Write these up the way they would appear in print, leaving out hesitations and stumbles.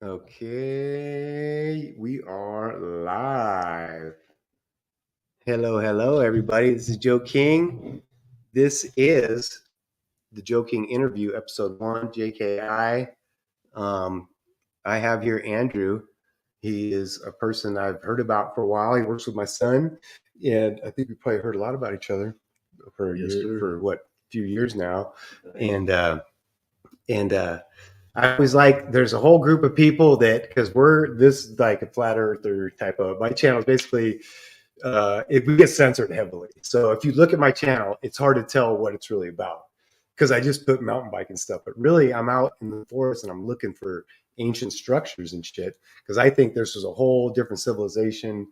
Okay, we are live. Hello, everybody. This is Joe King. This is the Joe King interview, episode 1, JKI. Um, I have here Andrew. He is a person I've heard about for a while. He works with my son, and I think we probably heard a lot about each other for a few years now. And I was like, there's a whole group of people that, because we're this like a flat earther type of, my channel is basically, we get censored heavily. So if you look at my channel, it's hard to tell what it's really about because I just put mountain biking stuff. But really, I'm out in the forest and I'm looking for ancient structures and shit because I think this was a whole different civilization.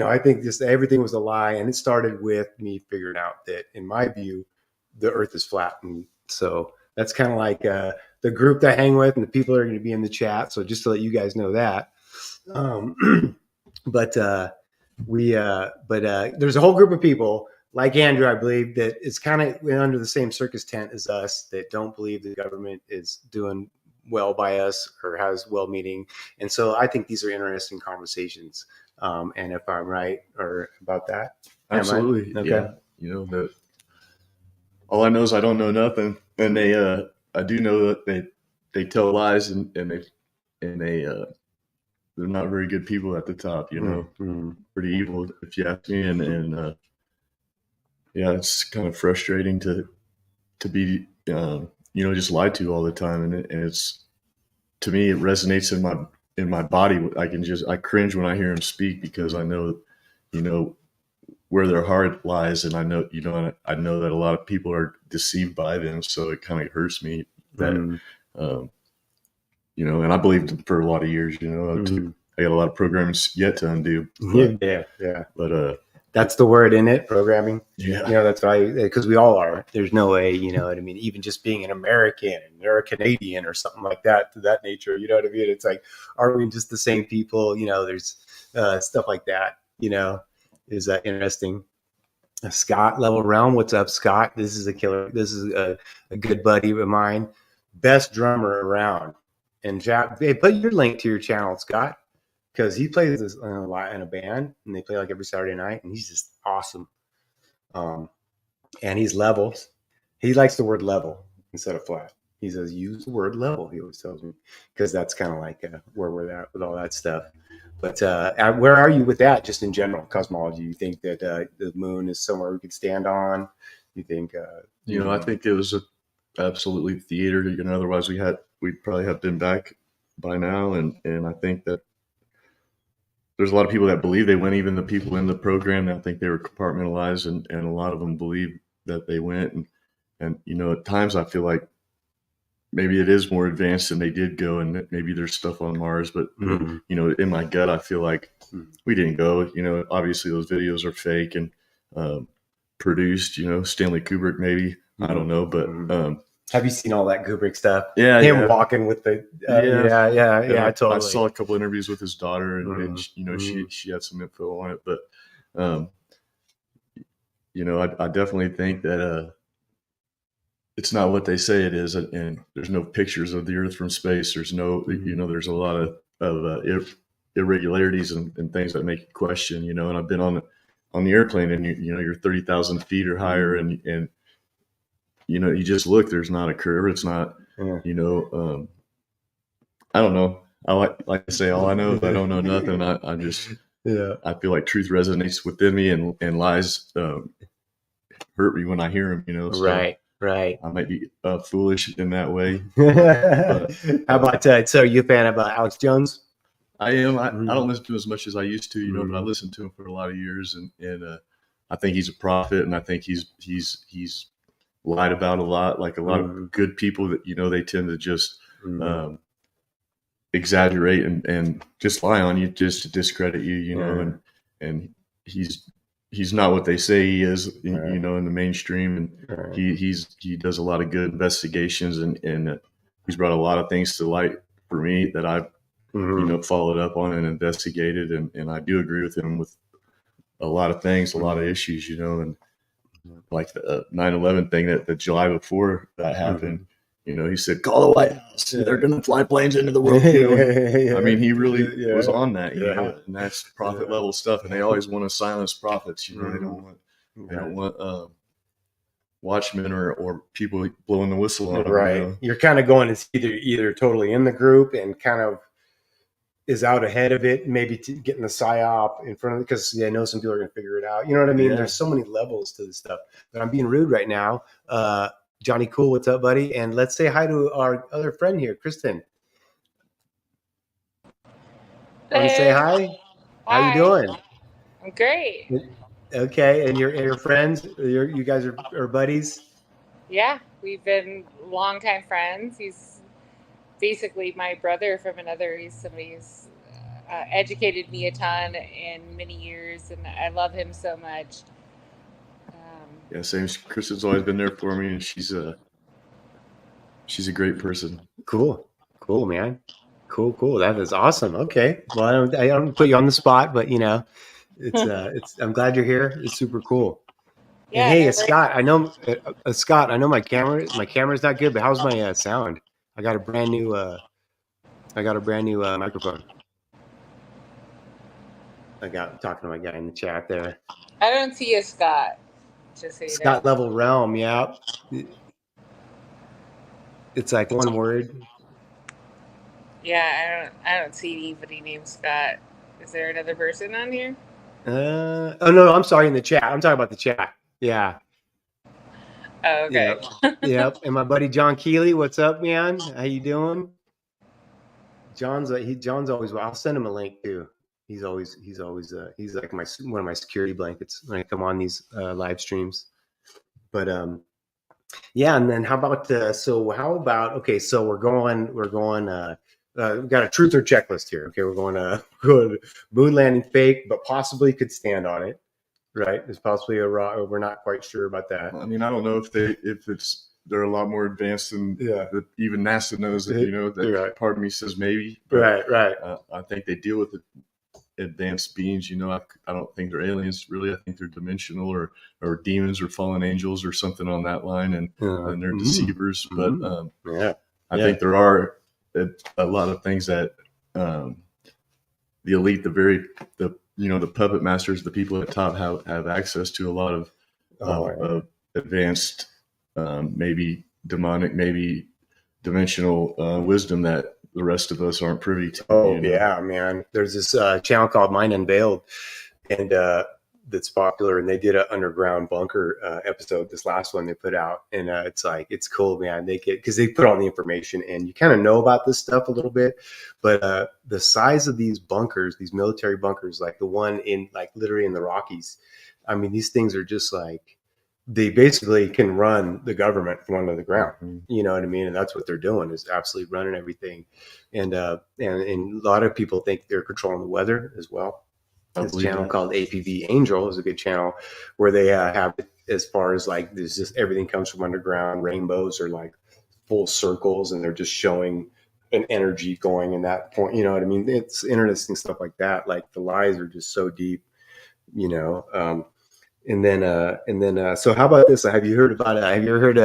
I think just everything was a lie. And it started with me figuring out that, in my view, the earth is flat. And so that's kind of like, the group that I hang with and the people that are going to be in the chat. So just to let you guys know that. But there's a whole group of people like Andrew, I believe, that is kind of under the same circus tent as us that don't believe the government is doing well by us or has well meaning. And so I think these are interesting conversations. And if I'm right or about that. Absolutely. Okay. Yeah. That all I know is I don't know nothing. And I do know that they tell lies and they're not very good people at the top, pretty evil if you ask me. And it's kind of frustrating to be, just lied to all the time. And it's, to me, it resonates in my body. I cringe when I hear them speak because I know, where their heart lies. And I know, I know that a lot of people are deceived by them. So it kind of hurts me that, and I believed them for a lot of years, I got a lot of programming yet to undo. But, yeah. But that's the word in it, programming. Yeah. That's why, because we all are. There's no way, what I mean? Even just being an American or a Canadian or something like that, to that nature, you know what I mean? It's like, are we just the same people? There's stuff like that, is that interesting? Scott Level Realm, what's up, Scott? This is a killer. This is a good buddy of mine, best drummer around. And hey, put your link to your channel, Scott, because he plays this a lot in a band, and they play like every Saturday night, and he's just awesome. And he's levels. He likes the word level instead of flat. He says, use the word level, he always tells me, because that's kind of like where we're at with all that stuff. But where are you with that, just in general, cosmology? You think that the moon is somewhere we could stand on? You think? I think it was absolutely theater. Otherwise we'd probably have been back by now. And I think that there's a lot of people that believe they went. Even the people in the program that think they were compartmentalized, and a lot of them believe that they went. And at times I feel like maybe it is more advanced than they did go, and maybe there's stuff on Mars. But in my gut, I feel like we didn't go. Obviously those videos are fake and produced. Stanley Kubrick, maybe. I don't know, but have you seen all that Kubrick stuff? Yeah, him walking with the yeah. Totally. I saw a couple interviews with his daughter, and she had some info on it. But I definitely think that it's not what they say it is, and there's no pictures of the Earth from space. There's no, there's a lot of irregularities and things that make you question. And I've been on the airplane, and you're 30,000 feet or higher, and you just look. There's not a curve. It's not. I don't know. I like to say all I know. I don't know nothing. I just I feel like truth resonates within me, and lies hurt me when I hear them. So Right. I might be foolish in that way. How about so you a fan of Alex Jones? I am. I don't listen to him as much as I used to, but I listened to him for a lot of years, and I think he's a prophet, and I think he's lied about a lot, like a lot of good people that they tend to just exaggerate and just lie on you just to discredit you, and he's not what they say he is, in the mainstream, and he does a lot of good investigations, and he's brought a lot of things to light for me that I've followed up on and investigated, and I do agree with him with a lot of things, a lot of issues, and like the 9/11 thing, that the July before that happened, he said, "Call the White House. They're going to fly planes into the world." I mean, he really was on that, and that's prophet level stuff. And they always want to silence prophets. They don't want watchmen or people blowing the whistle on them. Right. You're kind of going, it's either totally in the group and kind of is out ahead of it, maybe getting the psyop in front of it, because I know some people are going to figure it out. You know what I mean? Yeah. There's so many levels to this stuff. But I'm being rude right now. Johnny Cool, what's up, buddy? And let's say hi to our other friend here, Kristen. Want to say hi? How you doing? I'm great. Okay, and your friends, you guys are buddies? Yeah, we've been longtime friends. He's basically my brother from another. He's somebody who's educated me a ton in many years, and I love him so much. Yeah, same. Kristen's always been there for me, and she's a great person. Cool, man. Cool. That is awesome. Okay, well, I don't put you on the spot, but it's I'm glad you're here. It's super cool. Yeah. And hey, Scott, I know my camera's not good, but how's my sound? I got a brand new microphone. I'm talking to my guy in the chat there. I don't see a Scott. Just so you Scott know. Level Realm, yeah. It's like one word. Yeah, I don't see anybody named Scott. Is there another person on here? Oh no, I'm sorry, in the chat. I'm talking about the chat. Yeah. Oh, okay. Yep. And my buddy John Keeley, what's up, man? How you doing? John's always. I'll send him a link too. He's always he's like one of my security blankets when I come on these live streams. But yeah, and then how about so we're going we've got a truth or checklist here. Okay, we're going to moon landing fake, but possibly could stand on it. Right? There's possibly a rock. We're not quite sure about that. I mean, I don't know if they're a lot more advanced than even NASA knows. That right. Part of me says maybe. Right. I think they deal with advanced beings. I don't think they're aliens. Really, I think they're dimensional or demons or fallen angels or something on that line, and they're deceivers. But I think there are a lot of things that the elite, the puppet masters, the people at top have access to a lot of advanced, maybe demonic, maybe dimensional wisdom that the rest of us aren't privy to. Oh, yeah, man. There's this channel called Mind Unveiled, and that's popular, and they did an underground bunker episode, this last one they put out, and it's cool, man. Because they put all the information, and you kind of know about this stuff a little bit, but the size of these bunkers, these military bunkers, like the one in literally in the Rockies, I mean, these things are just they basically can run the government from under the ground. You know what I mean? And that's what they're doing, is absolutely running everything. And a lot of people think they're controlling the weather as well. This channel called APV Angel is a good channel where they have, as far as there's just everything comes from underground. Rainbows are full circles, and they're just showing an energy going in that point. You know what I mean? It's interesting stuff like that. The lies are just so deep, And then, so how about this? Have you ever heard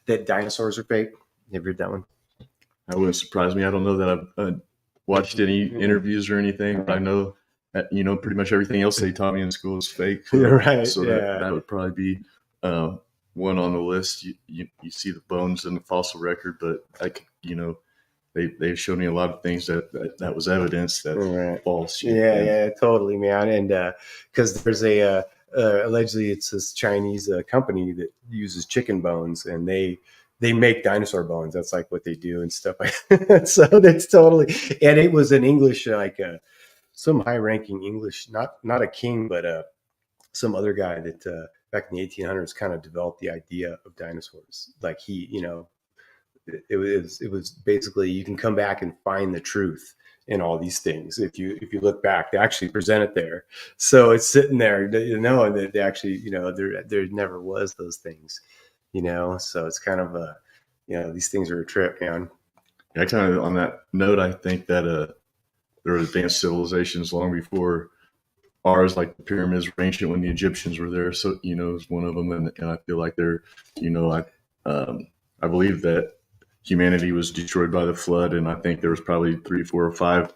that dinosaurs are fake? Have you heard that one? That wouldn't surprise me. I don't know that I've watched any interviews or anything, but I know that, pretty much everything else they taught me in school is fake. Right. So that would probably be one on the list. You see the bones in the fossil record, but they've shown me a lot of things that was evidence that false. Yeah, totally, man. And because there's allegedly it's this Chinese company that uses chicken bones, and they make dinosaur bones. That's what they do and stuff like that. So that's totally, and it was an English, some high ranking English, not a king, but some other guy that back in the 1800s kind of developed the idea of dinosaurs. It was basically, you can come back and find the truth in all these things. If you look back, they actually present it there. So it's sitting there, and that they actually, there never was those things, so it's kind of these things are a trip, man. Yeah, kind of on that note, I think that there were advanced civilizations long before ours, like the pyramids were ancient when the Egyptians were there. So, is one of them. And I feel like they're, I believe that humanity was destroyed by the flood, and I think there was probably 3, 4, or 5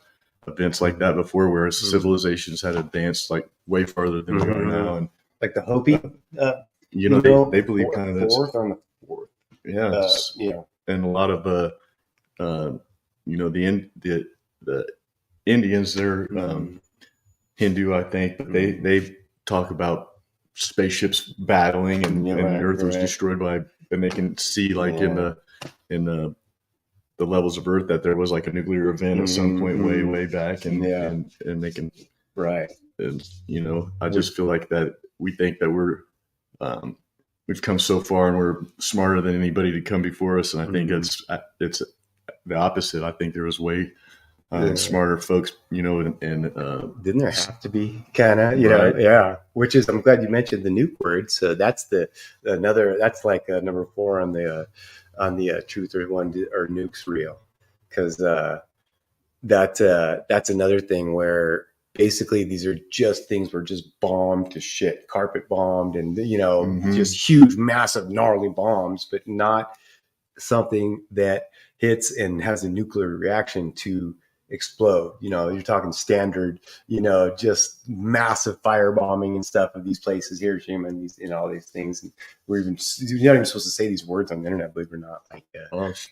events like that before, where civilizations had advanced like way farther than we are now. And like the Hopi, they believe kind of this. Fourth on the fourth. Yeah, and a lot of the Indians, they're Hindu, I think, but they talk about spaceships battling, and Earth was destroyed by, and they can see like in the levels of Earth that there was like a nuclear event at some point way back, and they can and I just feel like that we think that we've come so far and we're smarter than anybody to come before us, and I think it's the opposite. I think there was way smarter folks, and didn't there have to be kind of, which is, I'm glad you mentioned the nuke word. So that's that's like number 4 on the truth or nukes real, because that's another thing where basically these are just things were just bombed to shit, carpet bombed, and just huge, massive, gnarly bombs, but not something that hits and has a nuclear reaction to explode. You're talking standard, just massive firebombing and stuff of these places, Hiroshima and these, all these things. And you're not even supposed to say these words on the internet, believe it or not.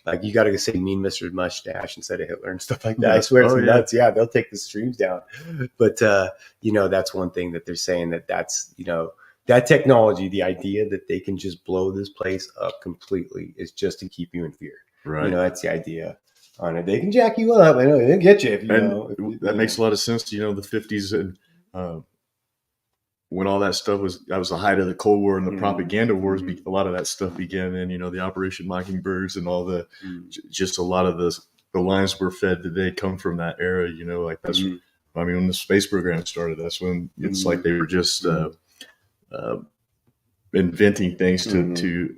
Like you got to say "mean Mr. Mustache" instead of Hitler and stuff like that. I swear it's nuts. Yeah, they'll take the streams down. But that's one thing that they're saying, that's that technology, the idea that they can just blow this place up completely, is just to keep you in fear. Right. That's the idea on it. They can jack you up. I know they'll get you that makes a lot of sense. The 50s and when all that stuff that was the height of the Cold War and the propaganda wars. A lot of that stuff began, and the Operation Mockingbirds and all the just a lot of the lines we're fed today come from that era. Like that's when the space program started. That's when it's like they were just inventing things to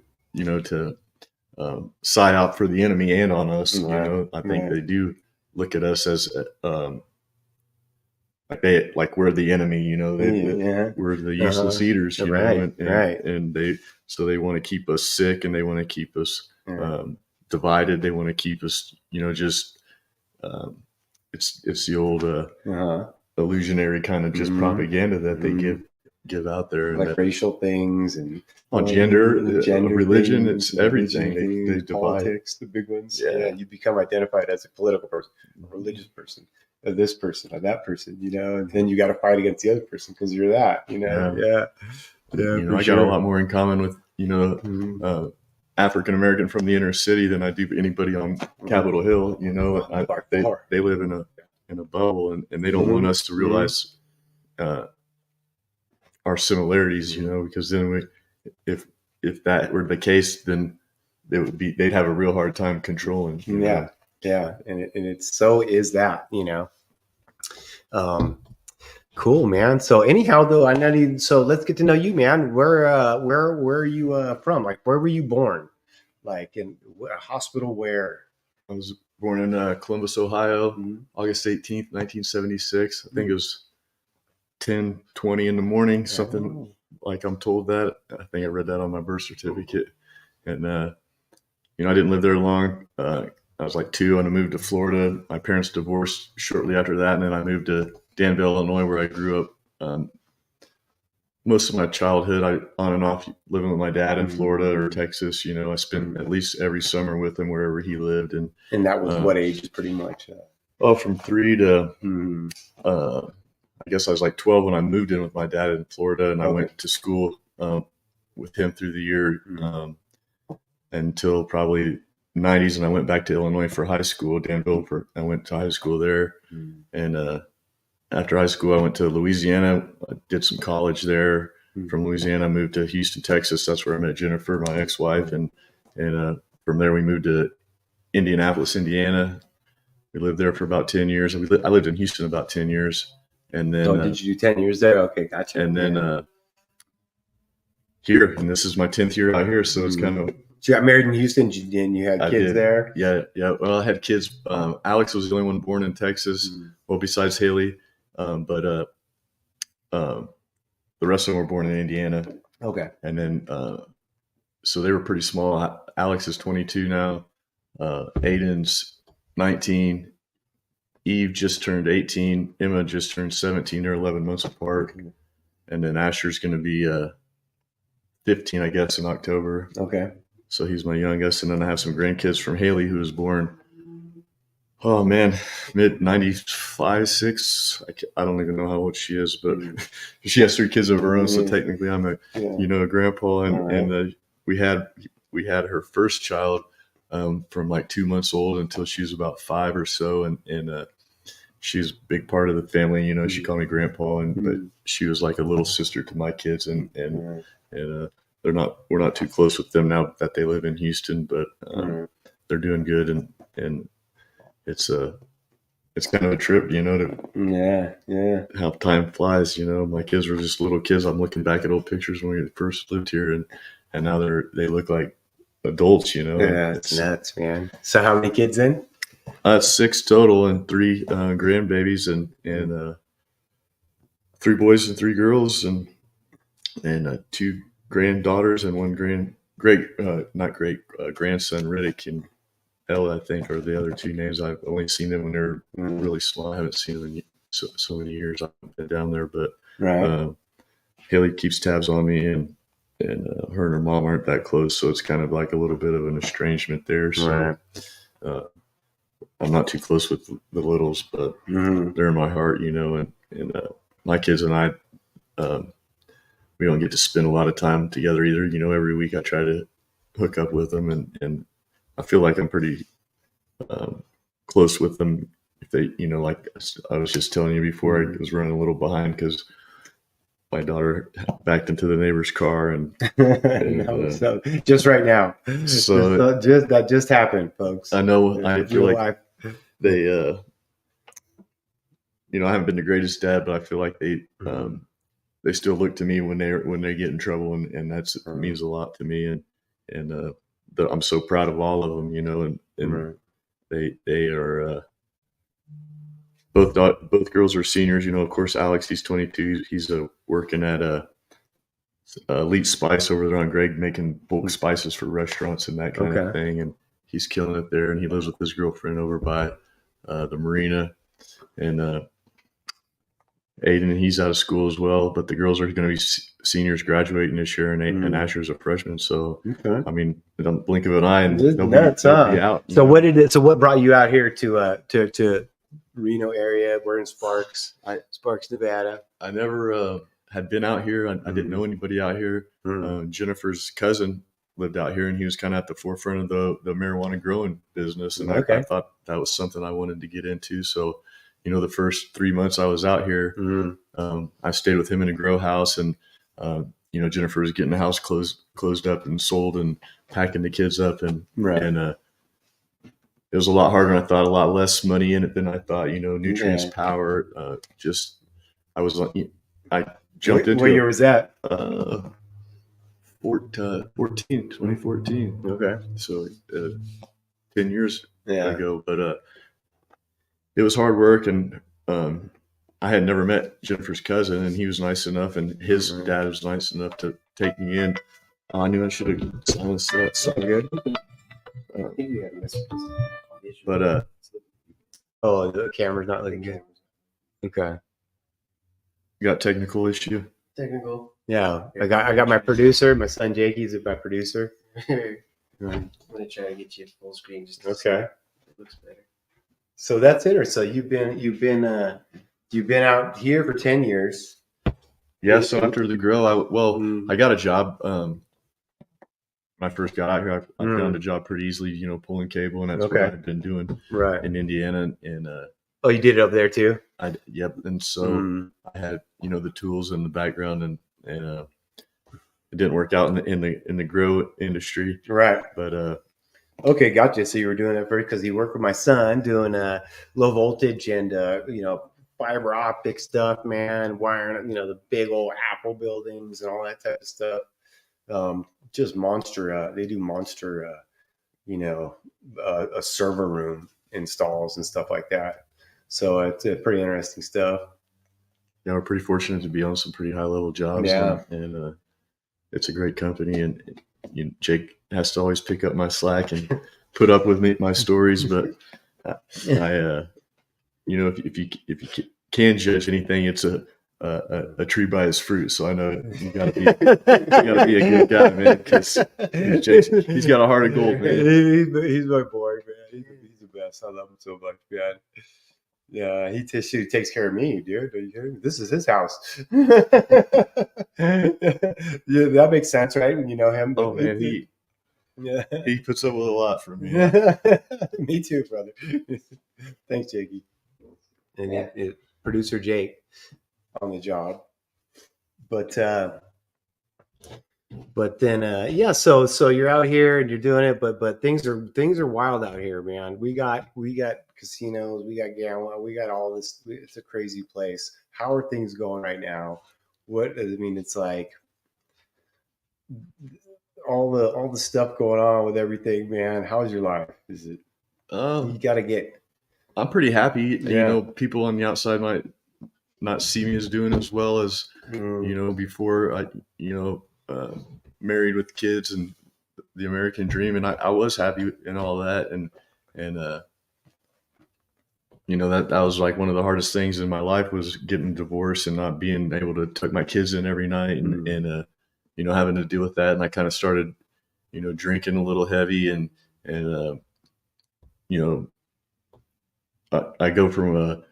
side out for the enemy and on us. I think they do look at us as like we're the enemy. We're the useless eaters. And they want to keep us sick, and they want to keep us divided. They want to keep us, just it's the old illusionary kind of just propaganda that they give out there, like racial things and gender, religion. It's everything. They divide. Politics, the big ones. You become identified as a political person, a religious person, or this person, or that person, and then you got to fight against the other person because you're that. I got a lot more in common with African American from the inner city than I do anybody on Capitol Hill. They live in a bubble, and they don't want us to realize our similarities, because then if that were the case, then they'd have a real hard time controlling. And it's so is that, cool, man. So anyhow, though, so let's get to know you, man. Where are you from? Like, where were you born? Like in a hospital where? I was born in Columbus, Ohio, August 18th, 1976. I think it was 10:20 in the morning, something like I'm told that. I think I read that on my birth certificate. And, I didn't live there long. I was like 2 and I moved to Florida. My parents divorced shortly after that. And then I moved to Danville, Illinois, where I grew up. Most of my childhood, I on and off living with my dad in Florida or Texas. I spent at least every summer with him wherever he lived. And that was what age, pretty much? From 3 to, I guess I was like 12 when I moved in with my dad in Florida, and I went to school with him through the year until probably 90s, and I went back to Illinois for high school, Danville. I went to high school there, and after high school, I went to Louisiana. I did some college there. From Louisiana, I moved to Houston, Texas. That's where I met Jennifer, my ex-wife, and from there we moved to Indianapolis, Indiana. We lived there for about 10 years. I lived in Houston about 10 years. And then, did you do 10 years there? Okay, gotcha. And then here, and this is my 10th year out here, so it's kind of. So you got married in Houston, and you had kids there? Yeah. Well, I had kids. Alex was the only one born in Texas, well, besides Haley, but the rest of them were born in Indiana. Okay. And then, so they were pretty small. Alex is 22 now. Aiden's 19. Eve just turned 18. Emma just turned 17. They're 11 months apart. And then Asher's going to be 15, I guess, in October. Okay. So he's my youngest. And then I have some grandkids from Haley, who was born, oh man, mid 95, 6. I don't even know how old she is, but she has 3 kids of her own. So technically I'm a grandpa. And we had her first child from like 2 months old until she was about 5 or so. And she's a big part of the family. You know, she called me grandpa, but she was like a little sister to my kids. And we're not too close with them now that they live in Houston, but they're doing good. And it's kind of a trip, you know, to how time flies. You know, my kids were just little kids. I'm looking back at old pictures when we first lived here, and now they look like adults, you know. Yeah, it's nuts, man. So how many kids then? 6 total, and 3 grandbabies, and 3 boys and 3 girls, and 2 granddaughters and 1 grandson. Riddick and Ella, I think, are the other 2 names. I've only seen them when they're really small. I haven't seen them in so many years. I've been down there, but Haley keeps tabs on me, and her and her mom aren't that close, so it's kind of like a little bit of an estrangement there. So I'm not too close with the littles, but they're in my heart, you know. And my kids and I, we don't get to spend a lot of time together either. You know, every week I try to hook up with them, and I feel like I'm pretty close with them. If they, you know, like I was just telling you before, I was running a little behind because my daughter backed into the neighbor's car, and so just right now. So that just happened, folks. I know. I feel like they, you know, I haven't been the greatest dad, but I feel like they still look to me when they get in trouble, and that's means a lot to me, and I'm so proud of all of them, you know, and they are both girls are seniors, you know. Of course, Alex, he's 22. He's working at Elite Spice over there on Greg, making bulk spices for restaurants and that kind of thing, and he's killing it there. And he lives with his girlfriend over by the marina, and Aiden, he's out of school as well, but the girls are going to be seniors graduating this year, and Asher's a freshman. So, I mean, in the blink of an eye, and they'll be out. So what brought you out here to Reno area? We're in Sparks, Nevada. I never had been out here. I didn't know anybody out here. Jennifer's cousin lived out here, and he was kind of at the forefront of the marijuana growing business. And I thought that was something I wanted to get into. So, you know, the first 3 months I was out here, I stayed with him in a grow house, and you know, Jennifer was getting the house closed up and sold, and packing the kids up, and it was a lot harder than I thought. A lot less money in it than I thought. You know, nutrients, power. I jumped into. What year was that? 2014. Okay, so 10 years ago, but it was hard work, and I had never met Jennifer's cousin, and he was nice enough, and his dad was nice enough to take me in. I knew I should have silenced that. So good. But the camera's not looking good. Okay. You got technical issue? Technical. Yeah, I got my producer. My son Jakey's my producer. I'm gonna try to get you full screen. Just Okay. it looks better. So that's it. Or so you've been out here for 10 years. Yeah. So after the grill, I got a job. When I first got out here, I found a job pretty easily, you know, pulling cable, and that's what I've been doing in Indiana. And oh, you did it up there too? Yep. And so I had, you know, the tools and the background, and it didn't work out in the grow industry. Right. But okay, gotcha. So you were doing it first because you worked with my son doing low voltage and you know, fiber optic stuff, man, wiring, you know, the big old Apple buildings and all that type of stuff. Just monster. They do monster, you know, a server room installs and stuff like that. So it's pretty interesting stuff. Yeah, we're pretty fortunate to be on some pretty high level jobs. Yeah. And it's a great company, and Jake has to always pick up my slack and put up with my stories, but I if you can judge anything, it's a tree by its fruit. So I know you gotta be a good guy, man, because he's got a heart of gold, man. He's my boy, man. He's the best. I love him so much, man. Yeah, he takes care of me, dude. Are you kidding me? This is his house. Yeah, that makes sense, right? When you know him. Oh man, he puts up with a lot from me. Me too, brother. Thanks, Jakey. And producer Jake on the job. But then so you're out here and you're doing it, but things are wild out here, man. We got casinos, we got gambling, we got all this. It's a crazy place. How are things going right now? It's like all the stuff going on with everything, man. How's your life? Is it you gotta get I'm pretty happy. Yeah. People on the outside might not see me as doing as well as before I married with kids and the American dream, and I was happy and all that, and that was like one of the hardest things in my life was getting divorced and not being able to tuck my kids in every night and having to deal with that. And I kind of started drinking a little heavy and I go from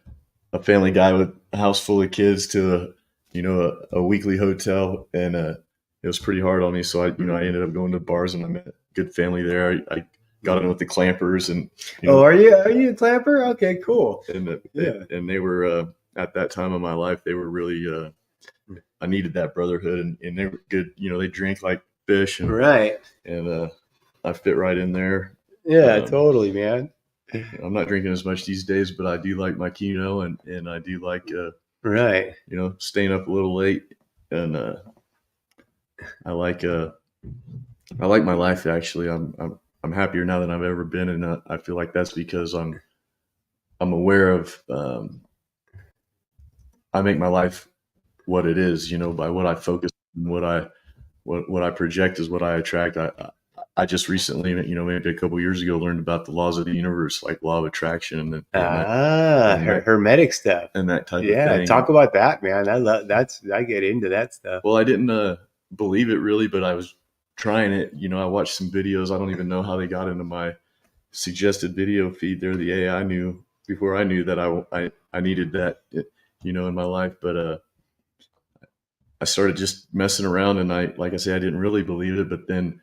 a family guy with a house full of kids to a weekly hotel, and it was pretty hard on me. So I ended up going to bars, and I met a good family there. I got in with the Clampers, and are you a Clamper? Okay, cool. And and they were at that time of my life, they were really I needed that brotherhood, and they were good. They drink like fish, and right, and I fit right in there. Yeah, totally, man. I'm not drinking as much these days, but I do like my Keno, and I do like right. Staying up a little late, and I like my life. Actually, I'm happier now than I've ever been, and I feel like that's because I'm aware of I make my life what it is, by what I focus on, what I project is what I attract. I just recently, maybe a couple of years ago, learned about the laws of the universe, like law of attraction, and hermetic stuff, and that type of thing. Yeah, talk about that, man. I get into that stuff. Well, I didn't believe it really, but I was trying it. I watched some videos. I don't even know how they got into my suggested video feed. They're the AI knew before I knew that I needed that, in my life. But I started just messing around, and like I say, I didn't really believe it, but then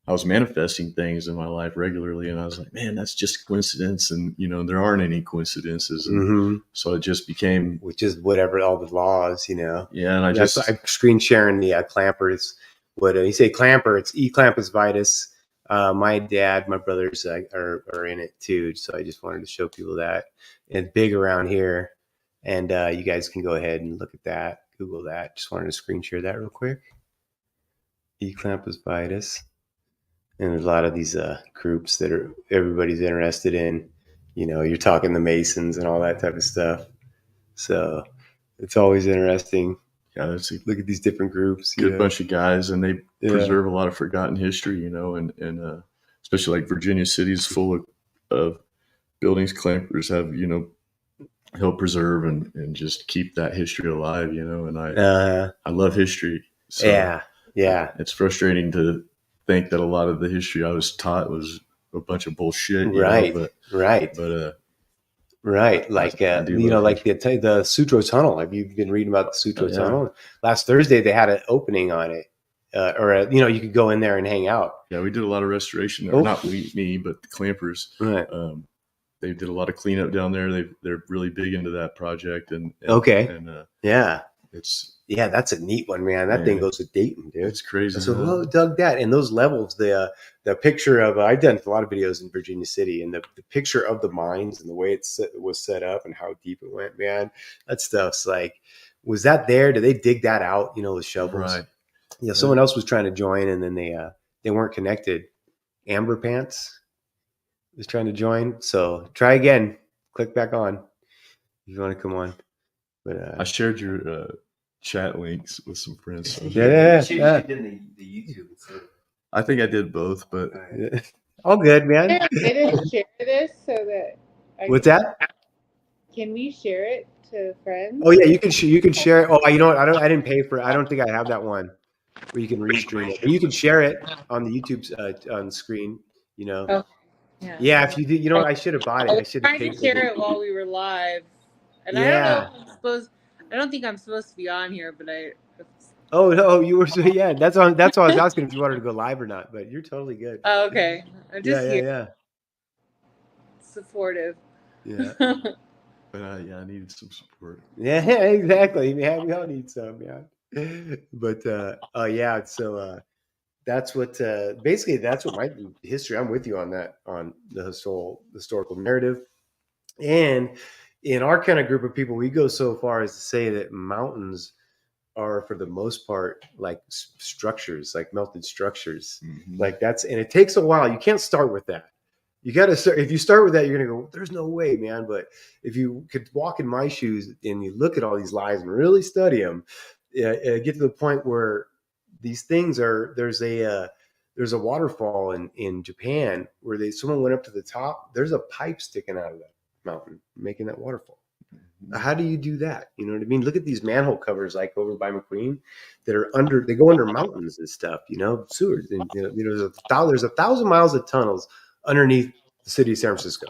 I was manifesting things in my life regularly, and I was like, man, that's just coincidence. And, there aren't any coincidences. And so it just became, which is whatever, all the laws, Yeah. And I'm screen sharing the Clampers. What you say, Clamper, it's E. Clampus Vitus. My dad, my brothers are in it too. So I just wanted to show people that. It's big around here. And you guys can go ahead and look at that. Google that. Just wanted to screen share that real quick. E. Clampus Vitus. And there's a lot of these groups that everybody's interested in. You're talking the Masons and all that type of stuff. So it's always interesting. Yeah, look at these different groups. Good bunch of guys, and they preserve a lot of forgotten history, and especially like Virginia City is full of buildings Clampers have, help preserve and just keep that history alive, and I love history. So yeah. It's frustrating to think that a lot of the history I was taught was a bunch of bullshit. Right. Like, like the Sutro Tunnel. Have you been reading about the Sutro Tunnel? Last Thursday, they had an opening on it. You could go in there and hang out. Yeah, we did a lot of restoration. Or not me, but the Clampers. Right. They did a lot of cleanup down there. They're really big into that project. And that's a neat one, man. That thing goes to Dayton, dude. It's crazy. So who dug that? And those levels, the picture of I've done a lot of videos in Virginia City, and the picture of the mines and the way it was set up and how deep it went, man. That stuff's like, was that there? Did they dig that out? With shovels? Right. Yeah. Someone else was trying to join, and then they weren't connected. Amber Pants was trying to join. So try again. Click back on if you want to come on. But I shared your chat links with some friends. So. Yeah. You did the YouTube. I think I did both, but All good, man. I didn't share this so that I What's can. that? Can we share it to friends? Oh yeah, you can share it. Oh, you know what? I didn't pay for it. I don't think I have that one where you can restream it. But you can share it on the YouTube's on screen. You know. Oh, yeah. Yeah, if you do, you know what? I should have bought it. I I was should have trying to paid for share it. it while we were live, and I don't know Yeah. if I'm supposed. I don't think I'm supposed to be on here, but I. Oh no, you were so yeah. That's why I was asking if you wanted to go live or not. But you're totally good. Oh, okay. I'm Yeah, just yeah, here, yeah, supportive. yeah, But I needed some support. yeah. Exactly, man. We all need some, man. But yeah. So that's what basically that's what my history. I'm with you on that on the historical narrative. And in our kind of group of people, we go so far as to say that mountains are, for the most part, like structures, like melted structures. Mhm. Like that's, and it takes a while. You can't start with that. You got to start. If you start with that, you're going to go, there's no way, man. But if you could walk in my shoes and you look at all these lies and really study them, get to the point where these things are, there's a waterfall in Japan where someone went up to the top. There's a pipe sticking out of that mountain, making that waterfall. How do you do that? You know what I mean? Look at these manhole covers, like over by McQueen, that are they go under mountains and stuff. You know, sewers. And, there's 1,000 miles of tunnels underneath the city of San Francisco.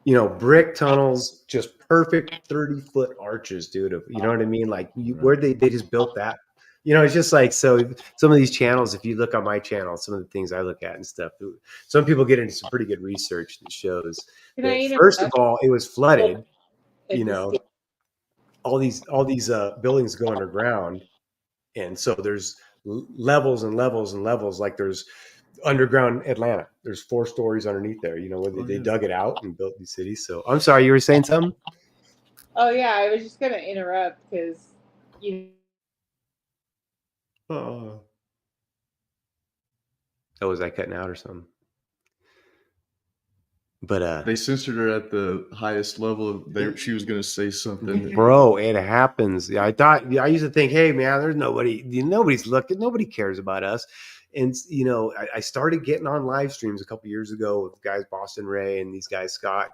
You know, brick tunnels, just perfect 30-foot arches, dude. You know what I mean? Like where they just built that. You know, it's just like, so some of these channels, if you look on my channel, some of the things I look at and stuff, some people get into some pretty good research that shows that, first of all, it was flooded. You know, all these buildings go underground, and so there's levels and levels and levels. Like there's underground Atlanta. There's 4 stories underneath there. You know, where they dug it out and built these cities. So I'm sorry, you were saying something? Oh yeah, I was just gonna interrupt because you. Oh, was I cutting out or something? But They censored her at the highest level. She was going to say something. bro, it happens. Yeah, I used to think, hey man, there's nobody's looking, nobody cares about us. And you know, I started getting on live streams a couple years ago with guys Boston Ray and these guys Scott,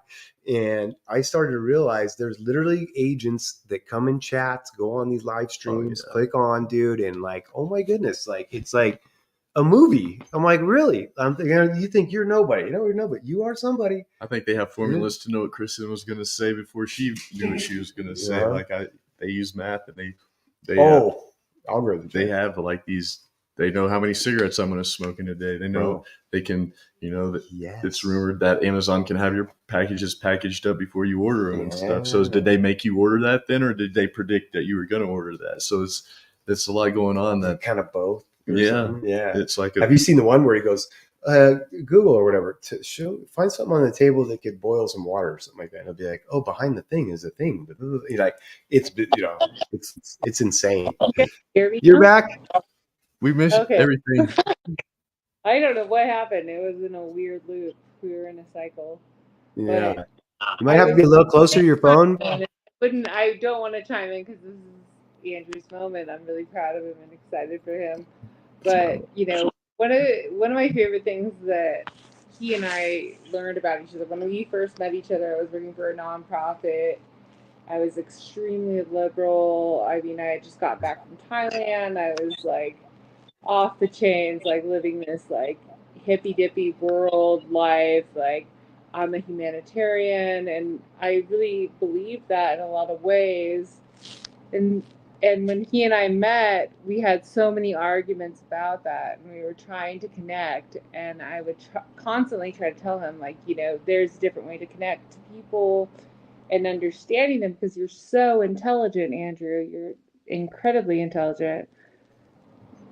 and I started to realize there's literally agents that come in chats, go on these live streams, click on, dude, and like, oh my goodness, like it's like a movie. I'm like, really? I'm thinking, you think you're nobody? No, you're nobody. You are somebody. I think they have formulas to know what Kristen was going to say before she knew what she was going to say. Like they use math and they algorithms. They have like these. They know how many cigarettes I'm going to smoke in a day. They know they can. You know that it's rumored that Amazon can have your packages packaged up before you order them and stuff. So did they make you order that then, or did they predict that you were going to order that? So it's a lot going on. That kind of both. Yeah. It's like have you seen the one where he goes, Google or whatever, to find something on the table that could boil some water or something like that? And he'll be like, oh, behind the thing is a thing. Like it's insane. Okay, you're back. We missed everything. I don't know what happened. It was in a weird loop. We were in a cycle. Yeah. But you might have to be a little closer to your phone. I don't want to chime in because this is Andrew's moment. I'm really proud of him and excited for him. But you know, one of my favorite things that he and I learned about each other when we first met each other, I was working for a nonprofit. I was extremely liberal. I mean, I had just got back from Thailand. I was like off the chains, like living this like hippy dippy world life. Like I'm a humanitarian, and I really believe that in a lot of ways. And when he and I met, we had so many arguments about that, and we were trying to connect. And I would constantly try to tell him, like, you know, there's a different way to connect to people and understanding them, because you're so intelligent, Andrew. You're incredibly intelligent,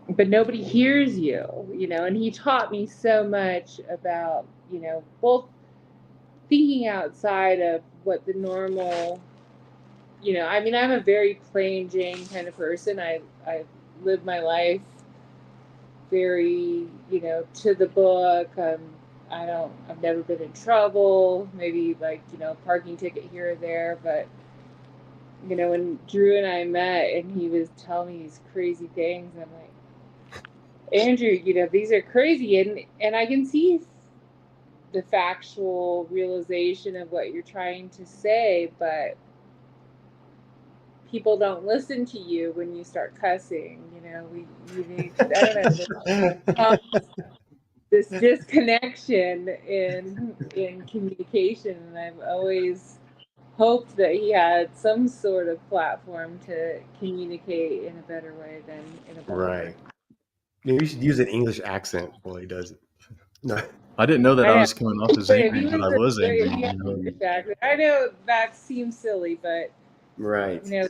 but nobody hears you, you know. And he taught me so much about, you know, both thinking outside of what the normal, you know, I mean, I'm a very plain Jane kind of person. I live my life very, you know, to the book. I've never been in trouble, maybe like, you know, parking ticket here or there. But, you know, when Drew and I met and he was telling me these crazy things, I'm like, Andrew, you know, these are crazy. And I can see the factual realization of what you're trying to say, but people don't listen to you when you start cussing. You need, I don't know, this disconnection in communication, and I've always hoped that he had some sort of platform to communicate in a better way than in a vulgar. Right. Maybe you should use an English accent while he does it. No. I didn't know that I know. was coming off as But if angry, he but I was was if angry. he had You know? English accent, I know that seems silly, but Right. when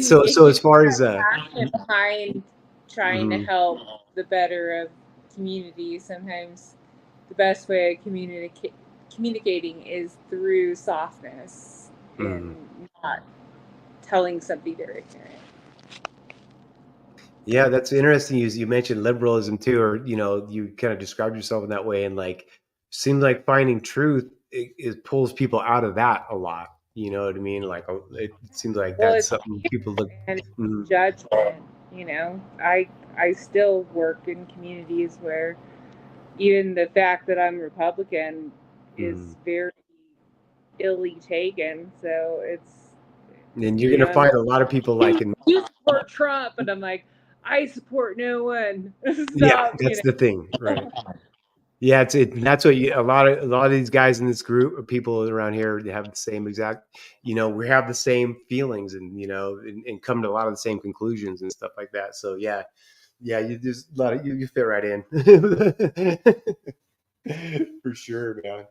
So if as you far have as passion behind trying to Mhm. help the better of community, sometimes the best way of communicating is through softness and not telling something they're ignorant. Yeah, that's interesting. You mentioned liberalism too, or you kind of described yourself in that way, and like seems like finding truth it pulls people out of that a lot. You know what I mean? Like it seems like Well, that's it's something people look. and Mhm. judgment. I still work in communities where even the fact that I'm Republican is very illy taken. So it's And you're gonna find a lot of people like in. you support Trump, and I'm like, I support no one. Yeah, Stop, that's the thing, right? Yeah, that's what a lot of these guys in this group of people around here, they have the same exact, we have the same feelings and come to a lot of the same conclusions and stuff like that. So yeah, you just a lot of you fit right in for sure, man.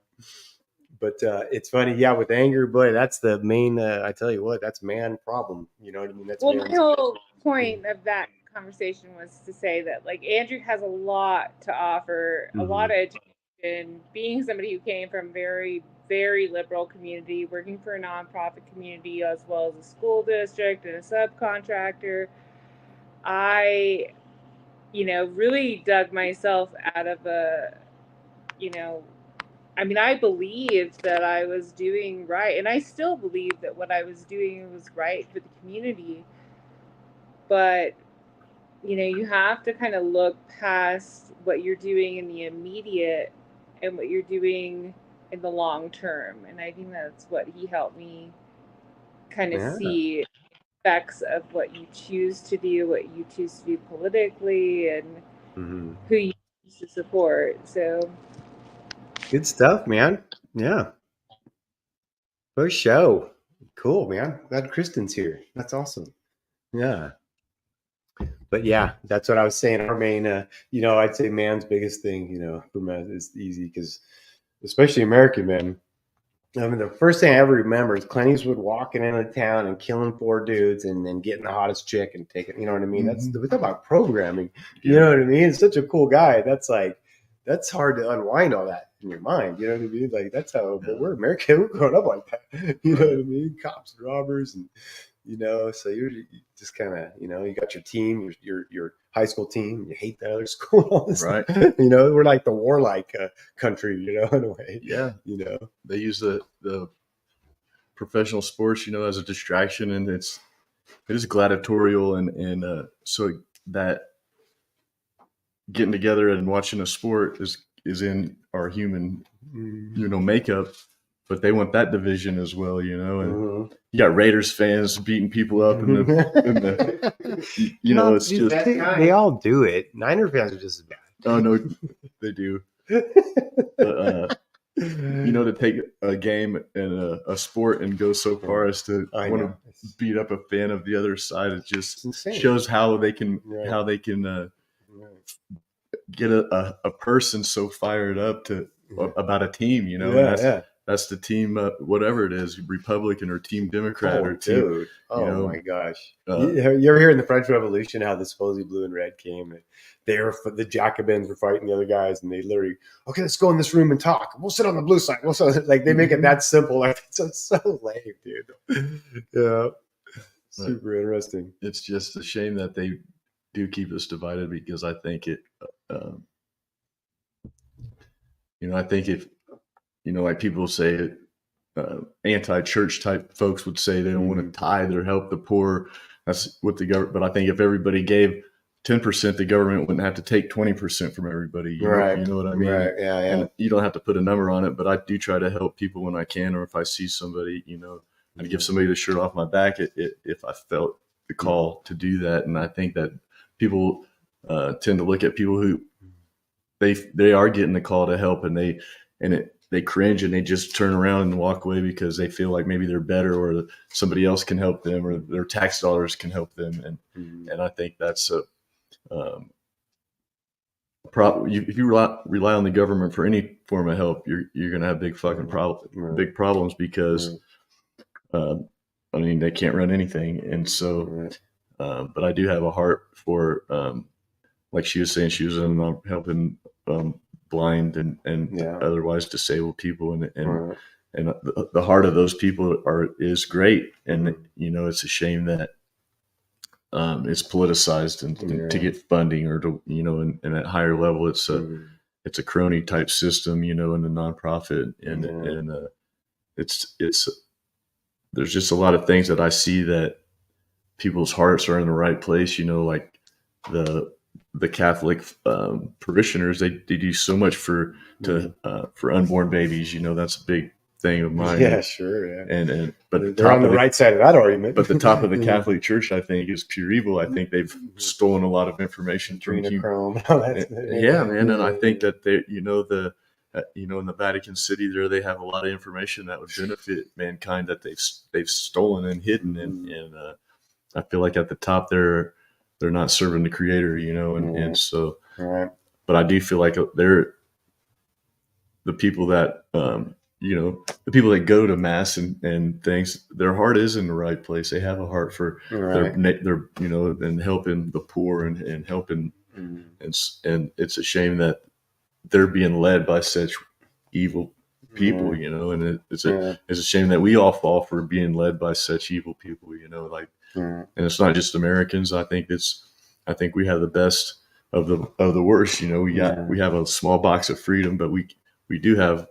But it's funny, yeah, with anger, boy, that's the main. I tell you what, that's man problem. You know what I mean? That's well, man's. my whole point of that conversation was to say that like Andrew has a lot to offer, a lot of education, being somebody who came from very, very liberal community, working for a nonprofit community as well as a school district and a subcontractor. I, really dug myself out of I believed that I was doing right, and I still believe that what I was doing was right for the community. But, you have to kind of look past what you're doing in the immediate and what you're doing in the long term. And I think that's what he helped me kind of Yeah. see effects of what you choose to do, what you choose to do politically, and who you choose to support. So Good stuff, man. Yeah. For show. Cool, man. Glad Kristen's here. That's awesome. Yeah. But yeah, that's what I was saying. Our main, I'd say man's biggest thing, for men is easy because, especially American men. I mean, the first thing I ever remember is Clint Eastwood walking into town and killing 4 dudes and then getting the hottest chick and taking, you know what I mean? That's we talk about programming. You know what I mean? It's such a cool guy. That's hard to unwind all that in your mind. You know what I mean? Like that's how but we're American. We're growing up like that. You know what I mean? Cops and robbers and so you just kind of, you got your team, your high school team, you hate that other school, all this Right. stuff. We're like the warlike country, in a way. Yeah. They use the professional sports, as a distraction, and it is gladiatorial, and so that getting together and watching a sport is in our human, makeup, but they want that division as well, and you got Raiders fans beating people up in the it's just they all do it. Niner fans are just as bad. Oh no, they do. But, to take a game and a sport and go so far as to want to beat up a fan of the other side, it just shows how they can get a person so fired up about a team, that's the team, whatever it is, Republican or Team Democrat or team. Dude. My gosh! You ever hear in the French Revolution how the supposedly blue and red came? The Jacobins were fighting the other guys, and they literally, okay, let's go in this room and talk. We'll sit on the blue side. Like they make it that simple. Like it's so lame, dude. Yeah, super interesting. It's just a shame that they do keep us divided because I think it, I think if, like people say, anti-church type folks would say they don't want to tithe or help the poor. That's what the government. But I think if everybody gave 10%, the government wouldn't have to take 20% from everybody. You know what I mean? Right. Yeah. And you don't have to put a number on it, but I do try to help people when I can, or if I see somebody, I'd give somebody the shirt off my back if I felt the call to do that. And I think that people tend to look at people who they are getting the call to help, and they cringe and they just turn around and walk away because they feel like maybe they're better, or somebody else can help them, or their tax dollars can help them. And I think that's a if you rely on the government for any form of help, you're going to have big fucking big problems, because I mean, they can't run anything. And so, but I do have a heart for, like she was saying, she was in helping blind and otherwise disabled people, and the heart of those people is great. And it's a shame that it's politicized, and to get funding, or to and at higher level, it's a crony type system, in the nonprofit, and it's there's just a lot of things that I see that people's hearts are in the right place, like the Catholic parishioners, they do so much for unborn babies. That's a big thing of mine. Yeah, sure. Yeah. But they're on the right side of that argument. But the top of the Catholic Church, I think, is pure evil. I think they've stolen a lot of information from Chrome. Yeah, man. And I think that they, in the Vatican City there, they have a lot of information that would benefit mankind that they've stolen and hidden. And I feel like at the top they're not serving the Creator, and so. Right. But I do feel like they're the people that the people that go to mass and things, their heart is in the right place. They have a heart for their and helping the poor and helping, and it's a shame that they're being led by such evil people, and it's a shame that we all fall for being led by such evil people, and it's not just Americans. I think we have the best of the worst. We have a small box of freedom, but we do have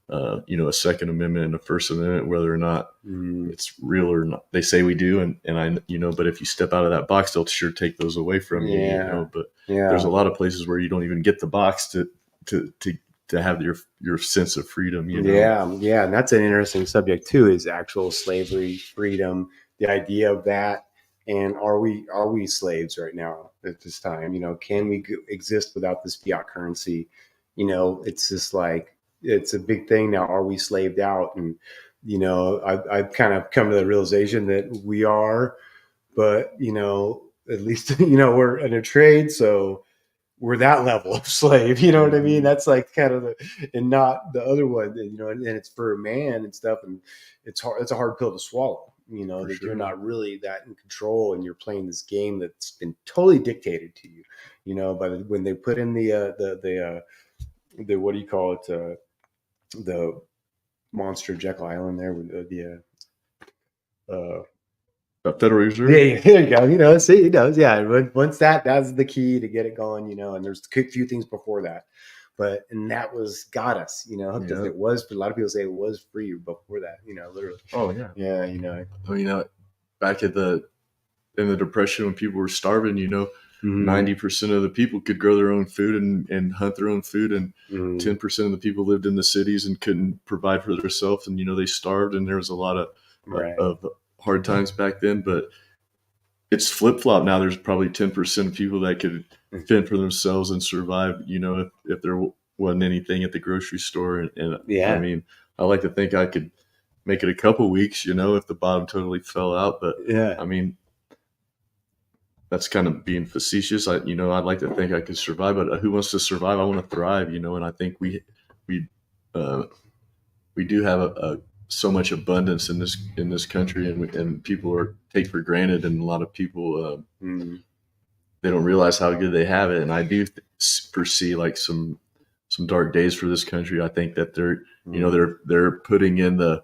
a Second Amendment and a First Amendment, whether or not it's real or not. They say we do, and I but if you step out of that box, they'll sure take those away from you. But there's a lot of places where you don't even get the box to have your sense of freedom. Yeah, and that's an interesting subject too. Is actual slavery, freedom, the idea of that, and are we slaves right now at this time? Can we exist without this fiat currency? It's just like, it's a big thing now. Are we slaved out? And I've kind of come to the realization that we are, but at least we're in a trade, so we're that level of slave. You know what I mean? That's like kind of and not the other one. And it's for a man and stuff, and it's hard. It's a hard pill to swallow. That you're not really that in control, and you're playing this game that's been totally dictated to you. But when they put in the what do you call it? The monster Jekyll Island there with the Federal Reserve. Yeah, there you go. See, he knows. Yeah, once that's the key to get it going. And there's a few things before that, and that got us. Hooked us. It was. But a lot of people say it was free before that. Literally. Oh yeah. Yeah. Back in the Depression, when people were starving, 90% of the people could grow their own food and hunt their own food, and 10% of the people lived in the cities and couldn't provide for themselves, and they starved, and there was a lot of hard times back then. But it's flip-flop now. There's probably 10% of people that could fend for themselves and survive, if there wasn't anything at the grocery store. And I mean, I like to think I could make it a couple weeks, if the bottom totally fell out. But I mean, that's kind of being facetious. I'd like to think I could survive, but who wants to survive? I want to thrive, and I think we do have so much abundance in this country, and people take for granted, and a lot of people they don't realize how good they have it. And I do foresee like some dark days for this country. I think that they're putting in the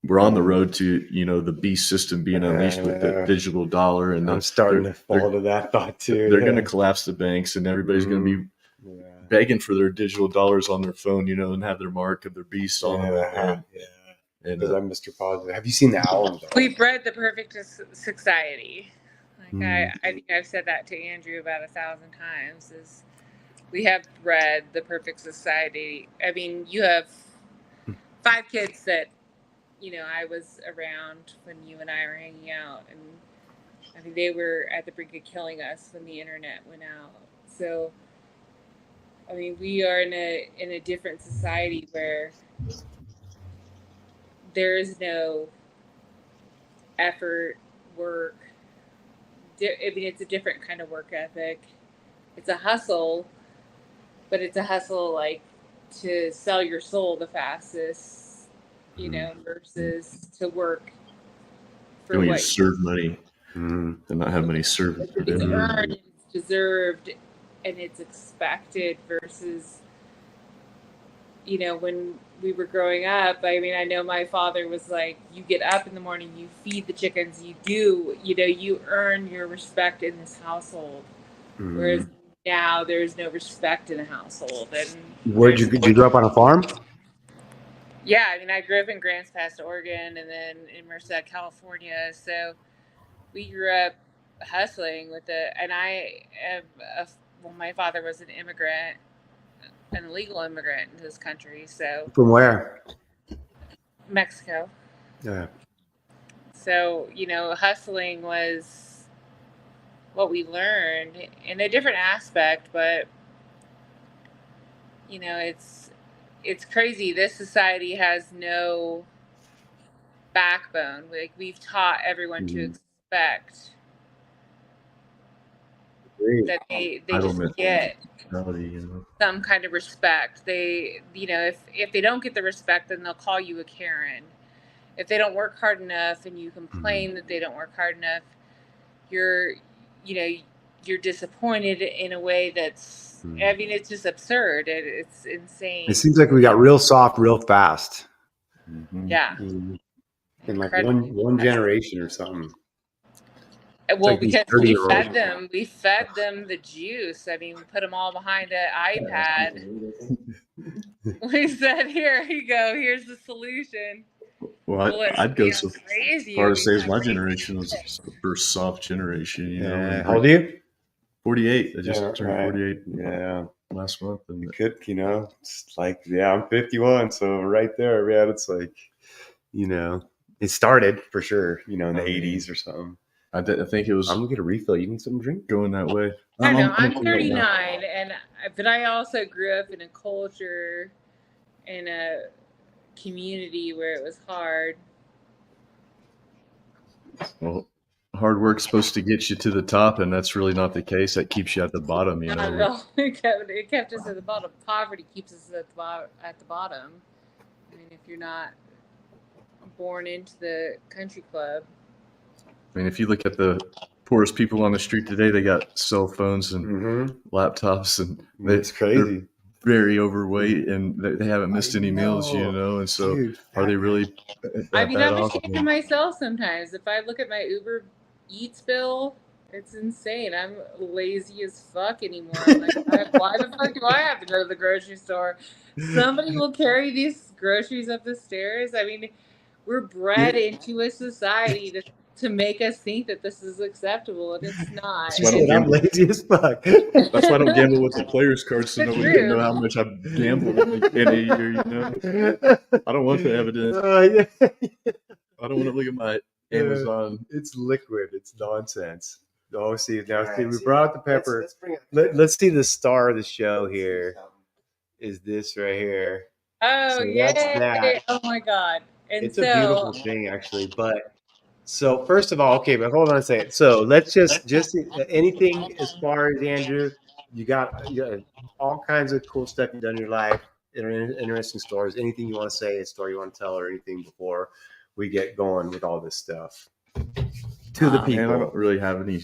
we're on the road to, the beast system being unleashed with the digital dollar. And I'm starting to fall to that thought too. They're going to collapse the banks, and everybody's going to be begging for their digital dollars on their phone, and have their mark of their beast on them. Because I'm Mr. Positive. Have you seen the album? We've read The Perfect Society. Like I think I've said that to Andrew about 1,000 times. Is we have bred the perfect society. I mean, you have 5 kids that I was around when you and I were hanging out, and I mean they were at the brink of killing us when the internet went out. So I mean, we are in a different society where there is no effort, work. I mean, it's a different kind of work ethic. It's a hustle, but it's a hustle like to sell your soul the fastest, versus to work for You want what to serve money and not have money served. it's earned, it's deserved, and it's expected versus when we were growing up. I mean, I know my father was like, you get up in the morning, you feed the chickens, you earn your respect in this household. Whereas now there's no respect in a household. And Did you grow up on a farm? Yeah, I mean, I grew up in Grants Pass, Oregon, and then in Merced, California. So we grew up hustling and my father was an immigrant, an illegal immigrant in this country. So From where? Mexico. Yeah. So, hustling was what we learned in a different aspect, but it's crazy. This society has no backbone. Like, we've taught everyone to expect that they just get some kind of respect. They, if they don't get the respect, then they'll call you a Karen. If they don't work hard enough and you complain that they don't work hard enough, you're disappointed in a way that's, I mean, it's just absurd. It's insane. It seems like we got real soft real fast. Yeah. In like one generation or something. Well, like because we fed them the juice. I mean, we put them all behind an iPad. We said, here you go. Here's the solution. Well, I'd go so far to say as my generation was the first soft generation. How old are you? 48. I just turned 48. Yeah. Last month. And it's like, I'm 51. So right there, man, it's like, it started for sure, in the 80s or something. I think it was. I'm gonna get a refill. You need something to drink? Going that way. I know. I'm 39, but I also grew up in a culture, in a community where it was hard. Well, hard work's supposed to get you to the top, and that's really not the case. That keeps you at the bottom. Not at all. It kept us at the bottom. Poverty keeps us at the bottom. I mean, if you're not born into the country club. I mean, if you look at the poorest people on the street today, they got cell phones and laptops, and it's crazy. They're very overweight, and they haven't missed any meals, and so are they really? I mean, I'm ashamed of myself sometimes. If I look at my Uber Eats bill, it's insane. I'm lazy as fuck anymore. I'm like, why the fuck do I have to go to the grocery store? Somebody will carry these groceries up the stairs. I mean, we're bred into a society to make us think that this is acceptable, and it's not. I'm lazy as fuck. That's why I don't gamble with the players' cards, so nobody can know how much I've gambled in a year. I don't want the evidence. I don't want to look at my Amazon. It's liquid. It's nonsense. Oh, see, we brought the pepper. Let's see the star of the show here. Is this right here? Oh, yeah! Oh my God! And it's a beautiful thing, actually. But so first of all, okay, but hold on a second. So let's just anything as far as Andrew, you got all kinds of cool stuff you've done in your life, interesting stories. Anything you want to say, a story you want to tell, or anything before we get going with all this stuff to the people. Man, I don't really have any.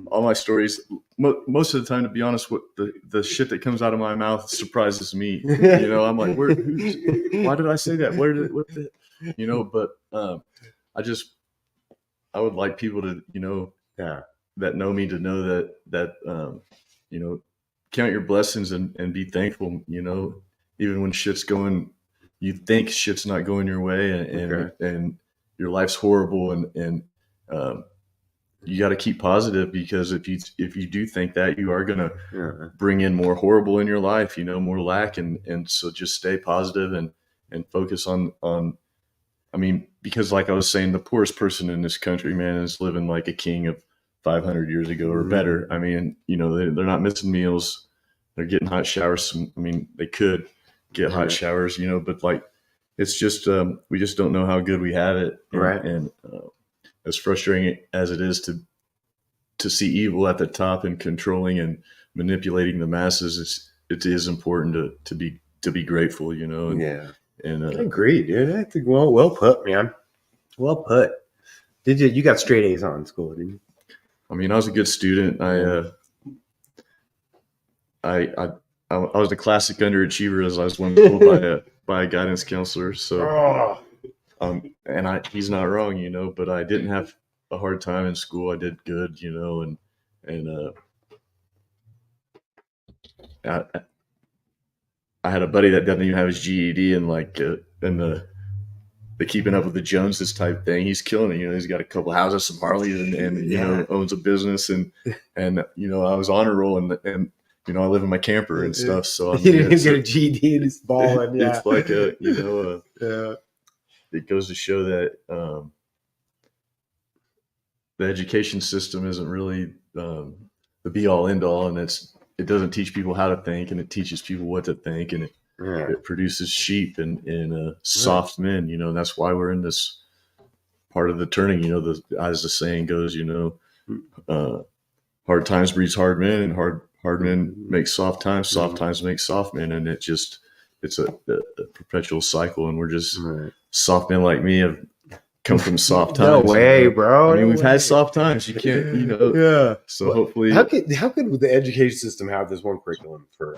All my stories, most of the time, to be honest, what the shit that comes out of my mouth surprises me. I'm like, why did I say that? But I would like people to, that know me to know that count your blessings and be thankful. Even when shit's going, you think shit's not going your way, and your life's horrible, and you got to keep positive, because if you do think that, you are going to Yeah. bring in more horrible in your life, more lack. And so just stay positive and focus on, I mean, because like I was saying, the poorest person in this country, man, is living like a king of 500 years ago or better. I mean, they're not missing meals. They're getting hot showers. I mean, they could get hot showers, but like, it's just, we just don't know how good we have it. And as frustrating as it is to see evil at the top and controlling and manipulating the masses, it is important to be grateful, And, I agree, dude. I think well put, man. Well put. You got straight A's on school, didn't you? I mean, I was a good student. I was the classic underachiever, as I was once told by a guidance counselor. So, he's not wrong, but I didn't have a hard time in school. I did good, and I had a buddy that doesn't even have his GED, and like in the keeping up with the Joneses type thing, he's killing it. He's got a couple houses, some Harleys, and owns a business, and I was honor roll, and I live in my camper and stuff. So I mean, he didn't even get a GED and he's balling. Yeah. It's like it goes to show that the education system isn't really the be all end all, and it doesn't teach people how to think, and it teaches people what to think, and it produces sheep and soft men. That's why we're in this part of the turning. As the saying goes, hard times breeds hard men, and hard men make soft times. Soft times make soft men, and it's a perpetual cycle. And we're just soft men like me have come from soft times. No way, bro. I mean, we've had soft times. You can't, Yeah. So hopefully, how could the education system have this one curriculum for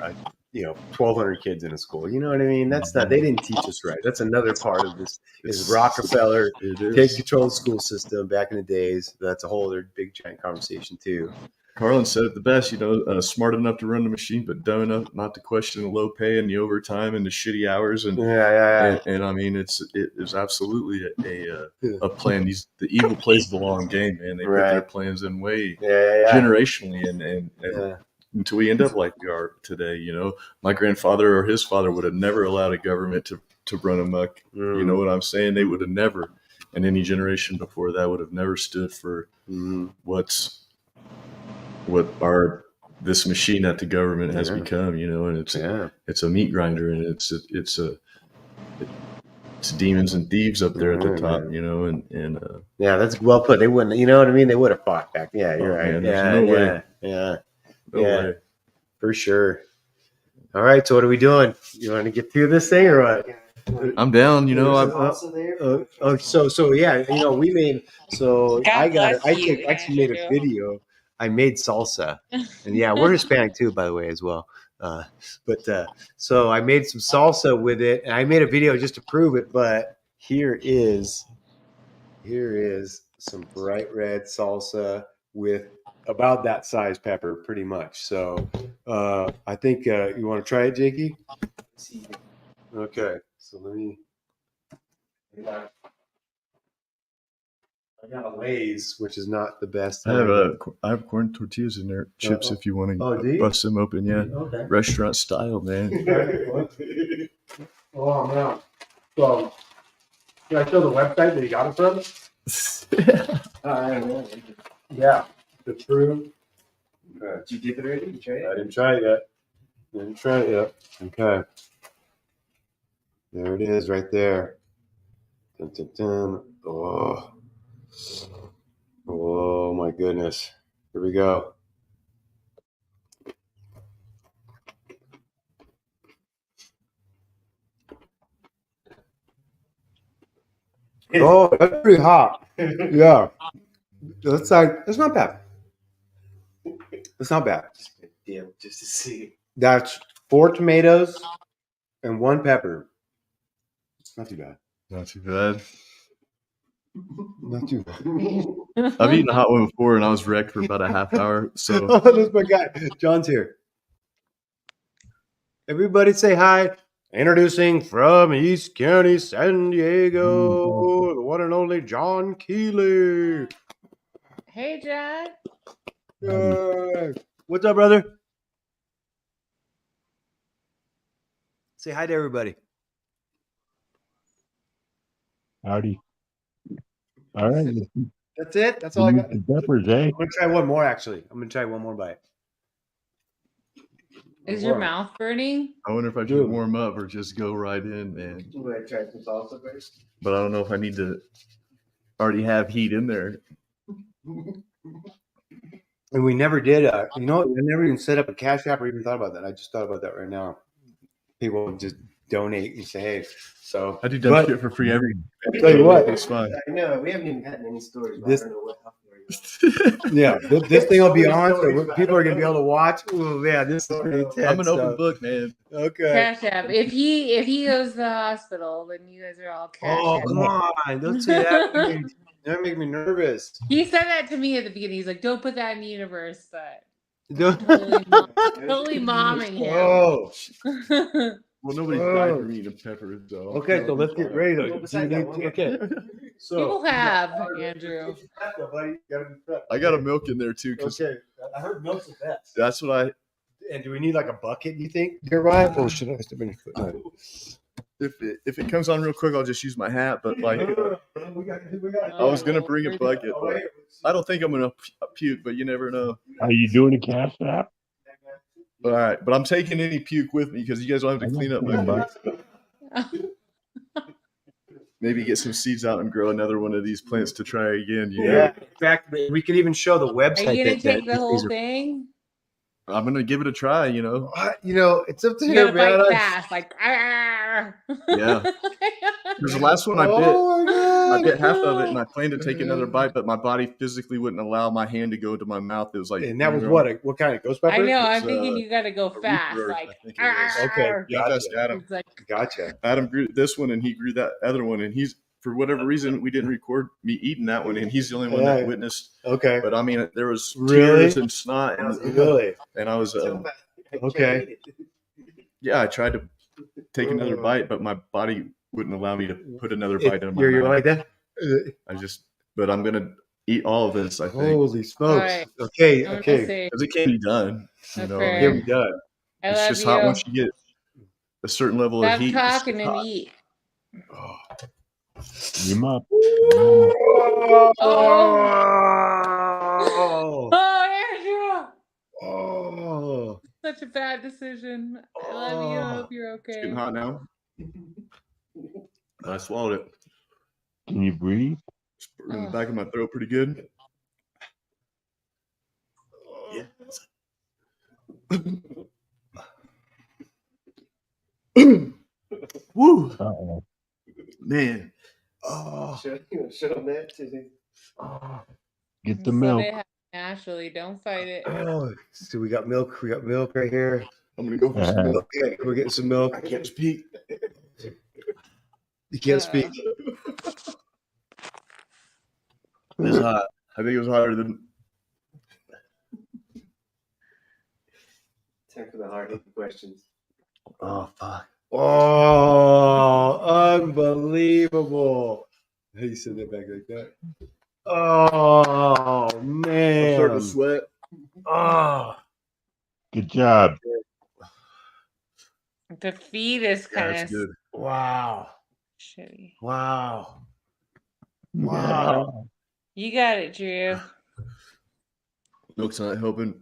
1,200 kids in a school? You know what I mean? That's not. They didn't teach us right. That's another part of this. Is Rockefeller take control of the school system back in the days? That's a whole other big giant conversation too. Carlin said it the best, smart enough to run the machine, but dumb enough not to question the low pay and the overtime and the shitty hours. And And I mean, it is absolutely a plan. The evil plays the long game, man. They put their plans in way generationally, and until we end up like we are today. My grandfather or his father would have never allowed a government to run amok. You know what I'm saying? They would have never, and any generation before that would have never stood for this machine that the government has become, and it's a meat grinder, and it's demons and thieves up there at the top, and that's well put. They wouldn't, you know what I mean? They would have fought back. Yeah, you're right. Man, no way. For sure. All right, so what are we doing? You want to get through this thing or what? I'm down. we made. So God I actually made a video. I made salsa, and we're Hispanic too, by the way, as well. So I made some salsa with it, and I made a video just to prove it. But here is some bright red salsa with about that size pepper, pretty much. So I think you want to try it, Jakey? Okay, so let me. I got a Lay's, which is not the best. I have corn tortillas in there, chips if you want to bust them open. Yeah, okay. Restaurant style, man. Oh man! So, can I show the website that you got it from? Yeah, the true. Okay. Did you dip it already? Did you try it? I didn't try it yet. Okay. There it is, right there. Dun, dun, dun. Oh my goodness. Here we go. Oh, that's pretty hot. Yeah. That's not bad. It's not bad. Damn, just to see. That's 4 tomatoes and 1 pepper. Not too bad. Not too bad. Not too bad. I've eaten a hot one before, and I was wrecked for about a half hour. So oh, that's my guy. John's here. Everybody say hi. Introducing from East County, San Diego, the one and only John Keeley. Hey, Jack. What's up, brother? Say hi to everybody. Howdy. All right. That's it. That's all I got. The peppers, eh? I'm gonna try one more. Actually, I'm gonna try one more bite. Is your mouth burning? I wonder if I should warm up or just go right in, man. I'm gonna try some salsa first. But I don't know if I need to already have heat in there. And we never did. You know, I never even set up a Cash App or even thought about that. I just thought about that right now. People just donate and say, "Hey." So I do dumb shit for free every. Tell you what, it's fun. I know we haven't even gotten any stories. But This- I don't know what happened. yeah, this thing will be on, so people are gonna be able to watch. Oh yeah, this is pretty intense. I'm an open so- book, man. Okay. Cash App. If he goes to the hospital, then you guys are all cash Oh App. come on! Don't say that. That make me nervous. He said that to me at the beginning. He's like, "Don't put that in the universe," but Don't- totally momming him. Oh, Well, nobody's died for eating peppers, though. okay. So let's get ready. Though. Besides that one. Okay. So People have, Andrew. I got a milk in there too, because Okay. I heard milk's the best. that's what I. And do we need like a bucket? You think? You're right. Or should I step in your foot? If it comes on real quick, I'll just use my hat. But like, I was gonna bring a bucket, but I don't think I'm gonna puke. But you never know. Are you doing a Cash App? All right, but I'm taking any puke with me because you guys don't have to clean up my butt. Maybe get some seeds out and grow another one of these plants to try again. You know? Yeah. In fact, we could even show the Are website. you gonna that take the whole these are- thing? I'm gonna give it a try. You know. You know, it's up to You you, gotta man. bite fast, like. "Arr." Yeah. Because the last one I bit half of it, and I planned to take another bite, but my body physically wouldn't allow my hand to go to my mouth. It was like, And that was you know, what kind of ghost pepper? I know. I'm It's, thinking you gotta go a fast, rebirth, like. I think it was. Okay. "Arr." You have to ask Adam. It's like, Gotcha. Adam grew this one, and he grew that other one, and he's for whatever reason we didn't record me eating that one, and he's the only one that Yeah. witnessed. Okay. But I mean, there was Really? tears and snot, and Really? and I was Okay. yeah, I tried to take another bite, but my body wouldn't allow me to put another bite in my You're mouth. like that? But I'm gonna eat all of this. I think Holy smokes. Alright. Okay. I'm gonna Okay. say, because it can't be done. You That's know, fair. Here we done. I it's love just you. hot once you get a certain level of Stop heat. it's just talking and hot. eat. Him up. Oh. Oh, Andrew! Oh. Such a bad decision. I love you. I hope you're It's okay. getting hot now. I swallowed it. Can you breathe? It's in the back of my throat pretty good. Yeah. Woo, Uh-oh. man. Oh. Show them that. Get the So milk. they happen naturally. Don't fight it. Oh. So we got milk. We got milk right here. I'm gonna go for some milk. Okay. We're getting some milk. I can't speak. You can't speak. It's hot. I think it was hotter than. Time for the hard questions. Oh, fuck. Oh, unbelievable. How you said that back like that? Oh, I'm man. starting to sweat. Oh. Good job. The feed is Yeah, kind it's of good. Wow. shitty. Wow. Wow. You got it, Drew. Milk's not helping.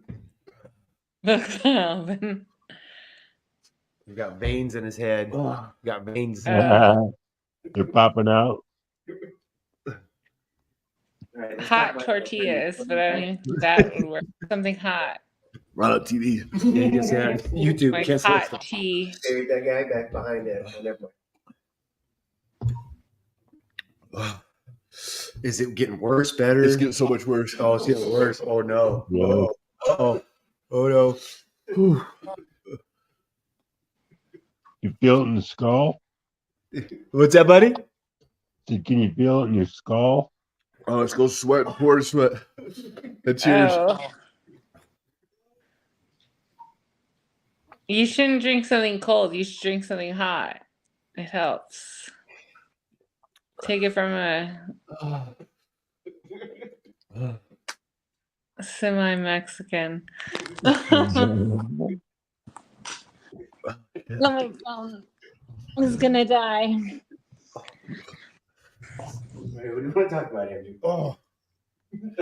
Alvin. He's got veins in his head. Got veins. They're popping out. All right, let's talk Hot about- tortillas, but I mean that would work. Something hot, Right on TV. Yeah, you can see that on YouTube. like Can't see hot it. tea. Hey, that guy back behind it. Oh, never mind. Is it getting worse, better? It's getting so much worse. Oh, it's getting worse. Oh, no. Yeah. Oh, oh no. Whew. You feel it in the skull? What's that, buddy? Can you feel it in your skull? Oh, it's going sweat, pour sweat. And tears. Oh. You shouldn't drink something cold. You should drink something hot. It helps. Take it from a semi-Mexican. My phone is gonna die. What do you want to talk about, Andrew? Oh, You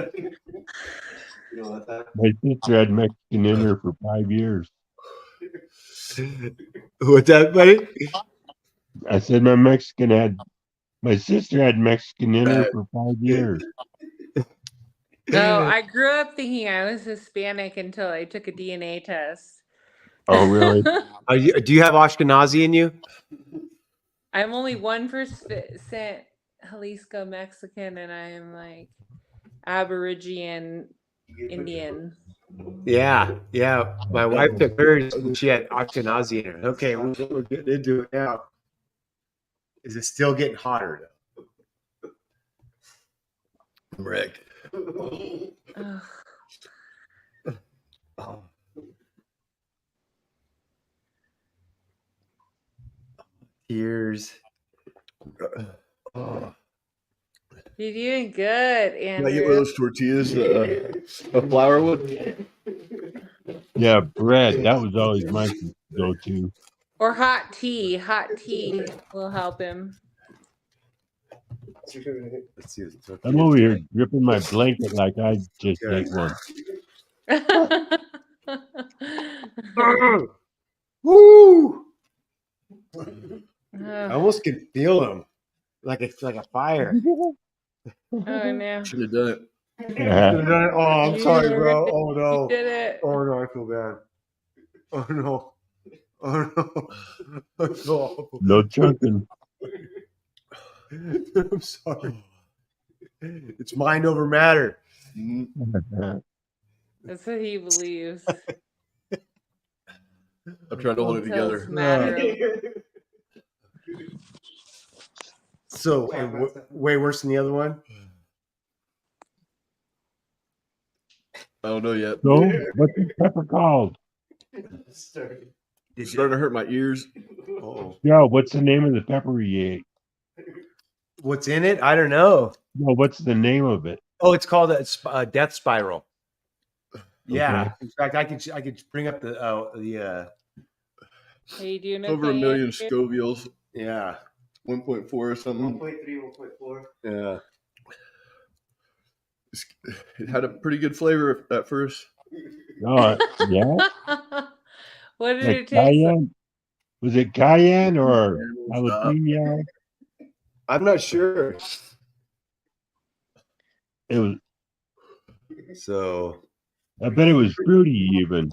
don't want to talk? My sister had Mexican in her for 5 years. what's that, buddy? I said my sister had Mexican in her for 5 years. No, I grew up thinking I was Hispanic until I took a DNA test. Oh, really? Do you have Ashkenazi in you? I'm only 1% Jalisco Mexican, and I am like Aborigine Indian. Yeah, yeah. My wife took hers and she had Ashkenazi in her. Okay, we're getting into it now. Is it still getting hotter? I'm wrecked. Ugh. Oh. Tears. Oh. You're doing good, Can I get one of Andrew. those tortillas, a flour one? Yeah, bread. That was always my go-to. Or hot tea. Hot tea will help him. Let's see. I'm over here gripping my blanket like I just ate one. Woo! I Oh almost can feel them, like it's like a fire. no. Should have done it. Oh, I'm sorry, bro. Oh You no. did it. Oh no, I feel bad. Oh no. Oh no. I feel awful. No chunking. I'm sorry. It's mind over matter. That's what he believes. I'm trying to hold it Until it's together. matter. So way worse than the other one. I don't know yet. So, what's this pepper called? It's starting to hurt my ears. Oh, Joe, what's the name of the pepper you ate? what's in it? I don't know. No, what's the name of it? Oh, it's called a death spiral. Yeah. Okay. In fact, I could bring up the Are you doing Over a okay, million Andrew? Scovilles, yeah. 1.4 or something. 1.3, 1.4. Yeah. It had a pretty good flavor at first. Oh, yeah. What did Like it taste like? cayenne? Was it cayenne or Stop. jalapeno? I'm not sure. It was. So I bet it was fruity even.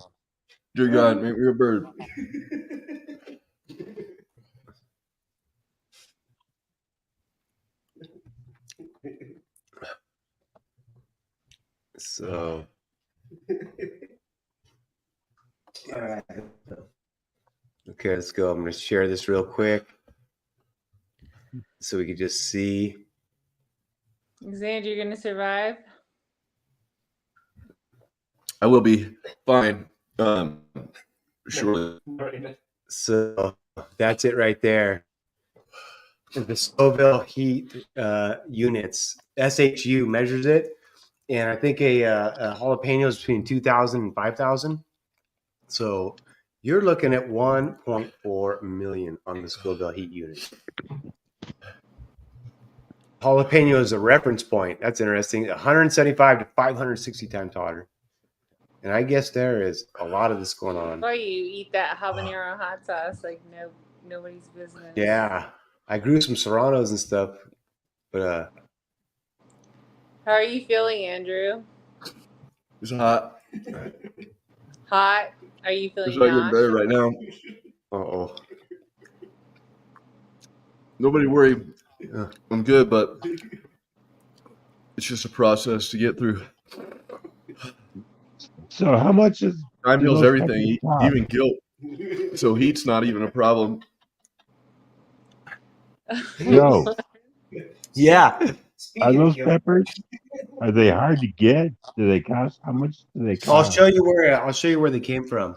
Dear God, make me a bird. So all right. Okay, let's go. I'm gonna share this real quick so we can just see. Xand, you're gonna survive? I will be fine. Surely. So that's it right there. The Scoville heat units. SHU measures it, and I think a jalapeno is between 2,000 and 5,000. So you're looking at 1.4 million on the Scoville heat unit. Jalapeno is a reference point. That's interesting. 175 to 560 times hotter. And I guess there is a lot of this going on. Why you eat that habanero hot sauce like nobody's business? Yeah. I grew some serranos and stuff, but How are you feeling, Andrew? It's hot. Hot? Are you feeling It's not getting better nauseous? right now. uh-oh. Nobody worry. Yeah. I'm good, but it's just a process to get through. So, how much is Time heals those everything, peppers cost? even guilt. So heat's not even a problem. Joe, Yeah. are those peppers? Are they hard to get? Do they cost? How much do they I'll cost? show you where they came from.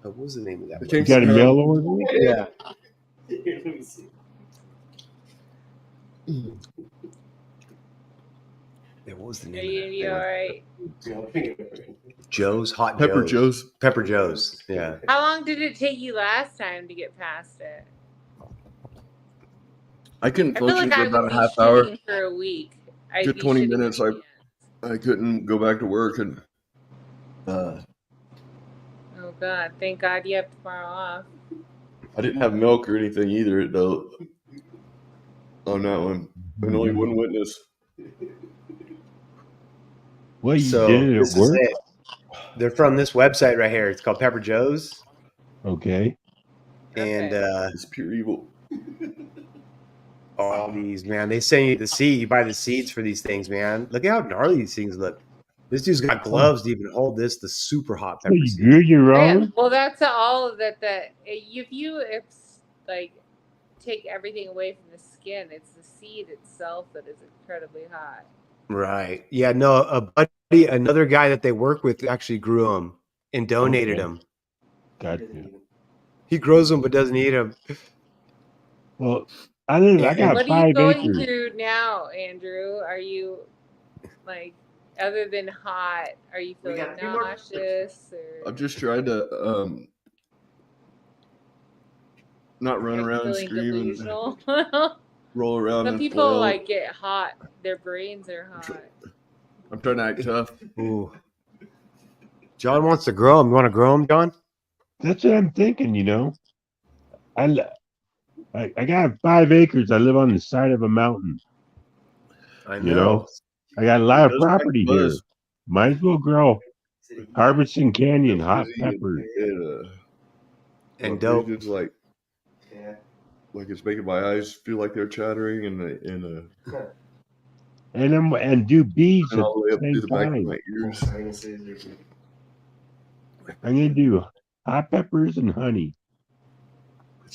What was the name of that? It one? You came got a from mail order? Yeah. What was the Are name you of all that thing? right? Joe's Hot Pepper Joe's. Joe's. Pepper Joe's. Yeah. How long did it take you last time to get past it? I couldn't I feel function like for I would about a be half hour. shitting for a week. I'd Good be 20 shitting minutes. my pants. I couldn't go back to work, and Oh God! Thank God you have tomorrow off. I didn't have milk or anything either, though. On that one, and only one witness. Well, you So did it at this is work. it. They're from this website right here. It's called Pepper Joe's. Okay. And It's pure evil. all these, man, they send you the seed. You buy the seeds for these things, man. Look at how gnarly these things look. This dude's got gloves to even hold this, the super hot So pepper you seed. grew your Yeah, own? well, that's all that. If you like take everything away from the skin, it's the seed itself that is incredibly hot. Right. Yeah, no, a buddy, another guy that they work with actually grew them and donated Okay. them. Gotcha. He grows them but doesn't eat them. Well, I got What are you 5 going acres. through now, Andrew? Are you like, other than hot, are you feeling nauseous? Or I've just tried to not run around and feeling scream delusional? and roll around. Some and people flail. like get hot. Their brains are hot. I'm trying to act tough. Ooh. John wants to grow them. You want to grow them, John? That's what I'm thinking, you know. I got 5 acres. I live on the side of a mountain. I You know, I got a lot of property here. Might as well grow Harvesting Canyon hot peppers. And dope. It's like, like it's making my eyes feel like they're chattering, And do bees and at all the way the up to same the back of time. my ears. I'm gonna do hot peppers and honey.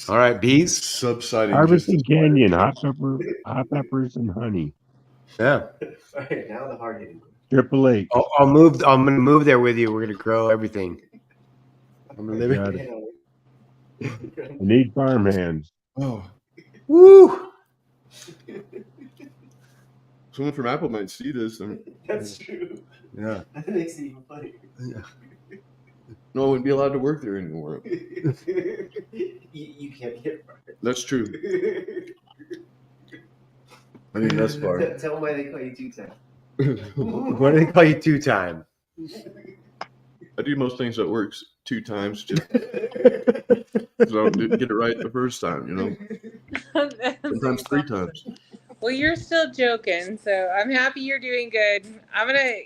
All right, bees. Subsiding. Harvesting Canyon hot peppers and honey. Yeah. All right, now the hard hitting. Triple H. I'll move. I'm gonna move there with you. We're gonna grow everything. I'm gonna live Got it. I need farm hands. Oh, Woo! someone from Apple might see this. That's true. Yeah. That makes it even funnier. No, I wouldn't be allowed to work there anymore. You can't get fired. That's true. I mean, that's far. Tell them why they call you 2-time. What do they call you 2-time? I do most things that works 2 times just because I don't get it right the first time, you know. Sometimes 3 times. Well, you're still joking, so I'm happy you're doing good. I'm gonna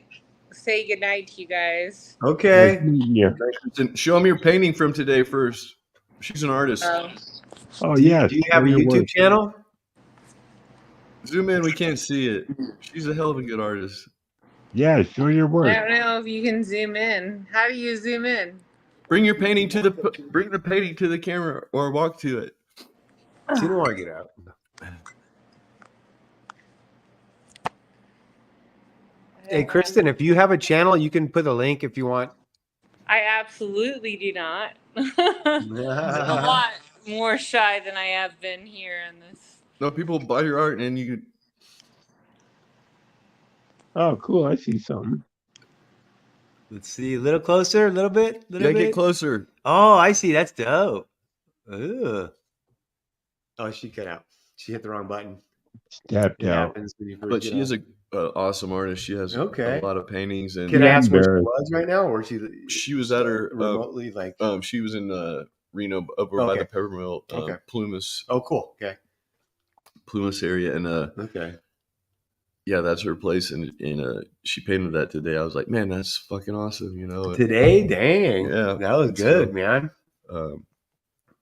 say goodnight to you guys. Okay. Yeah. Show them your painting from today first. She's an artist. Oh yeah. Do you have a Show your YouTube work. channel? Zoom in, we can't see it. She's a hell of a good artist. Yeah, show your work. I don't know if you can zoom in. How do you zoom in? Bring your painting to the painting to the camera or walk to it. She don't want to get out. Hey, Kristen, if you have a channel, you can put the link if you want. I absolutely do not. I'm a lot more shy than I have been here in this. No, people buy your art and you can. Oh, cool. I see something. Let's see, a little closer, a little bit, Get closer. Oh, I see. That's dope. Ugh. Oh, she cut out. She hit the wrong button. Tapped It out. happens when you first But get she is on. an awesome artist. She has a lot of paintings, and Can I ask where she embarrassed. was right now, or she was at her remotely like? she was in Reno, over by the pepper mill, Plumas. Oh, cool. Okay. Plumas area, and Okay. yeah, that's her place, and she painted that today. I was like, man, that's fucking awesome, you know. Today, dang, Yeah, that was good, man.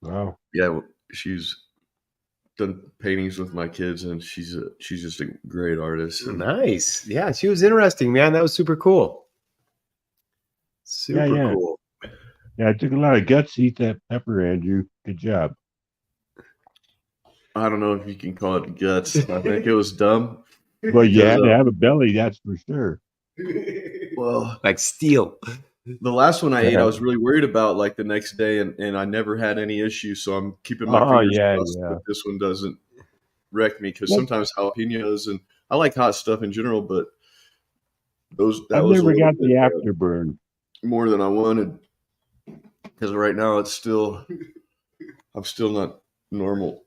Wow. Yeah, she's done paintings with my kids, and she's just a great artist. Nice. Yeah, she was interesting, man. That was super cool. Super Yeah. cool. Yeah, it took a lot of guts to eat that pepper, Andrew. Good job. I don't know if you can call it guts. I think it was dumb. Well, you had to have a belly, that's for sure. Well, Like steel. the last one I ate, I was really worried about like the next day, and I never had any issues. So I'm keeping my fingers crossed that this one doesn't wreck me, because sometimes jalapenos, and I like hot stuff in general, but That I've was a never little got the bit, afterburn. more than I wanted, because right now I'm still not normal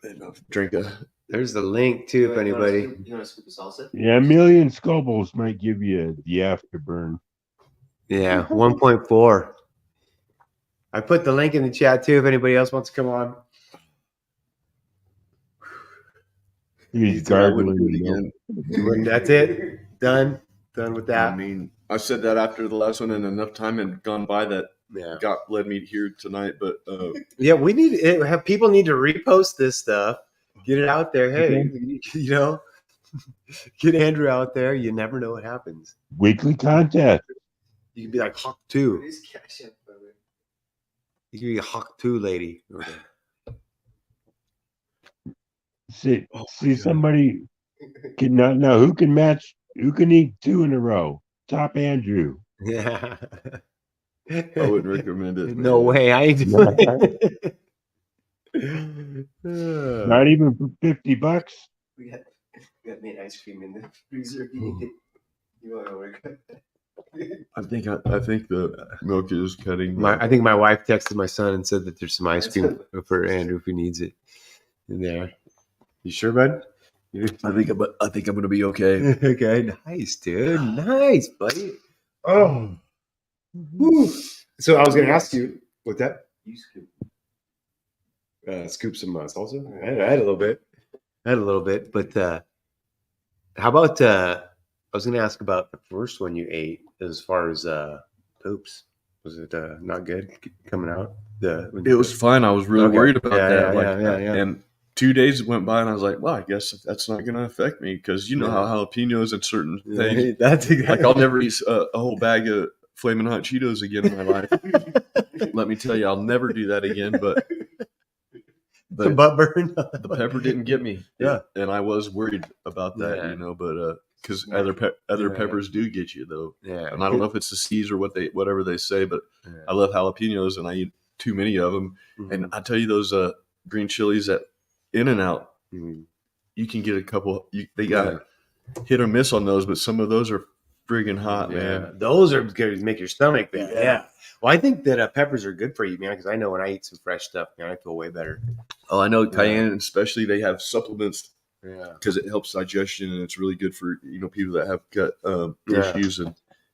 enough to drink a. There's the link too, if anybody. You want to scoop of salsa? Yeah, a million Scobles might give you the afterburn. Yeah, 1.4. I put the link in the chat too if anybody else wants to come on. He's I wouldn't do gargling. it again. That's it. Done with that. I mean, I said that after the last one, and enough time had gone by that Yeah. led me here tonight. But Yeah, we need have people need to repost this stuff, get it out there. Hey, you know, get Andrew out there. You never know what happens. Weekly contest. You can be like Hawk 2. It is Cash App, brother. You can be a Hawk 2 lady. See, Oh my see God. somebody can not now who can match who can eat 2 in a row. Top Andrew. Yeah. I wouldn't recommend it. No man. way. I ain't doing it. Not even for $50. We got made ice cream in the freezer. You want to work? I think the milk is cutting. I think my wife texted my son and said that there's some ice cream for Andrew if he needs it in there. You sure, bud? I think I'm gonna be okay. Okay, nice, dude. Nice, buddy. Oh. Woo. So I was going to ask you, what's that? You scoop. Scoop some salsa? I had a little bit. But how about, I was going to ask about the first one you ate as far as poops. Was it not good coming out? It was fine. I was really Okay. worried about that. Yeah. And 2 days went by, and I was like, well, I guess that's not going to affect me, because you know how jalapenos and certain things. That's exactly. Like, I'll never eat a whole bag of Flamin' Hot Cheetos again in my life. Let me tell you, I'll never do that again. But the butt burn. the pepper didn't get me. Yeah. And I was worried about that, Yeah. you know, but because other peppers do get you, though. Yeah. And I don't know if it's the seeds or whatever they say, but Yeah. I love jalapenos, and I eat too many of them. Mhm. And I tell you, those green chilies at In-N-Out, Mhm. you can get a couple. They got hit or miss on those, but some of those are friggin' hot, man. Those are going to make your stomach bad. Yeah. Yeah. Well, I think that peppers are good for you, man, because I know when I eat some fresh stuff, man, I feel way better. Oh, I know cayenne, especially, they have supplements Yeah. because it helps digestion, and it's really good for people that have gut Yeah. issues,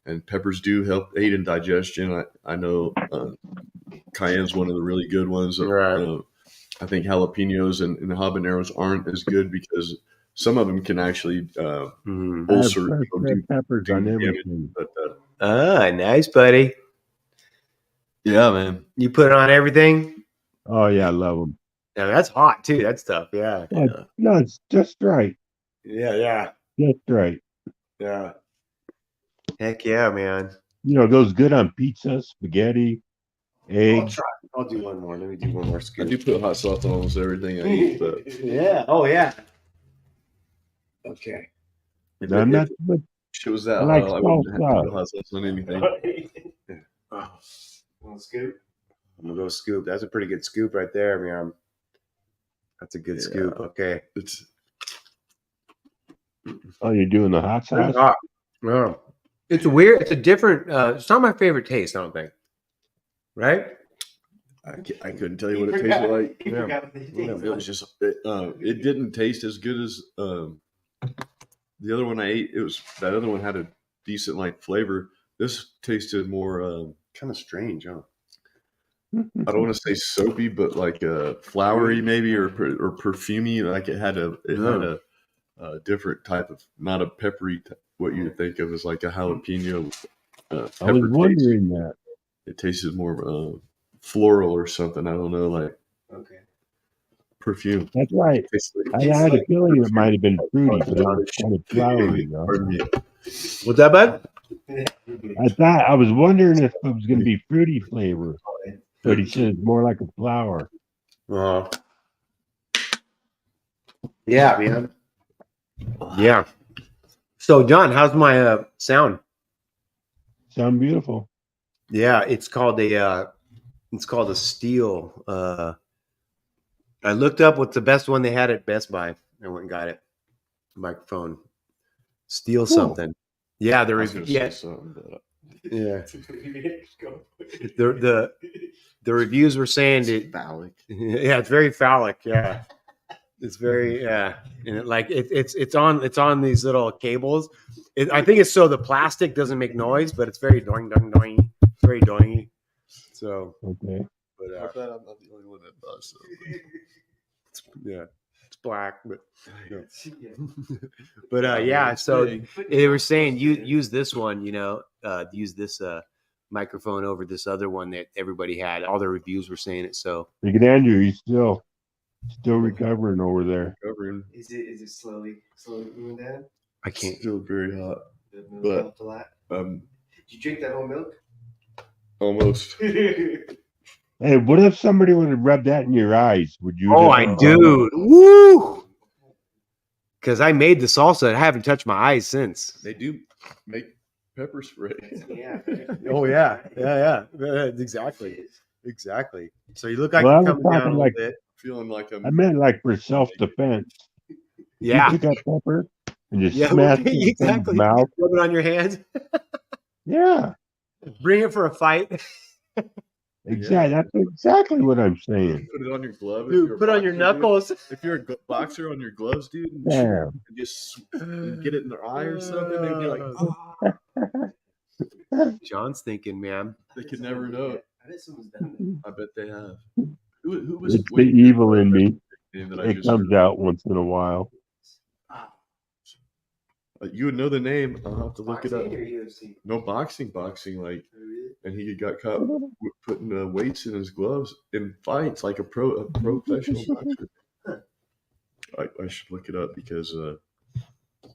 and peppers do help aid in digestion. I know cayenne's one of the really good ones. Right. I think jalapenos and habaneros aren't as good because some of them can actually Mhm. ulcer, Fresh peppers do on damage. everything. But Nice, buddy. yeah, man. You put it on everything? Oh yeah, I love them. Yeah, that's hot too. That stuff. Yeah. No, it's just right. Yeah. Just right. Yeah. Heck yeah, man. You know, it goes good on pizza, spaghetti, eggs. I'll do one more. Let me do one more I scoop. do put hot sauce on almost everything I eat, but Yeah. Oh, yeah. Okay. if No, I'm not, but it was that I like hot, I wouldn't have to salsa. put hot sauce on anything. Want to scoop? I'm going to go scoop. That's a pretty good scoop right there, man. That's a good scoop. Okay. It's Oh, you're doing the hot sauce? That's hot. Yeah. It's a weird, it's a different, it's not my favorite taste, I don't think. Right? I couldn't tell you what it tasted like. You forgot what they taste It was just it didn't taste as good as the other one I ate. That other one had a decent like flavor. This tasted more Kind of strange, huh? I don't want to say soapy, but like flowery maybe, or perfumey. Like it had a different type of, not a peppery. What you would think of as like a jalapeno. I was Pepper wondering that. It tasted more floral or something. I don't know, like Okay. perfume. That's right. I had a feeling it might have been fruity, but it was kind of flowery. You know? Pardon me. What's that, bud? I was wondering if it was going to be fruity flavor, but he said it's more like a flower. Yeah, man. Yeah. So, John, how's my sound? Sound beautiful. Yeah, it's called a steel. I looked up what's the best one they had at Best Buy. I went and got it. Microphone. Steel Cool. something. Yeah, I was gonna say something, but yeah. The reviews were saying that phallic. yeah, it's very phallic. Yeah, it's very yeah, and it's on these little cables. I think it's so the plastic doesn't make noise, but it's very doing doing doing, very doingy. So, Okay. but I'm glad I'm not the only one that thought so. yeah, it's black, but you know. Yeah. But yeah, so they were saying use this one, use this microphone over this other one that everybody had. All the reviews were saying it. So Look at Andrew. He's still recovering over there. Covering. Is it slowly moving down? I can't. Still very hot. The milk But- helped a lot. Um, Did you drink that whole milk? almost. Hey, what if somebody would have rubbed that in your eyes? Would you? Oh, have I been do. Woo! Because I made the salsa. I haven't touched my eyes since. They do make pepper spray. Yeah. Oh yeah, exactly. So you look like Well, I you're was coming down a talking little like- bit. Feeling like I meant like for self-defense. Yeah, You took that pepper and just yeah, smashed it in exactly. his mouth. Rub it on your hands. Yeah, Bring it for a fight. exactly. That's exactly what I'm saying. Put it on your glove. if Dude, you're a put on your boxer, dude. knuckles. If you're a boxer, on your gloves, dude, and Damn. just get it in their eye or something, they'd be like, John's thinking, man. they could never know. I bet someone's done that. I bet they have. Who was It's the evil in me. name that I It just comes out once in a while. you would know the name. I'll have to look it up. Boxing or UFC? No boxing, like, Oh, really? and he got caught putting weights in his gloves in fights like a professional boxer. I should look it up because A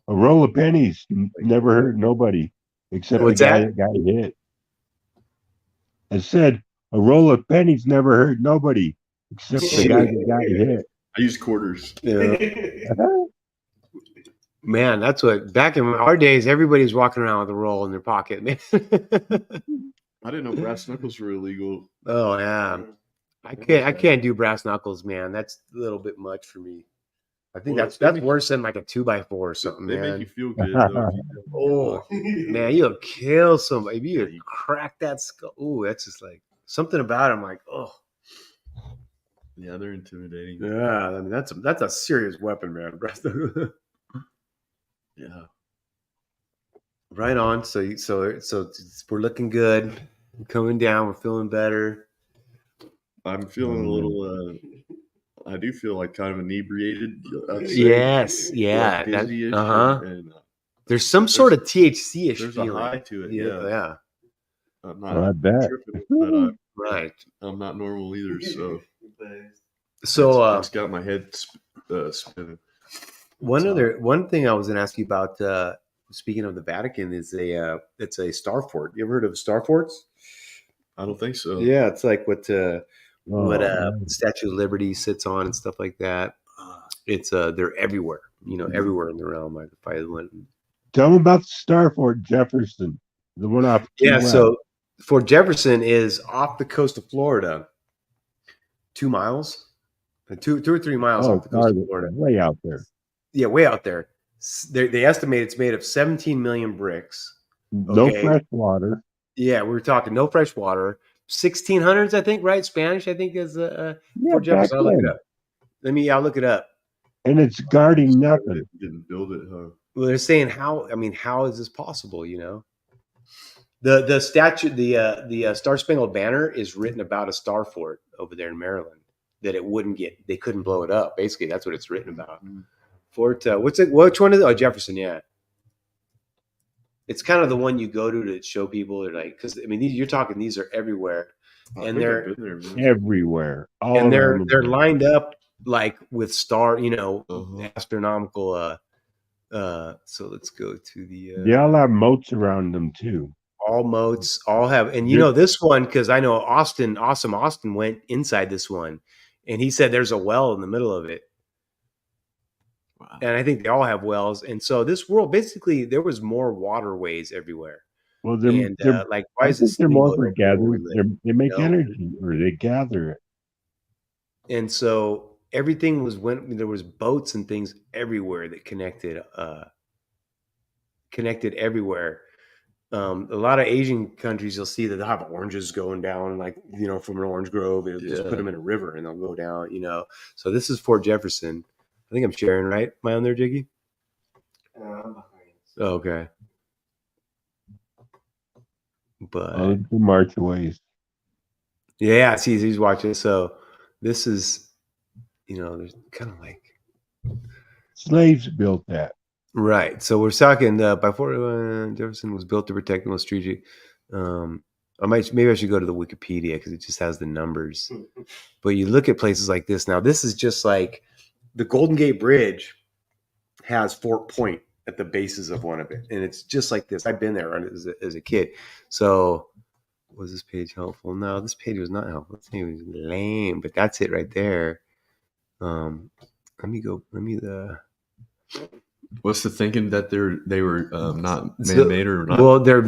roll of pennies never hurt nobody except What's the guy that? that got hit. I said a roll of pennies never hurt nobody except the guy that got hit. I use quarters. Yeah. Man, that's what back in our days, everybody's walking around with a roll in their pocket, man. I didn't know brass knuckles were illegal. Oh yeah. I can't do brass knuckles, man. That's a little bit much for me. I think Well, that's they make- worse than like a 2x4 or something, They man. make you feel good though. if you do. Oh man, you'll kill somebody. If you crack that skull. Oh, that's just like something about him. Like, oh Yeah, they're intimidating. yeah. I mean, that's a serious weapon, man. Yeah. Right on. So we're looking good. We're coming down. We're feeling better. I'm feeling a little. I do feel like kind of inebriated. I'd say. Yes. Yeah. Like dizzy-ish Uh-huh. and, There's some sort of THC-ish there's feeling. a high to it. Yeah. Yeah. I'm Well, I not bet. tripping, but Right. I'm not normal either. So So it's got my head spinning. one thing I was going to ask you about, speaking of the Vatican, is it's a star fort. You ever heard of star forts? I don't think so. Yeah, it's like what man. Statue of Liberty sits on and stuff like that. It's they're everywhere. Everywhere in the realm. If I went. Tell them about the Star Fort Jefferson, the one off. Key Yeah, West. so Fort Jefferson is off the coast of Florida, 2 miles, 2 or 3 miles off the coast of Florida. way out there. Yeah, way out there. They estimate it's made of 17 million bricks. No Okay. fresh water. Yeah, we were talking no fresh water. 1600s, I think, right? Spanish, I think, is Yeah, Fort back Jefferson. I'll look then. it up. I'll look it up. And it's guarding nothing. Didn't build it, huh? Well, they're saying how is this possible? The statue, the Star Spangled Banner is written about a star fort over there in Maryland that they couldn't blow it up. Basically, that's what it's written about. Fort, which one is it? Oh, Jefferson, yeah. It's kind of the one you go to show people. They're like, because I mean, you're talking, these are everywhere, I and think they're I've been there, man. Everywhere. All and they're around the they're place. lined up like with star, Uh-huh. astronomical. So let's go to the They all have moats around them too. all moats, all have, and Yeah. this one, because I know Austin went inside this one, and he said there's a well in the middle of it. Wow. And I think they all have wells. And so this world, basically, there was more waterways everywhere. Well, And like, why I is think this they're more steamboat for over where we gathering. live? They make you know? energy or they gather it. And so everything there was boats and things everywhere that connected connected everywhere. A lot of Asian countries, you'll see that they'll have oranges going down, like, from an orange grove. They'll just put them in a river and they'll go down, So this is Fort Jefferson. I think I'm sharing, right? Am I on there, Jiggy? I'm behind. Oh, okay. But the marchways. yeah, see, he's watching. So this is, there's kind of like Slaves built that. right. So we're talking by Fort Jefferson was built to protect the most strategic. Maybe I should go to the Wikipedia because it just has the numbers. But you look at places like this. Now, this is just like the Golden Gate Bridge has Fort Point at the bases of one of it, and it's just like this. I've been there as a kid. So, was this page helpful? No, this page was not helpful. This page was lame. But that's it right there. What's the thinking that they were not man-made or not? Well, they're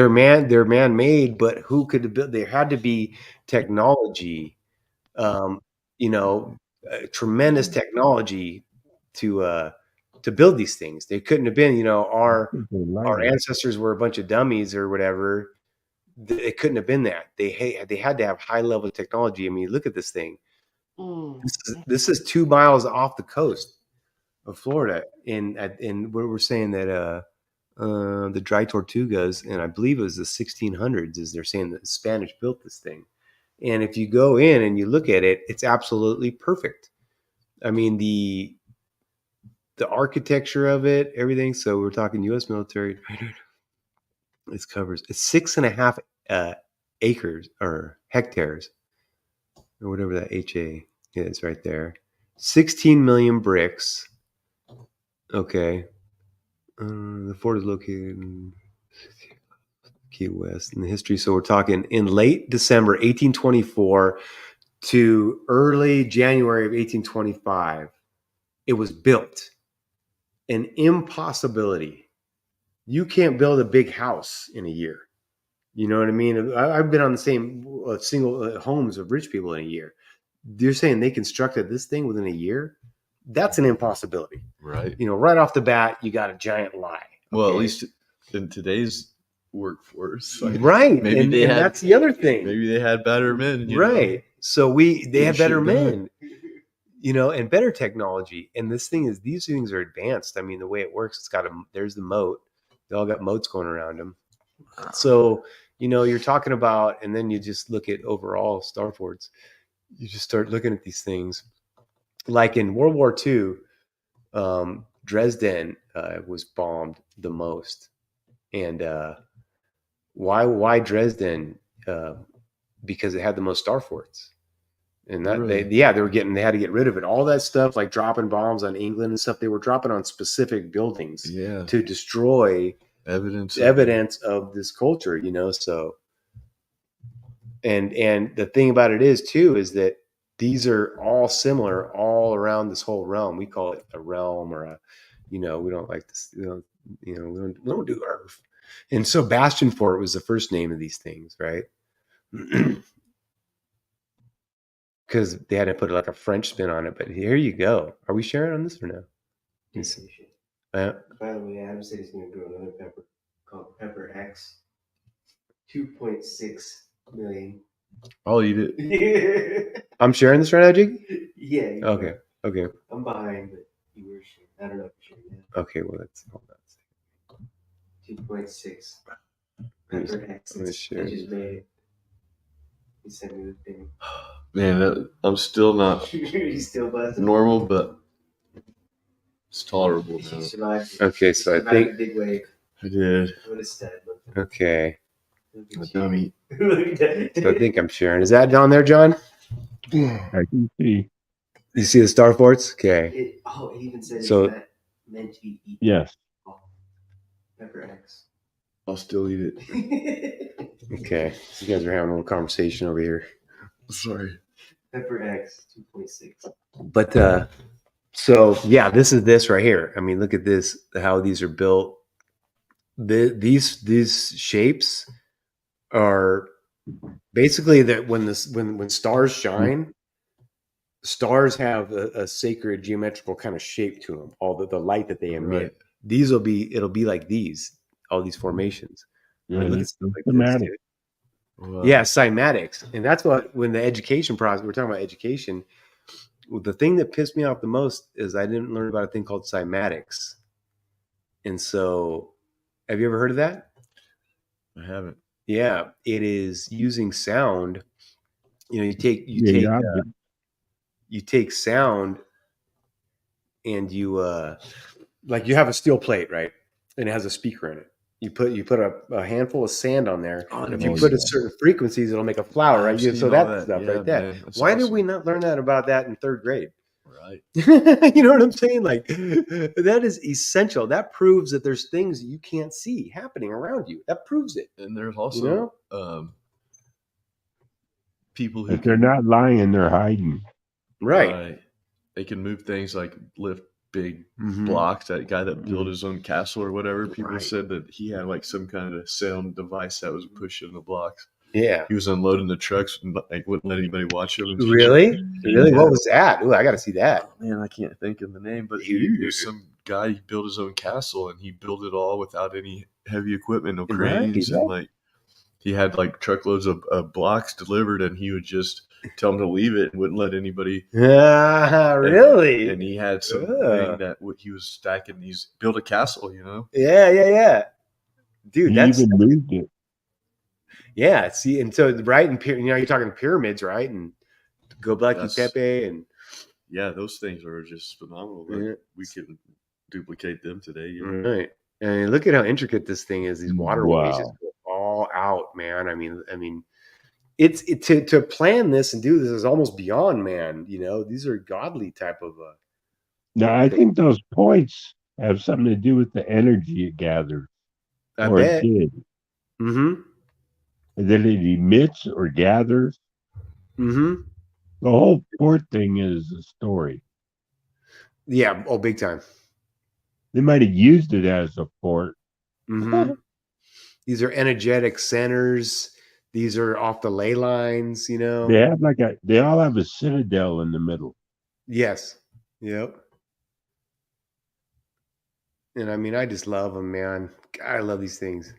man-made, but who could have built? There had to be technology, tremendous technology to build these things. They couldn't have been, our ancestors were a bunch of dummies or whatever. It couldn't have been that. They had to have high level technology. I mean, look at this thing. This is 2 miles off the coast of Florida, and where we're saying that the dry tortugas, and I believe it was the 1600s, is they're saying that the Spanish built this thing. And if you go in and you look at it, it's absolutely perfect. I mean, the architecture of it, everything. So we're talking U.S. military. It's 6.5 acres or hectares or whatever that HA is right there. 16 million bricks. Okay. The fort is located in Key West in the history. So we're talking in late December 1824 to early January of 1825. It was built. An impossibility. You can't build a big house in a year. You know what I mean? I've been on the same single homes of rich people in a year. You're saying they constructed this thing within a year? That's an impossibility. Right. Right off the bat, you got a giant lie. Okay? Well, at least in today's workforce. Right. Maybe that's the other thing. Maybe they had better men. Right. Know? So they had better men, and better technology. And these things are advanced. I mean, the way it works, there's the moat. They all got moats going around them. So, you're talking about, and then you just look at overall star forts. You just start looking at these things. Like in World War II, Dresden was bombed the most. And why Dresden? Because it had the most star forts. And that really? they had to get rid of it. All that stuff, like dropping bombs on England and stuff, they were dropping on specific buildings to destroy evidence of this culture, So, and the thing about it is that these are all similar all around this whole realm. We call it a realm, or we don't like this, we don't do Earth. And so Bastion Fort was the first name of these things, right? Because they had to put like a French spin on it. But here you go. Are we sharing on this or no? Yes, we should. By the way, Adam said he's going to grow another pepper called Pepper X. 2.6 million. I'll eat it. I'm sharing this right now, Jig? Yeah. Okay. Okay. I'm behind, but you were sharing. I don't know if you're sharing that. Okay, well, let's hold on. 2.6. Pepper X. I just made it. He sent me the thing. Man, I'm still not He's still buzzing. normal, but it's tolerable now. Okay, so I think a big wave. I did. What a stud. Okay. A dummy. Look at that. So I think I'm sharing. Is that down there, John? I can see. You see the star forts? Okay. It even says So- it's not meant to be eaten. Yes. Pepper X. I'll still eat it. Okay. So you guys are having a little conversation over here. Sorry. Pepper X 2.6. But so yeah, this is this right here. I mean, look at this, how these are built. These shapes are basically that when stars shine, stars have a sacred geometrical kind of shape to them. All the light that they emit. Right. it'll be like all these formations. Yeah, Like, look at that's stuff like this, systematic. dude. Wow. Yeah, cymatics. And that's when the education process, we're talking about education. Well, the thing that pissed me off the most is I didn't learn about a thing called cymatics. And so, have you ever heard of that? I haven't. Yeah, it is using sound. You take sound and you like you have a steel plate, right? And it has a speaker in it. You put a handful of sand on there. Oh, And if you oh, put yeah. a certain frequencies, it'll make a flower, right? I've seen So all that that. stuff Yeah, right there. man, that's Why did awesome. we not learn that about that in third grade? Right. You know what I'm saying? Like that is essential. That proves that there's things you can't see happening around you. That proves it. And there's also You people who If they're can not lying, they're hiding. Right. They can move things like lift big Mhm. blocks. That guy that built his own castle or whatever, people Right. said that he had like some kind of sound device that was pushing the blocks. Yeah. He was unloading the trucks and like wouldn't let anybody watch him. And shit. Really? Really? Yeah. What was that? Ooh, I got to see that. Oh, man, I can't think of the name, but Dude. there's some guy who built his own castle and he built it all without any heavy equipment, no Right, cranes, and like he had like truckloads of blocks delivered, and he would just tell them to leave it and wouldn't let anybody. Really? And he had some Yeah. thing that he was stacking. He's built a castle, Yeah. Dude, He that's even moved it. yeah. See, and so right, and you're talking pyramids, right? And Göbekli That's- Tepe, and Yeah, those things are just phenomenal. But Yeah. we can duplicate them today. right. And look at how intricate this thing is. These waterways just Wow. go all out, man. I mean, it's to plan this and do this is almost beyond man. These are godly type of. Now, I think those points have something to do with the energy it gathers, I or bet. it did. Mm-hmm. And then it emits or gathers. Mm-hmm. The whole port thing is a story. Yeah. Oh, big time. They might have used it as a port. Mm-hmm. These are energetic centers. These are off the ley lines. They have they all have a citadel in the middle. Yes. Yep. And I mean, I just love them, man. God, I love these things.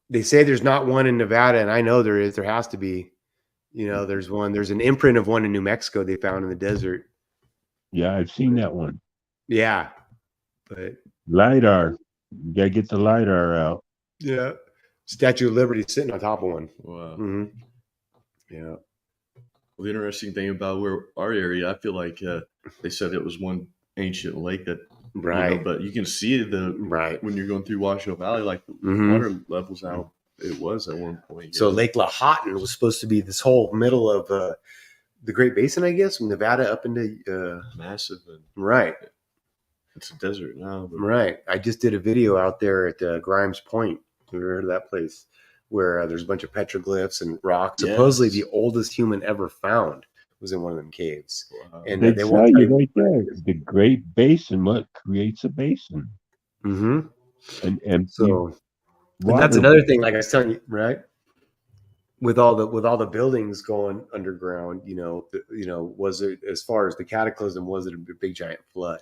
They say there's not one in Nevada, and I know there is. There has to be. There's one. There's an imprint of one in New Mexico they found in the desert. Yeah, I've seen that one. Yeah. But LiDAR. You gotta get the LiDAR out. yeah. Statue of Liberty sitting on top of one. Wow. Mm-hmm. Yeah. Well, the interesting thing about our area, I feel like they said it was one ancient lake that, Right. but you can see when you're going through Washoe Valley, like the Mhm. water levels how it was at one point. So Lake Lahontan was supposed to be this whole middle of the Great Basin, I guess, from Nevada up into massive, and right. it's a desert now. But Right. I just did a video out there at Grimes Point. You ever heard of that place? Where there's a bunch of petroglyphs and rocks. Yes. Supposedly the oldest human ever found was in one of them caves. wow. And They they tell won't tell you you. right there, the Great Basin, what creates a basin. Mm-hmm. And So water, and that's another thing, like I was telling you, right? With all the buildings going underground, was it, as far as the cataclysm, was it a big giant flood?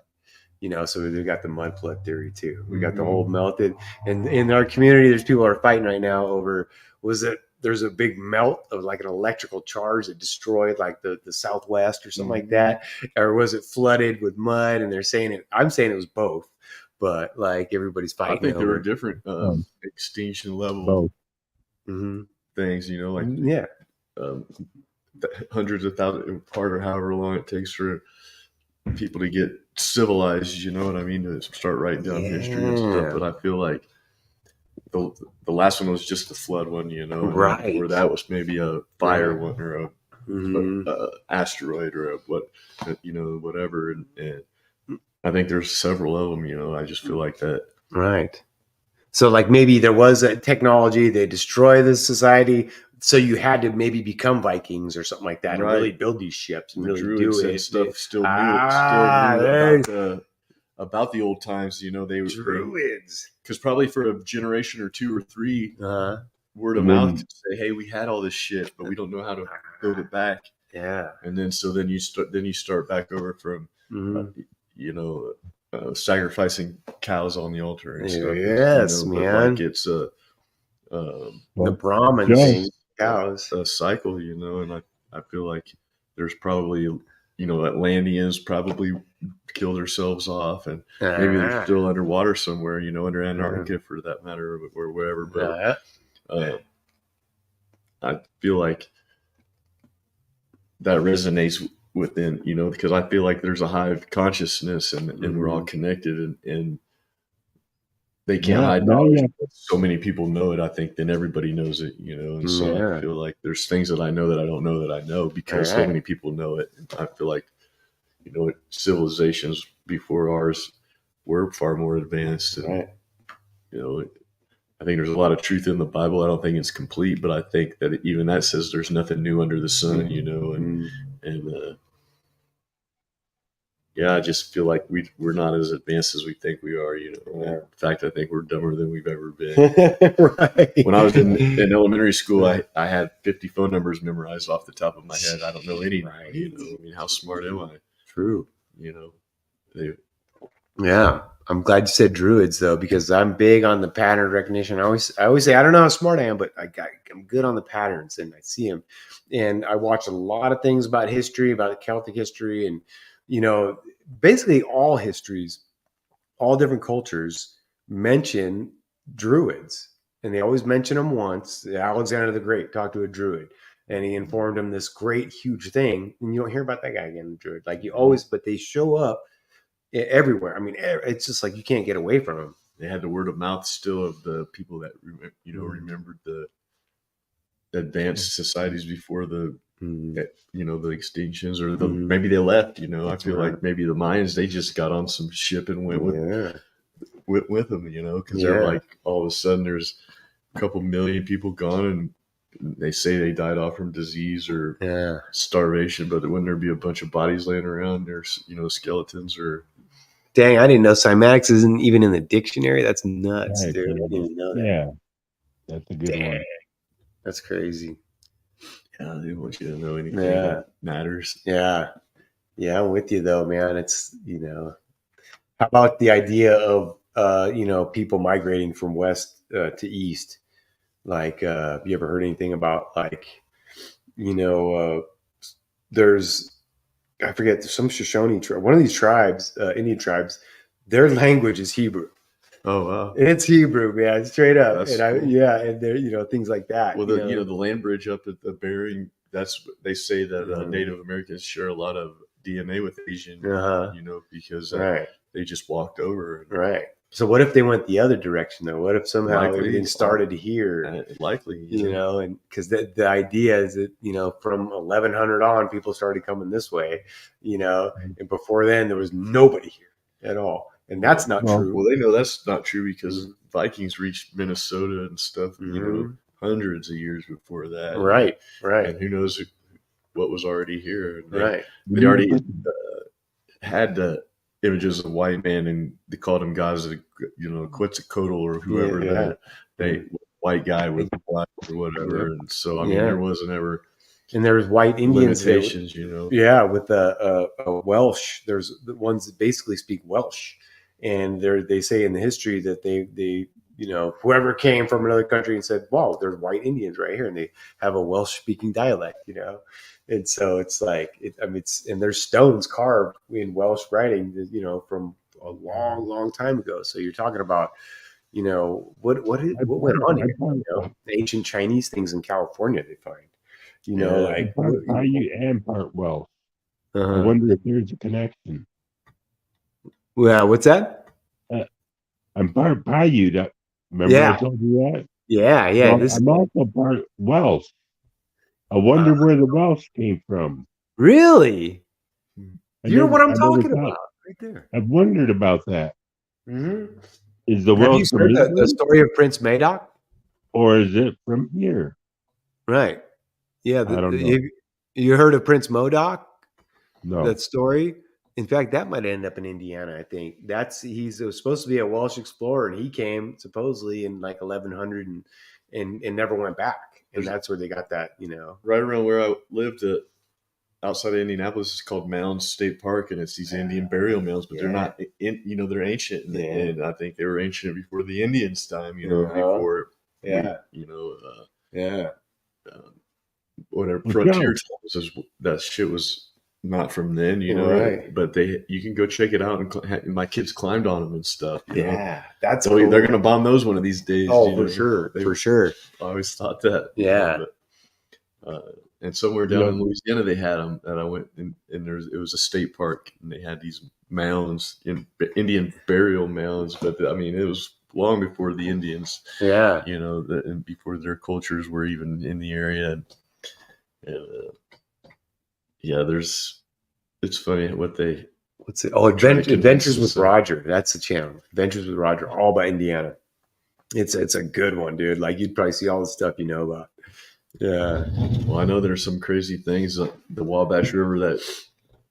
So we got the mud flood theory too. We got the whole melted, and in our community, there's people who are fighting right now over there's a big melt of like an electrical charge that destroyed like the Southwest or something like that, or was it flooded with mud? And they're saying it. I'm saying it was both, but like everybody's fighting. I think there over were different extinction level both. Mm-hmm. things, like Yeah. Hundreds of thousands, part or however long it takes for people to get civilized, you know what I mean, to start writing down history and stuff. But I feel like the last one was just the flood one, Right. Or that was maybe a fire one or a Mm-hmm. asteroid or whatever. And I think there's several of them. I just feel like that. Right. So like maybe there was a technology, they destroy this society, so you had to maybe become Vikings or something like that, and Right. really build these ships and The really Druids do and it. stuff still Ah, knew about the old times. They were Druids. because probably for a generation or two or three, word of And then- mouth could say, "Hey, we had all this shit, but we don't know how to build it back." Yeah. And then you start back over from Mhm. sacrificing cows on the altar and stuff. Yes, but man. like it's a The Brahmin Just- thing, cows. a cycle, and I feel like there's probably, Atlanteans probably killed themselves off, and maybe they're still underwater somewhere, under Antarctica for that matter, or wherever. But I feel like that resonates within, because I feel like there's a hive consciousness, and we're all connected, and they can't hide knowledge. So many people know it, I think, then everybody knows it, and so I feel like there's things that I know that I don't know that I know because so many people know it. And I feel like, civilizations before ours were far more advanced. And, I think there's a lot of truth in the Bible. I don't think it's complete, but I think that even that says there's nothing new under the sun, and I just feel like we're not as advanced as we think we are, In fact, I think we're dumber than we've ever been. Right. When I was in elementary school, I had 50 phone numbers memorized off the top of my head. I don't know any. How smart am I? True. They, I'm glad you said druids though, because I'm big on the pattern recognition. I always say I don't know how smart I am, but I'm good on the patterns, and I see them. And I watch a lot of things about history, about the Celtic history, and basically all histories, all different cultures mention druids, and they always mention them once. Alexander the Great talked to a druid, and he informed him this great, huge thing, and you don't hear about that guy again, the druid. Like you always, but they show up everywhere. I mean, it's just like you can't get away from them. They had the word of mouth still of the people that remembered the advanced societies before the the extinctions, or maybe they left. I feel like maybe the Mayans, they just got on some ship and went with them. Because they're like, all of a sudden there's a couple million people gone, and they say they died off from disease or starvation, but wouldn't there be a bunch of bodies laying around? There's skeletons or. Dang, I didn't know cymatics isn't even in the dictionary. That's nuts, Right, dude. I didn't even know that. Yeah, that's a good one. That's crazy. Yeah, I didn't want you to know anything that matters. Yeah, I'm with you though, man. It's how about the idea of people migrating from west to east? Like, have you ever heard anything about there's, I forget, some Shoshone tribe, one of these tribes, Indian tribes, their language is Hebrew. Oh wow, it's Hebrew, man, straight up. That's and cool. and there, things like that. Well, the land bridge up at the Bering, they say that Native Americans share a lot of DNA with Asian, because they just walked over. Right. So what if they went the other direction though? What if somehow everything started here? Likely, and because the idea is that from 1100 on, people started coming this way, and before then there was nobody here at all, and that's not true. Well, they know that's not true because Vikings reached Minnesota and stuff, hundreds of years before that. Right. And who knows what was already here? They already had the images of white man, and they called him guys, Quetzalcoatl or whoever, white guy with black or whatever. And so, I mean, there wasn't ever. And there's white Indians, limitations, with a Welsh. There's the ones that basically speak Welsh, and they say in the history that they whoever came from another country and said, "Wow, there's white Indians right here," and they have a Welsh speaking dialect, And so it's like, and there's stones carved in Welsh writing, from a long, long time ago. So you're talking about, what went on here? Ancient Chinese things in California they find, part Paiute and part Welsh. I wonder if there's a connection. Well, what's that? I'm part Paiute. Remember I told you that? Yeah. Well, I'm also part Welsh. I wonder where the Welsh came from. Really? You're what I'm talking about, right there. I've wondered about that. Mm-hmm. Is the Have Welsh you heard the story of Prince Madoc? Or is it from here? Right. Yeah. I don't know. You heard of Prince Modoc? No. That story? In fact, that might end up in Indiana, I think. He's supposed to be a Welsh explorer, and he came supposedly in like 1100 and never went back. And that's where they got that, Right around where I lived, outside of Indianapolis is called Mounds State Park, and it's these Indian burial mounds, but they're not, they're ancient, and I think they were ancient before the Indians' time, before, whatever frontier times that shit was not from then, Right. but you can go check it out, and my kids climbed on them and stuff. That's so cool. they're gonna bomb those one of these days. Oh, for sure. I always thought that. Yeah. And somewhere down in Louisiana, they had them, and I went, and it was a state park, and they had these mounds, Indian burial mounds, but I mean, it was long before the Indians, and before their cultures were even in the area. It's funny what's it? Oh, Adventures with Roger. That's the channel. Adventures with Roger, all by Indiana. It's a good one, dude. Like, you'd probably see all the stuff you know about. Yeah. Well, I know there's some crazy things. The Wabash River that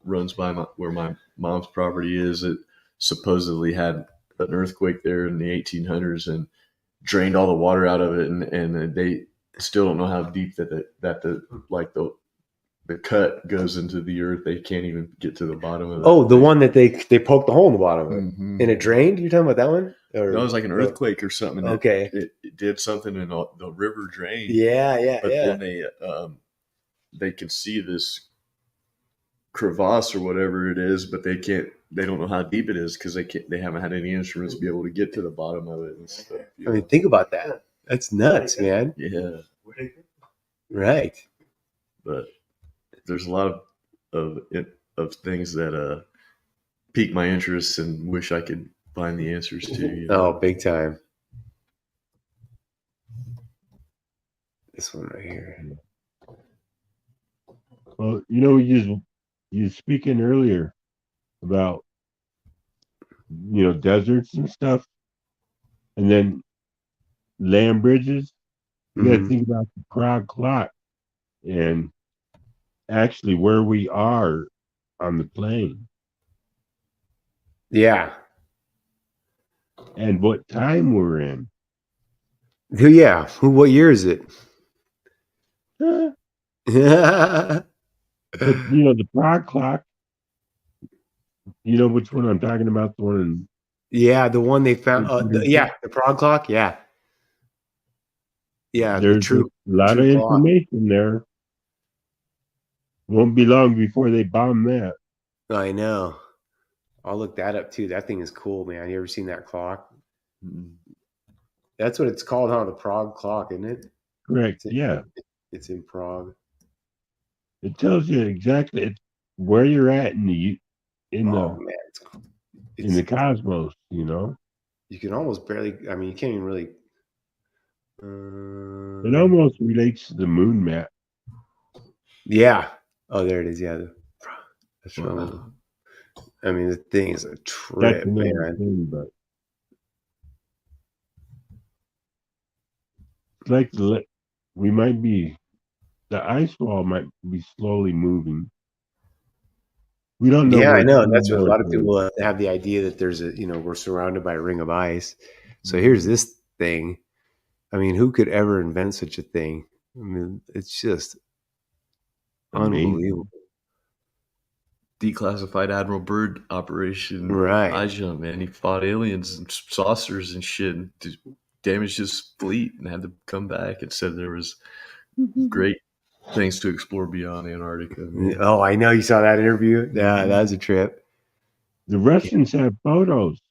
runs by where my mom's property is, it supposedly had an earthquake there in the 1800s and drained all the water out of it, and they still don't know how deep the cut goes into the earth. They can't even get to the bottom of it. Oh, the one that they poked the hole in the bottom of it, mm-hmm. and it drained. You're talking about that one? Or, no, it was like an earthquake or something. Okay, it did something, and the river drained. But then they can see this crevasse or whatever it is, but they can't. They don't know how deep it is because they haven't had any instruments to be able to get to the bottom of it and stuff. I mean, think about that. That's nuts, man. Yeah. Right. But there's a lot of things that pique my interest and wish I could find the answers to. Oh, big time. This one right here. Well, you speaking earlier about deserts and stuff, and then land bridges. You got to think about the Prague clock and actually where we are on the plane. Yeah. And what time we're in. Yeah. What year is it? But, the Prague clock, you know which one I'm talking about? The one the one they found. The Prague clock. Yeah. Yeah. There's a lot of information there. Won't be long before they bomb that. I know. I'll look that up too. That thing is cool, man. You ever seen that clock? That's what it's called, huh? The Prague clock, isn't it? Correct. It's in Prague. It tells you exactly where you're at in the cosmos. You can almost barely. I mean, you can't even really. It almost relates to the moon map. Yeah. Oh, there it is. Yeah. That's right. I mean, the thing is a trip, man. Thing, but it's like we might be. The ice wall might be slowly moving. We don't know. Yeah, I know. That's what a lot of people have the idea that there's we're surrounded by a ring of ice. So here's this thing. I mean, who could ever invent such a thing? I mean, it's just unbelievable. Declassified Admiral Byrd operation. Right. Aja, man. He fought aliens and saucers and shit and damaged his fleet and had to come back and said there was great things to explore beyond Antarctica. Man. Oh, I know. You saw that interview? Yeah, that was a trip. The Russians have photos.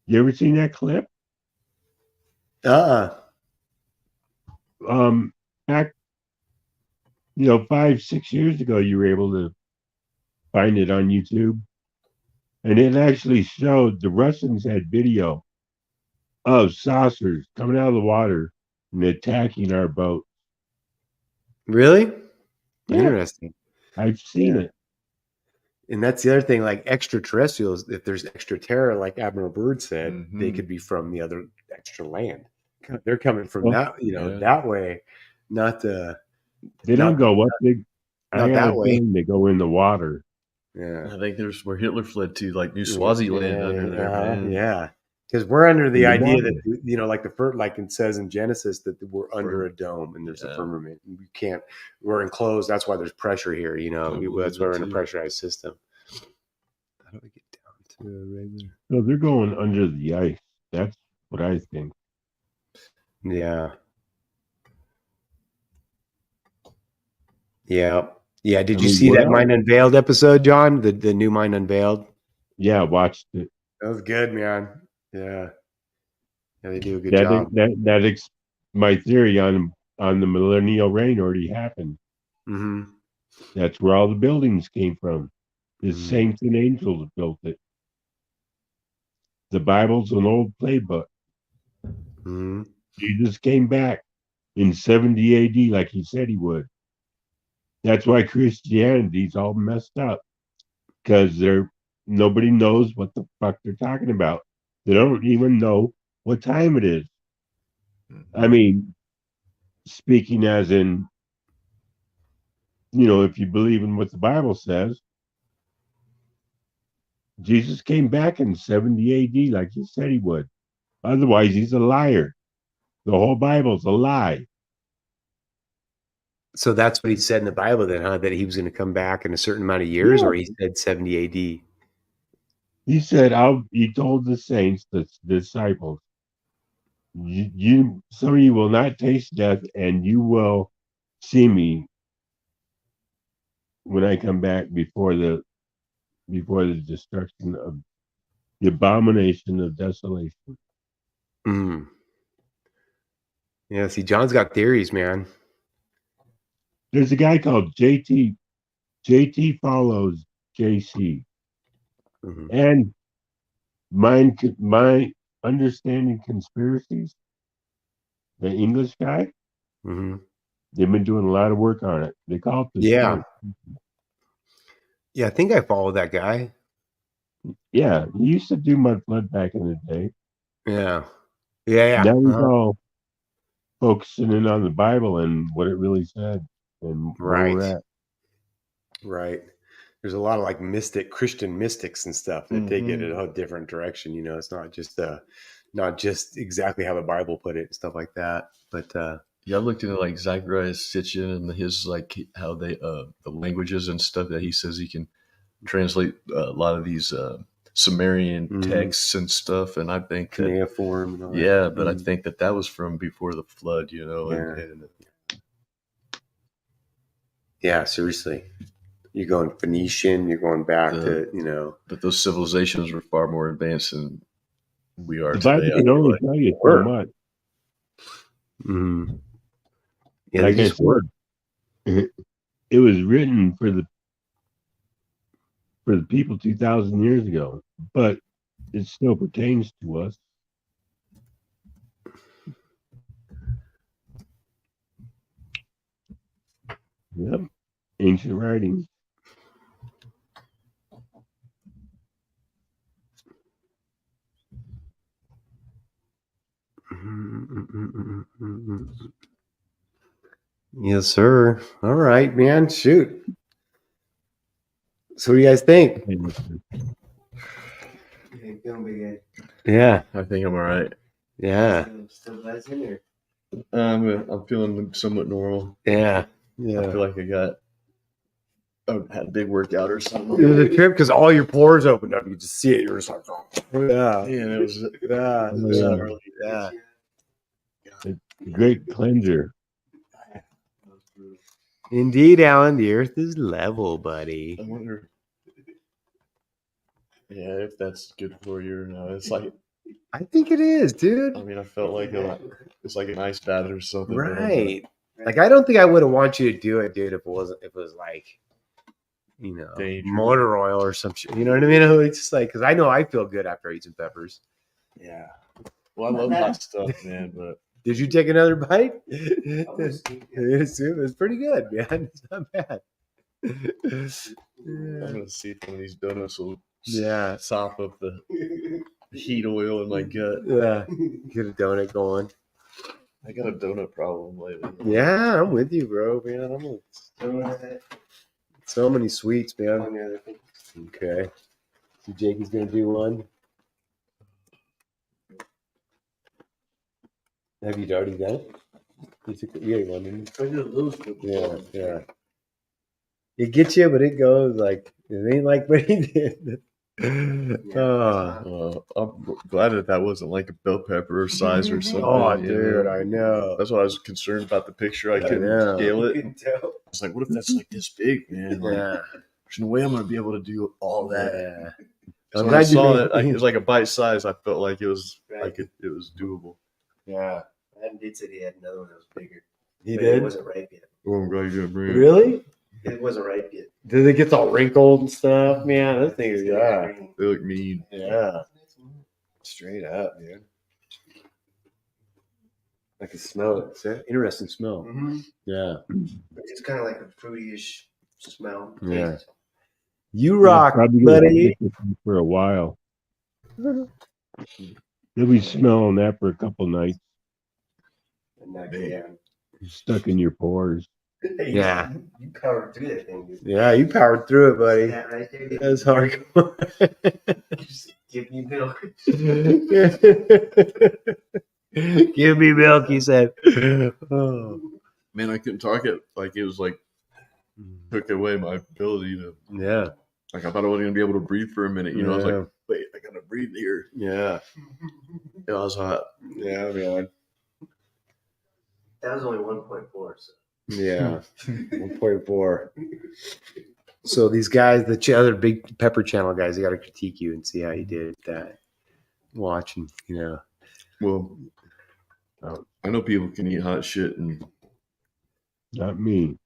You ever seen that clip? Back, 5-6 years ago, you were able to find it on YouTube. And it actually showed the Russians had video of saucers coming out of the water and attacking our boat. Really? Yeah. Interesting. I've seen it. And that's the other thing, like extraterrestrials, if there's extra terror, like Admiral Byrd said, they could be from the other extra land. They're coming from that way, not the. They don't go up. Not that way. They go in the water. Yeah, I think there's where Hitler fled to, like New Swaziland under there. Yeah. Because we're under the In the idea water. that, you know, like the first, like it says in Genesis, that we're under a dome and there's a Yeah. firmament. And we can't. We're enclosed. That's why there's pressure here. You know, I believe that's why we're in a it too. pressurized system. How do I get down to a regular? So they're going under the ice. That's what I think. Yeah. Yeah. Yeah. Did I you mean, see what that else? Mind Unveiled episode, John? The new Mind Unveiled? Yeah, I watched it. That was good, man. Yeah. Yeah, they do a good job. My theory on the millennial reign already happened. Mm-hmm. That's where all the buildings came from. The Mhm. saints and angels built it. The Bible's an old playbook. Mm-hmm. Jesus came back in 70 AD like he said he would. That's why Christianity's all messed up. Because nobody knows what the fuck they're talking about. They don't even know what time it is. I mean, speaking as in, if you believe in what the Bible says, Jesus came back in 70 AD like he said he would. Otherwise, he's a liar. The whole Bible's a lie. So that's what he said in the Bible then, huh? That he was going to come back in a certain amount of years, Yeah. or he said 70 AD? He said, he told the saints, the disciples, some of you will not taste death, and you will see me when I come back before the destruction of the abomination of desolation. Mm. Yeah, see, John's got theories, man. There's a guy called JT. JT follows JC, Mhm. and my understanding conspiracies. The English guy, Mm-hmm. they've been doing a lot of work on it. They call it the Yeah. Smart. Yeah, I think I follow that guy. Yeah, he used to do Mud Flood back in the day. Yeah. Yeah. Now he's Uh-huh. all focusing in on the Bible and what it really said and where we're Right. at. Right. There's a lot of like Christian mystics and stuff that take it Mhm. in a different direction. You know, it's not just exactly how the Bible put it and stuff like that. But Yeah, I looked into like Zacharias Sitchin and his like how they the languages and stuff that he says he can translate a lot of these Sumerian Mhm. texts and stuff, and I think that cuneiform and all that. yeah, but I Mhm. think that was from before the flood, you know, Yeah. and Yeah, seriously. You're going Phoenician, you're going back to, but those civilizations were far more advanced than we are The today. Bible I can feel only like. tell you so Sure. much. Mhm. Yeah, Like they I just work. said, it was written for the people 2,000 years ago, but it still pertains to us. Yep, ancient writings. Yes, sir. All right, man. Shoot. So what do you guys think? You feeling pretty good? Yeah. I think I'm all right. Yeah. Still buzzing or? I'm feeling somewhat normal. Yeah. I Yeah. feel like had a big workout or something. It was a trip because all your pores opened up. You could just see it. You're just like, oh, yeah. Yeah, and it was Yeah. Oh, yeah. early. Yeah. Great cleanser. Indeed, Alan. The earth is level, buddy. I wonder. Yeah, if that's good for you or not. It's like I think it is, dude. I mean, I felt like it's like an ice bath or something. but I'm Right. Like, I don't think I would have want you to do it, dude, if it was like, Dangerous. motor oil or some shit. You know what I mean? It's just like, because I know I feel good after I eat some peppers. Yeah. Well, I love hot stuff, man, but Did you take another bite? was It's pretty good, man. It's not bad. I'm Yeah. gonna see if one of these donuts will Yeah. sop up the heat oil in my gut. Yeah. Get a donut going. I got a donut problem lately. Yeah, I'm with you, bro, man. So many sweets, man. Okay. So Jakey's gonna do one. Have you already done it? You took the, you ate one, didn't I did a little scoop. you? Yeah. It gets you, but it goes like it ain't like what he did. Oh, I'm glad that wasn't like a bell pepper size or something. oh, you dude, know? I know. That's why I was concerned about the picture. I couldn't know. scale You it. couldn't tell. I was like, what if that's like this big, man? Like, Yeah, there's no way I'm gonna be able to do all that. yeah. So I'm when I glad you saw made- it, like, it was like a bite size. I felt like it was Right. like it was doable. Yeah, Adam did say he had another one that was bigger. he but did. It wasn't ripe yet. Oh, I'm glad you didn't bring it. Really? It wasn't ripe yet. Did it get all wrinkled and stuff? Man, those things, It's gonna yeah, get green. They look mean. yeah, straight up, dude. I can smell it. It's an interesting smell. Mhm. Yeah. It's kind of like a fruity-ish smell. Yeah. taste. You Yeah, rock, probably gonna buddy. stick with me for a while. You'll be smelling that for a couple nights, And not Man. down. stuck in your pores. Hey, Yeah. You powered through that thing, dude. Yeah, you powered through it, buddy. That right there. dude. That's hardcore. Just give me milk. Give me milk, he said. Oh. Man, I couldn't talk it. Like it was like took away my ability to. Yeah. Like I thought I wasn't gonna be able to breathe for a minute. You know, I was Yeah. like, wait, I gotta breathe here. Yeah. It was hot. Yeah, man. That was only 1.4. So. Yeah. 1.4. So these guys, the other big pepper channel guys, they got to critique you and see how you did that. Watching, you know. Well, I know people can eat hot shit, and Not me.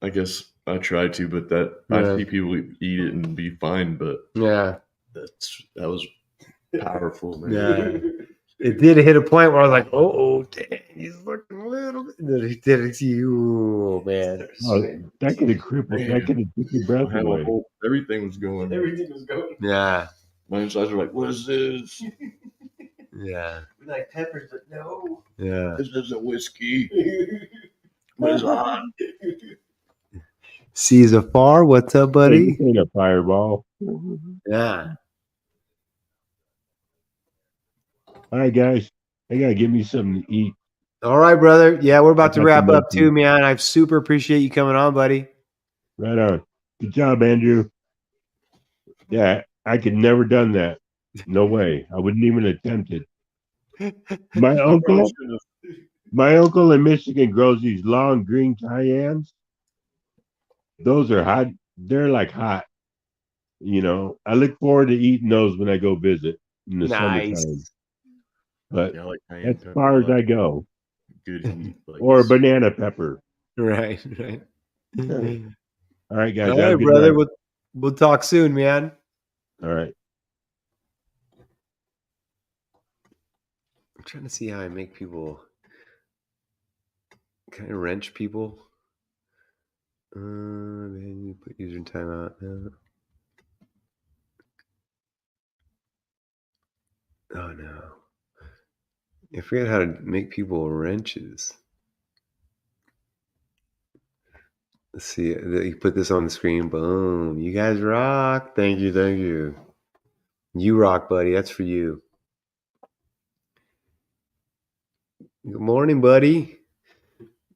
I guess I try to, but Yeah. I see people eat it and be fine. But Yeah. that was powerful, man. Yeah. It did hit a point where I was like, oh, dang, he's looking a little bit. Then he did it to you, man. Oh, that could have crippled. That could have took your I breath had away. everything was going. Everything was going. Yeah. My insides were like, "What is this? Yeah. We like peppers, but no. Yeah. This isn't whiskey. What is hot?" Caesar Far, what's up, buddy? This ain't a fireball. Yeah. All right, guys. I gotta get me something to eat. All right, brother. Yeah, we're about to Got wrap the up monkey. too, man. I super appreciate you coming on, buddy. Right on. Good job, Andrew. Yeah, I could never done that. No way. I wouldn't even attempt it. My uncle in Michigan grows these long green cayennes. Those are hot. They're like hot. You know, I look forward to eating those when I go visit in the Nice. summertime. But Yeah, I like cayenne as pepper. far as I I like go, good heat. Like or it's- banana pepper. Right, right. All right, guys. All have a right, good brother. night. We'll talk soon, man. All right. I'm trying to see how I make people kind of wrench people. Then you put user in timeout. Oh no. I forget how to make people wrenches. Let's see. You put this on the screen. Boom. You guys rock. Thank you. Thank you. You rock, buddy. That's for you. Good morning, buddy.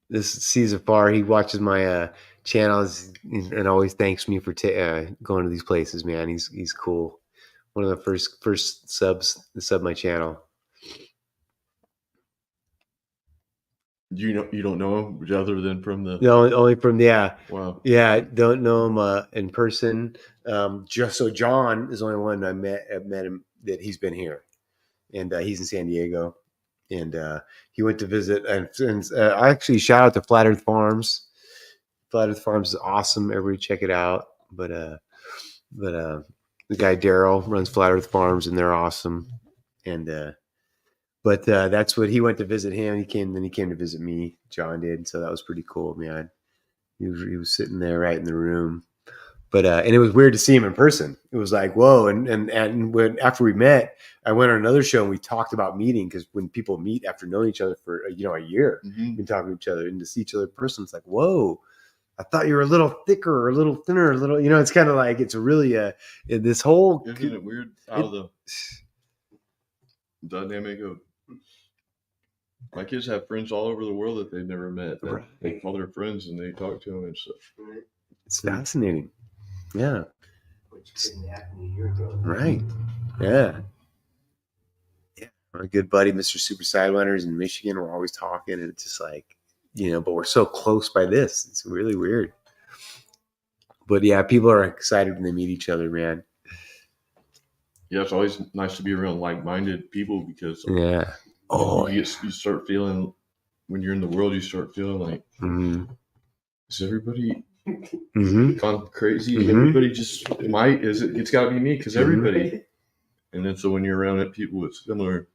This is Caesar Farr. He watches my channels and always thanks me for going to these places, man. He's cool. One of the first subs to sub my channel. you don't know him other than from the No, only from wow. yeah. Don't know him in person. Just so John is the only one I met him that he's been here, and he's in San Diego, and he went to visit. And I actually shout out to Flat Earth Farms. Flat Earth Farms is awesome. Everybody check it out. But the guy Daryl runs Flat Earth Farms, and they're awesome. And but that's what he went to visit him. He came to visit me. John did, so that was pretty cool, man. He was sitting there right in the room. But and it was weird to see him in person. It was like, whoa! And when after we met, I went on another show and we talked about meeting, because when people meet after knowing each other for a year, Mhm. we talk to each other, and to see each other in person, it's like, whoa! I thought you were a little thicker, or a little thinner, a little. It's kind of like it's really this whole. Isn't it weird how the dynamic of My kids have friends all over the world that they've never met. That they Right. call their friends and they talk to them and stuff. Right? It's fascinating. Yeah. Which couldn't happen a year ago. Right. Yeah. Yeah. My good buddy, Mr. Super Sidewinder, is in Michigan. We're always talking, and it's just like, but we're so close by this. It's really weird. But yeah, people are excited when they meet each other, man. Yeah, it's always nice to be around like-minded people because Yeah. Oh, you start feeling when you're in the world, you start feeling like, is everybody gone crazy? Mhm. Everybody just it's got to be me because everybody. And then so when you're around people with similar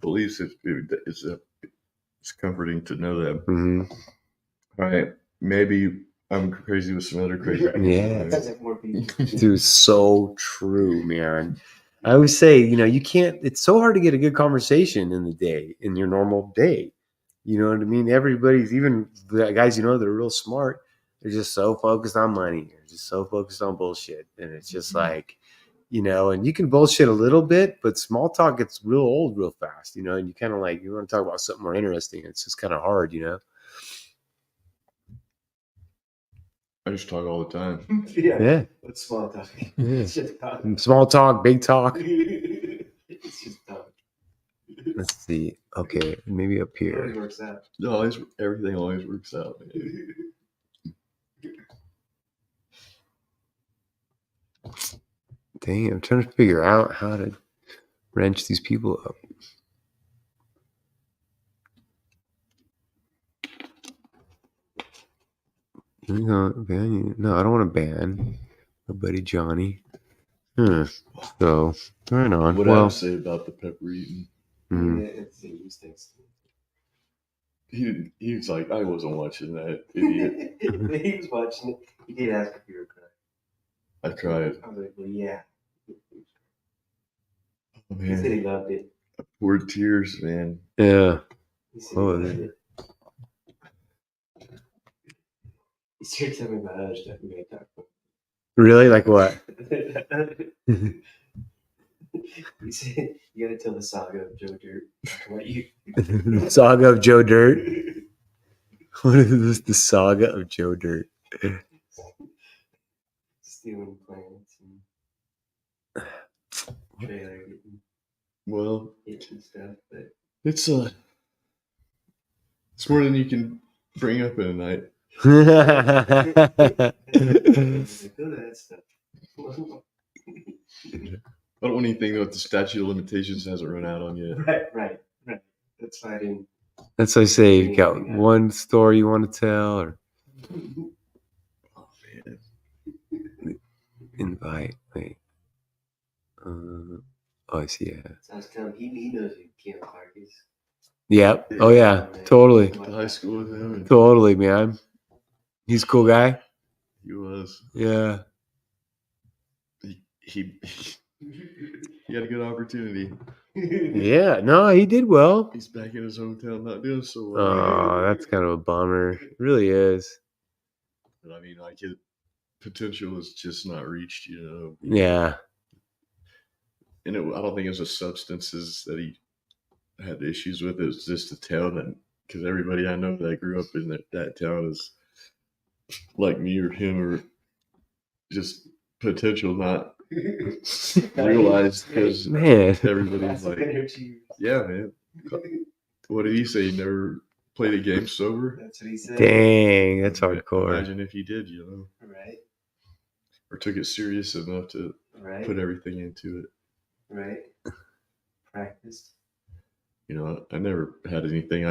beliefs, it's comforting to know that. All right, maybe I'm crazy with some other crazy people. Yeah. That's more people. Dude, so true, man. I always say, you can't, it's so hard to get a good conversation in your normal day. You know what I mean? Everybody's, even the guys, that are real smart, they're just so focused on money. They're just so focused on bullshit. And it's just like, and you can bullshit a little bit, but small talk gets real old real fast, and you kind of like, you want to talk about something more interesting. It's just kind of hard, I just talk all the time. Yeah. It's small talk. Yeah. It's just talk. Small talk, big talk. It's just talk. Let's see. Okay, maybe up It always here. works out. Everything always works out, man. Dang, I'm trying to figure out how to wrench these people up. Hang on, ban. No, I don't want to ban my buddy Johnny. So, right on. What Well, I say about the pepper eating? It's the instincts. He was like, I wasn't watching that, idiot. He was watching it. He did ask if you were crying. I cried. I was like, well, yeah. Oh, He said man, he loved it. poured tears, man. yeah. He said Oh, he loved it. He started telling me about other stuff we gotta talk about. Really? Like what? He said, you gotta tell the saga of Joe Dirt. What you? Saga of Joe Dirt. What is this? The saga of Joe Dirt. Stealing planets and trailer getting Well, hit and stuff, but it's more than you can bring up in a night. like, go to that stuff. I don't want anything that the statute of limitations hasn't run out on yet. Right. That's why I didn't. That's what I say. You got one story you want to tell, or Oh, man. invite. Wait. I see. Yeah. So I was telling him, he knows who Keeley Clark is. Yep. Oh yeah. Totally. To high school with him, and Totally, man. He's a cool guy. he was. Yeah. He had a good opportunity. Yeah. No, he did well. He's back in his hometown, not doing so well. Oh, that's kind of a bummer. It really is. But I mean, like, his potential is just not reached, Yeah. And I don't think it was the substances that he had issues with. It was just the town, because everybody I know that grew up in that town is like me or him, or just potential not realized, because Man. everybody's like, yeah, man. What did he say? He never played a game sober? That's what he said. Dang, that's hardcore. Imagine if he did, Right. or took it serious enough to Right. put everything into it. Right. Practiced. I never had anything.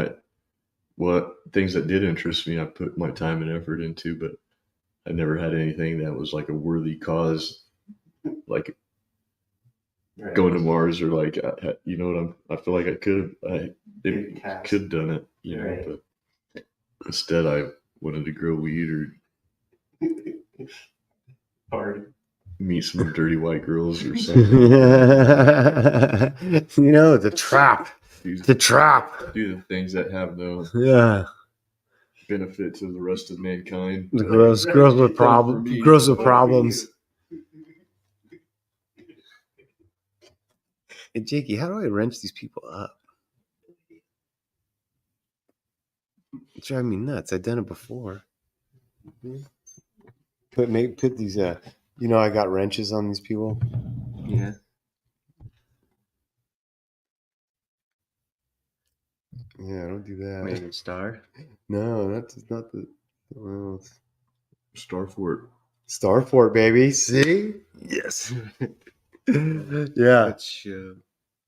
Things that did interest me, I put my time and effort into, but I never had anything that was like a worthy cause, like Right. going to Mars, or like, I feel like I could have done it, Right. but instead I wanted to grow weed or Party. meet some dirty white girls or something. The trap. The trap. Do the things that have no Yeah. benefit to the rest of mankind. The girls with problems. Girls with problems. Hey, Jakey, how do I wrench these people up? It's driving me nuts. I've done it before. Put these. I got wrenches on these people. Yeah. Yeah, don't do that. Make it star. No, that's not the. Well, Starfort. Starfort, baby. See? Yes. Yeah. Which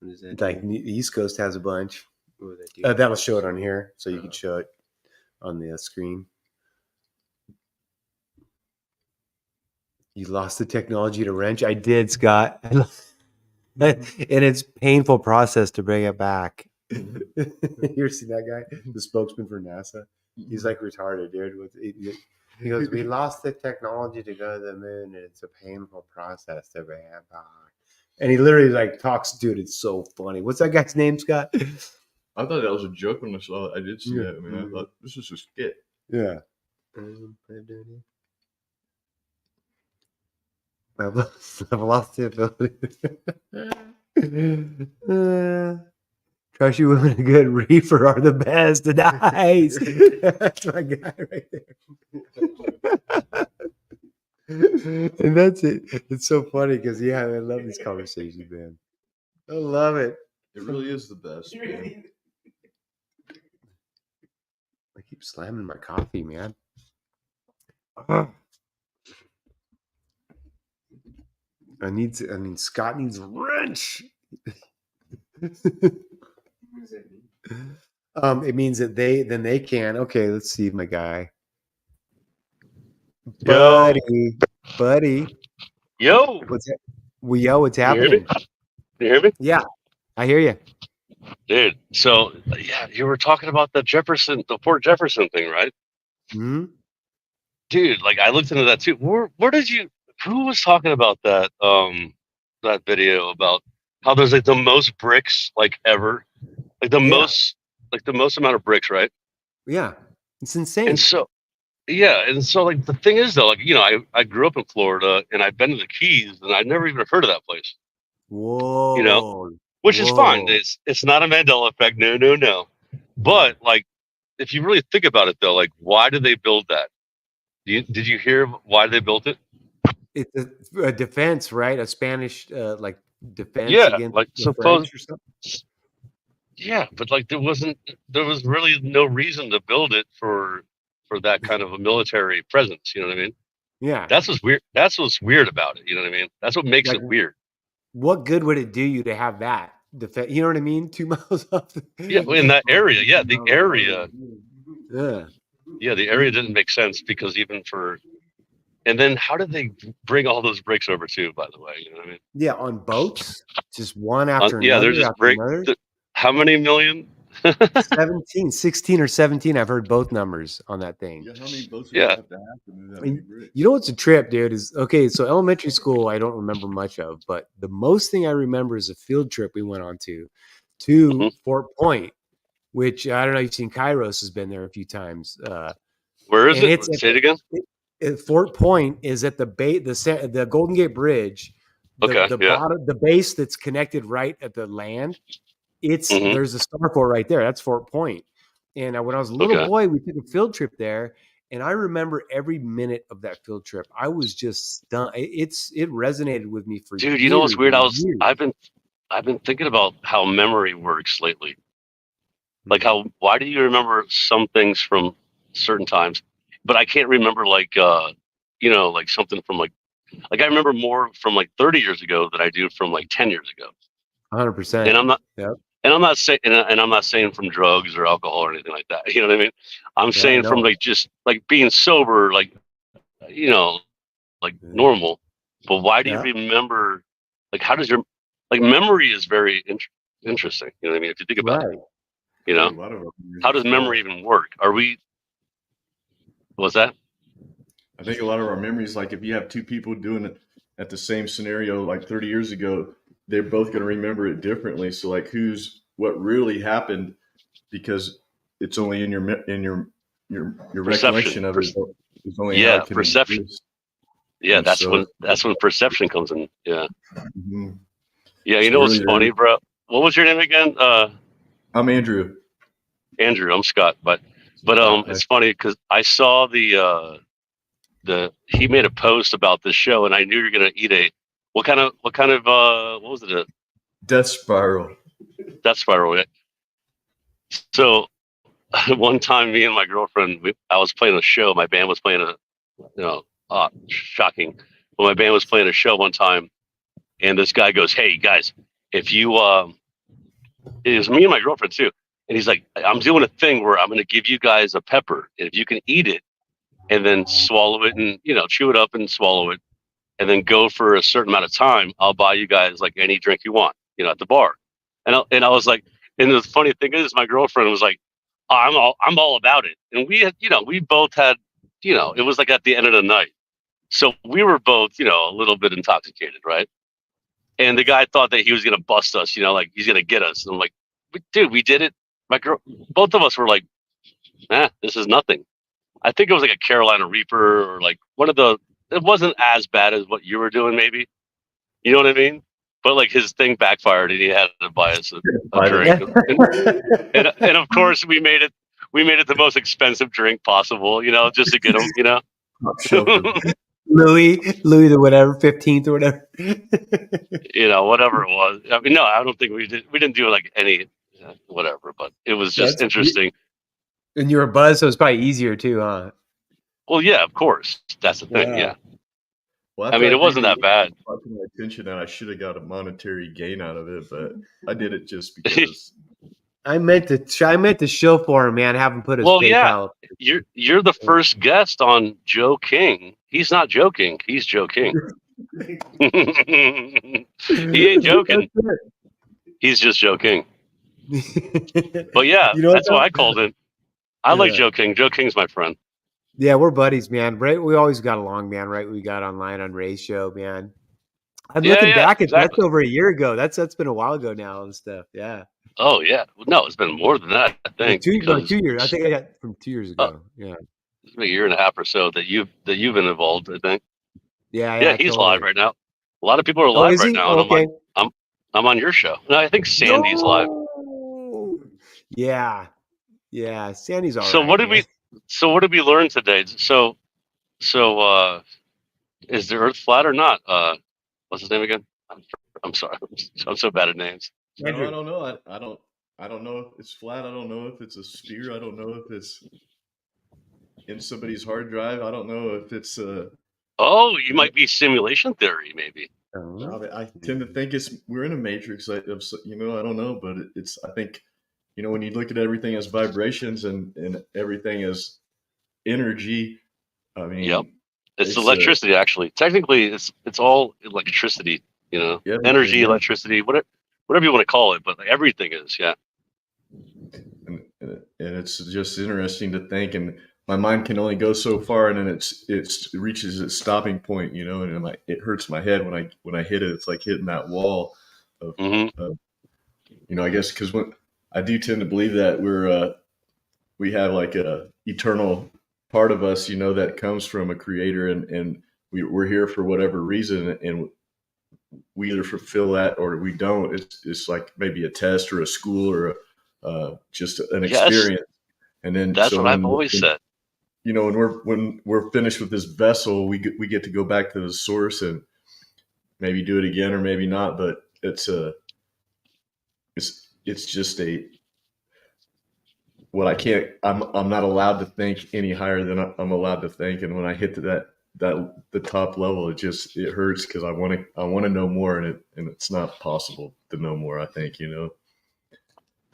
what is that? Like the East Coast has a bunch. What would that do? That'll show it on here, so you can show it on the screen. You lost the technology to wrench. I did, Scott. And it's a painful process to bring it back. You ever see that guy, the spokesman for NASA? He's like retarded, dude. He goes, "We lost the technology to go to the moon, and it's a painful process to bring it back." And he literally like talks, dude. It's so funny. What's that guy's name, Scott? I thought that was a joke when I saw it. I did see Yeah. that. I mean, I thought this is a skit. Yeah. I've lost the ability. Trashy women and good reefer are the best. Nice. That's my guy right there. And that's it. It's so funny because I love these conversations, man. I love it. It really is the best. Man. I keep slamming my coffee, man. Scott needs a wrench. It means that they can. Okay, let's see my guy. Buddy. Yo. What's what's Can you hear happening? me? Can you hear me? Yeah, I hear you. Dude, so yeah, you were talking about the Fort Jefferson thing, right? Hmm. Dude, like I looked into that too. Who was talking about that that video about how there's like the most bricks like ever? Like the most amount of bricks, right? Yeah, it's insane. And so like the thing is though, like, I grew up in Florida and I've been to the Keys and I'd never even heard of that place. Whoa. Which is fine. It's not a Mandela effect. No. But like, if you really think about it, though, like, why did they build that? Did you hear why they built it? It's a defense, right? A Spanish defense against like the French or something. Yeah, but like there was really no reason to build it for that kind of a military presence. You know what I mean? Yeah, that's what's weird. That's what's weird about it. You know what I mean? That's what makes it weird. What good would it do you to have that defense? You know what I mean? 2 miles off. In that area. Yeah, the area. Yeah, the area didn't make sense because and then how did they bring all those bricks over too? By the way, you know what I mean? Yeah, on boats, just one after another. Yeah, they're just how many million? 16 or 17. I've heard both numbers on that thing. Yeah, how many boats have to move that many bricks? You know what's a trip, dude? Is okay. So elementary school, I don't remember much of, but the most thing I remember is a field trip we went on to Fort Point, which I don't know. You've seen Kairos has been there a few times. Where is it? Say it again. Fort Point is at the the Golden Gate Bridge. The base that's connected right at the land. There's a starport right there. That's Fort Point. And when I was a little boy, we took a field trip there, and I remember every minute of that field trip. I was just stunned. It resonated with me for years. Dude, you know what's weird? I've been thinking about how memory works lately. Like why do you remember some things from certain times, but I can't remember like something from like I remember more from like 30 years ago than I do from like 10 years ago. 100%. And I'm not. Yep. And I'm not saying, and I'm not saying from drugs or alcohol or anything like that. You know what I mean? I'm saying from like just like being sober, like normal. But why do you remember? Like, how does your memory is very interesting? You know what I mean? If you think about it, how does memory even work? What's that? I think a lot of our memories, like if you have two people doing it at the same scenario, like 30 years ago, they're both going to remember it differently. So like what really happened, because it's only in your recollection of it. It's only perception. Yeah, that's when perception comes in. Yeah. Mm-hmm. Yeah, you know what's funny, bro? What was your name again? I'm Andrew. Andrew, I'm Scott. But But it's funny because I saw he made a post about the show, and I knew you're gonna eat what was it, a Death Spiral. Death Spiral? Yeah. So one time, me and my girlfriend, I was playing a show. My band was playing shocking. But my band was playing a show one time, and this guy goes, "Hey guys, if you it was me and my girlfriend too," and he's like, "I'm doing a thing where I'm going to give you guys a pepper, and if you can eat it and then swallow it and chew it up and swallow it, and then go for a certain amount of time, I'll buy you guys like any drink you want, at the bar." And I was like, and the funny thing is, my girlfriend was like, "Oh, I'm all about it," and we had, we both had, it was like at the end of the night, so we were both, a little bit intoxicated, right? And the guy thought that he was gonna bust us, like he's gonna get us. And I'm like, "Dude, we did it." Both of us were like, this is nothing. I think it was like a Carolina Reaper or like it wasn't as bad as what you were doing, maybe. You know what I mean? But like his thing backfired and he had to buy us a drink. And of course we made it the most expensive drink possible, just to get him, Louis the whatever 15th or whatever. Whatever it was. I mean, no, I don't think we didn't do like any whatever, but it was just interesting. And you were buzzed, so it's probably easier too, huh? Well, yeah, of course. That's the thing. Yeah. Well, I mean, it wasn't that bad. My attention, and I should have got a monetary gain out of it, but I did it just because. I meant to show for him, man. Have him put his PayPal. Yeah. You're the first guest on Joe King. He's not joking. He's Joe King. He ain't joking. He's just joking. But yeah, that's why I called him. I like Joe King. Joe King's my friend. Yeah, we're buddies, man. Right? We always got along, man. Right? We got online on Ray's show, man. I'm looking back at that's over a year ago. That's been a while ago now and stuff. Yeah. Oh yeah. No, it's been more than that. I think 2 years. I think I got from 2 years ago. Yeah. It's been a year and a half or so that you've been involved. I think. Yeah. He's live right now. A lot of people are live right now. Okay. And I'm on your show. No, I think Sandy's live. Yeah. Sandy's all right. So what did we learn today? So is the Earth flat or not? What's his name again? I'm sorry. I'm so bad at names. No, I don't know. I don't know if it's flat. I don't know if it's a sphere. I don't know if it's in somebody's hard drive. I don't know if it's Oh, you might be simulation theory, maybe. I tend to think we're in a matrix. I don't know, but it's. I think, when you look at everything as vibrations and everything as energy. I mean, yep. It's electricity. Actually, technically, it's all electricity. Energy, electricity, whatever you want to call it, but everything is, yeah. And it's just interesting to think, and my mind can only go so far, and then it reaches its stopping point, and it hurts my head when I hit it. It's like hitting that wall of, I guess because when I do tend to believe that we have like a eternal part of us, that comes from a creator, and we're here for whatever reason, and we either fulfill that or we don't. It's like maybe a test or a school or just an experience. And then that's what I've always said. When we're finished with this vessel, we get to go back to the source and maybe do it again or maybe not. But it's just I'm not allowed to think any higher than I'm allowed to think. And when I hit to the top level, it hurts because I want to know more, and it's not possible to know more. I think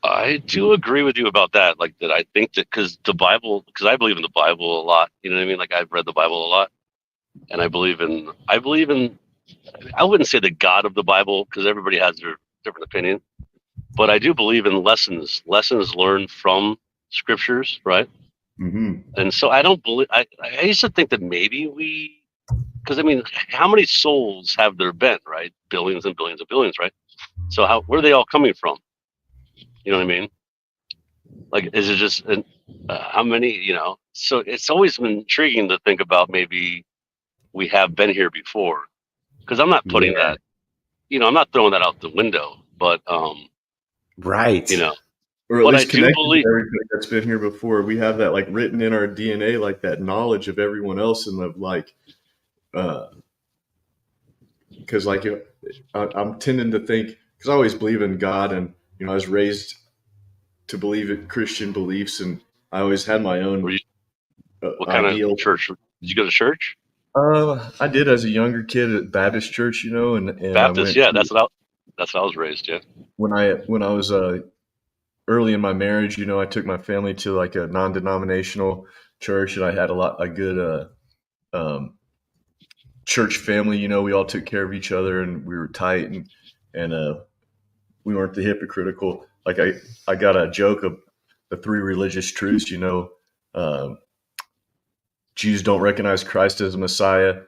I do agree with you about that. Like that, I think that because I believe in the Bible a lot. You know what I mean? Like I've read the Bible a lot, and I believe in. I wouldn't say the God of the Bible because everybody has their different opinion, but I do believe in lessons learned from scriptures, right? Mm-hmm. And so I don't believe. I used to think that maybe because I mean, how many souls have there been, right? Billions and billions and billions, right? So where are they all coming from? You know what I mean? Like, is it just how many? So it's always been intriguing to think about. Maybe we have been here before, because I'm not putting that. I'm not throwing that out the window. But right. or at But I least do connected believe. to everybody that's been here before. We have that like written in our DNA, like that knowledge of everyone else, and of like, because like I'm tending to think, because I always believe in God, and I was raised to believe in Christian beliefs, and I always had my own What kind ideal. of church? Did you go to church? I did as a younger kid at Baptist church, and Baptist, I went that's what I was raised. Yeah. when I was early in my marriage. I took my family to like a non-denominational church, and I had a good church family. We all took care of each other, and we were tight, and we weren't the hypocritical. Like I got a joke of the three religious truths. Jews don't recognize Christ as a Messiah.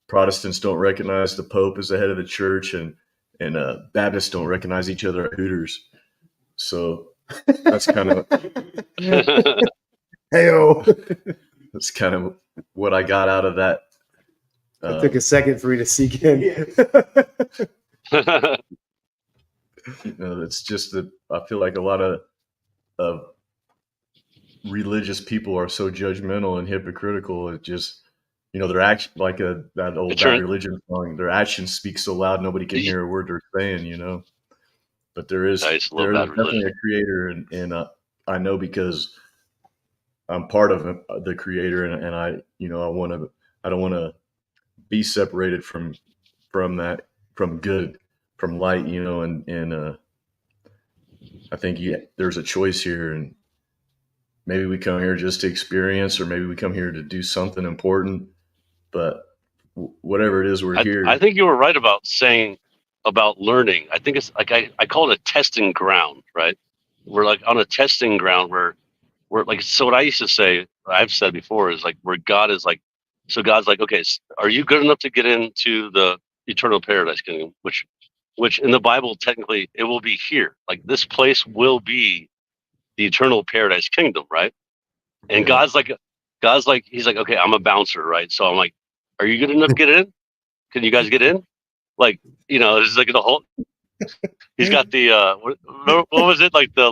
Protestants don't recognize the Pope as the head of the church, and Baptists don't recognize each other at Hooters. So that's kind of that's kind of what I got out of that. It took a second for you to sink in. It's just that I feel like a lot of religious people are so judgmental and hypocritical. It just, their action, like that old Bad Religion song, their actions speak so loud nobody can hear a word they're saying. But there is definitely a creator, and I know because I'm part of the creator, and I don't want to be separated from that, from good, from light, and I think there's a choice here, and maybe we come here just to experience, or maybe we come here to do something important, but whatever it is, we're here. I think you were right about saying about learning. I think it's like I call it a testing ground, right? We're like on a testing ground where we're like, so what I used to say, I've said before, is like where God is like, so God's like, okay, are you good enough to get into the eternal paradise kingdom, which in the Bible, technically it will be here. Like this place will be the eternal paradise kingdom, right? And Yeah. God's like, he's like, okay, I'm a bouncer, right? So I'm like, are you good enough to get in? Can you guys get in? Like, it's like the whole, he's got the, what was it? Like the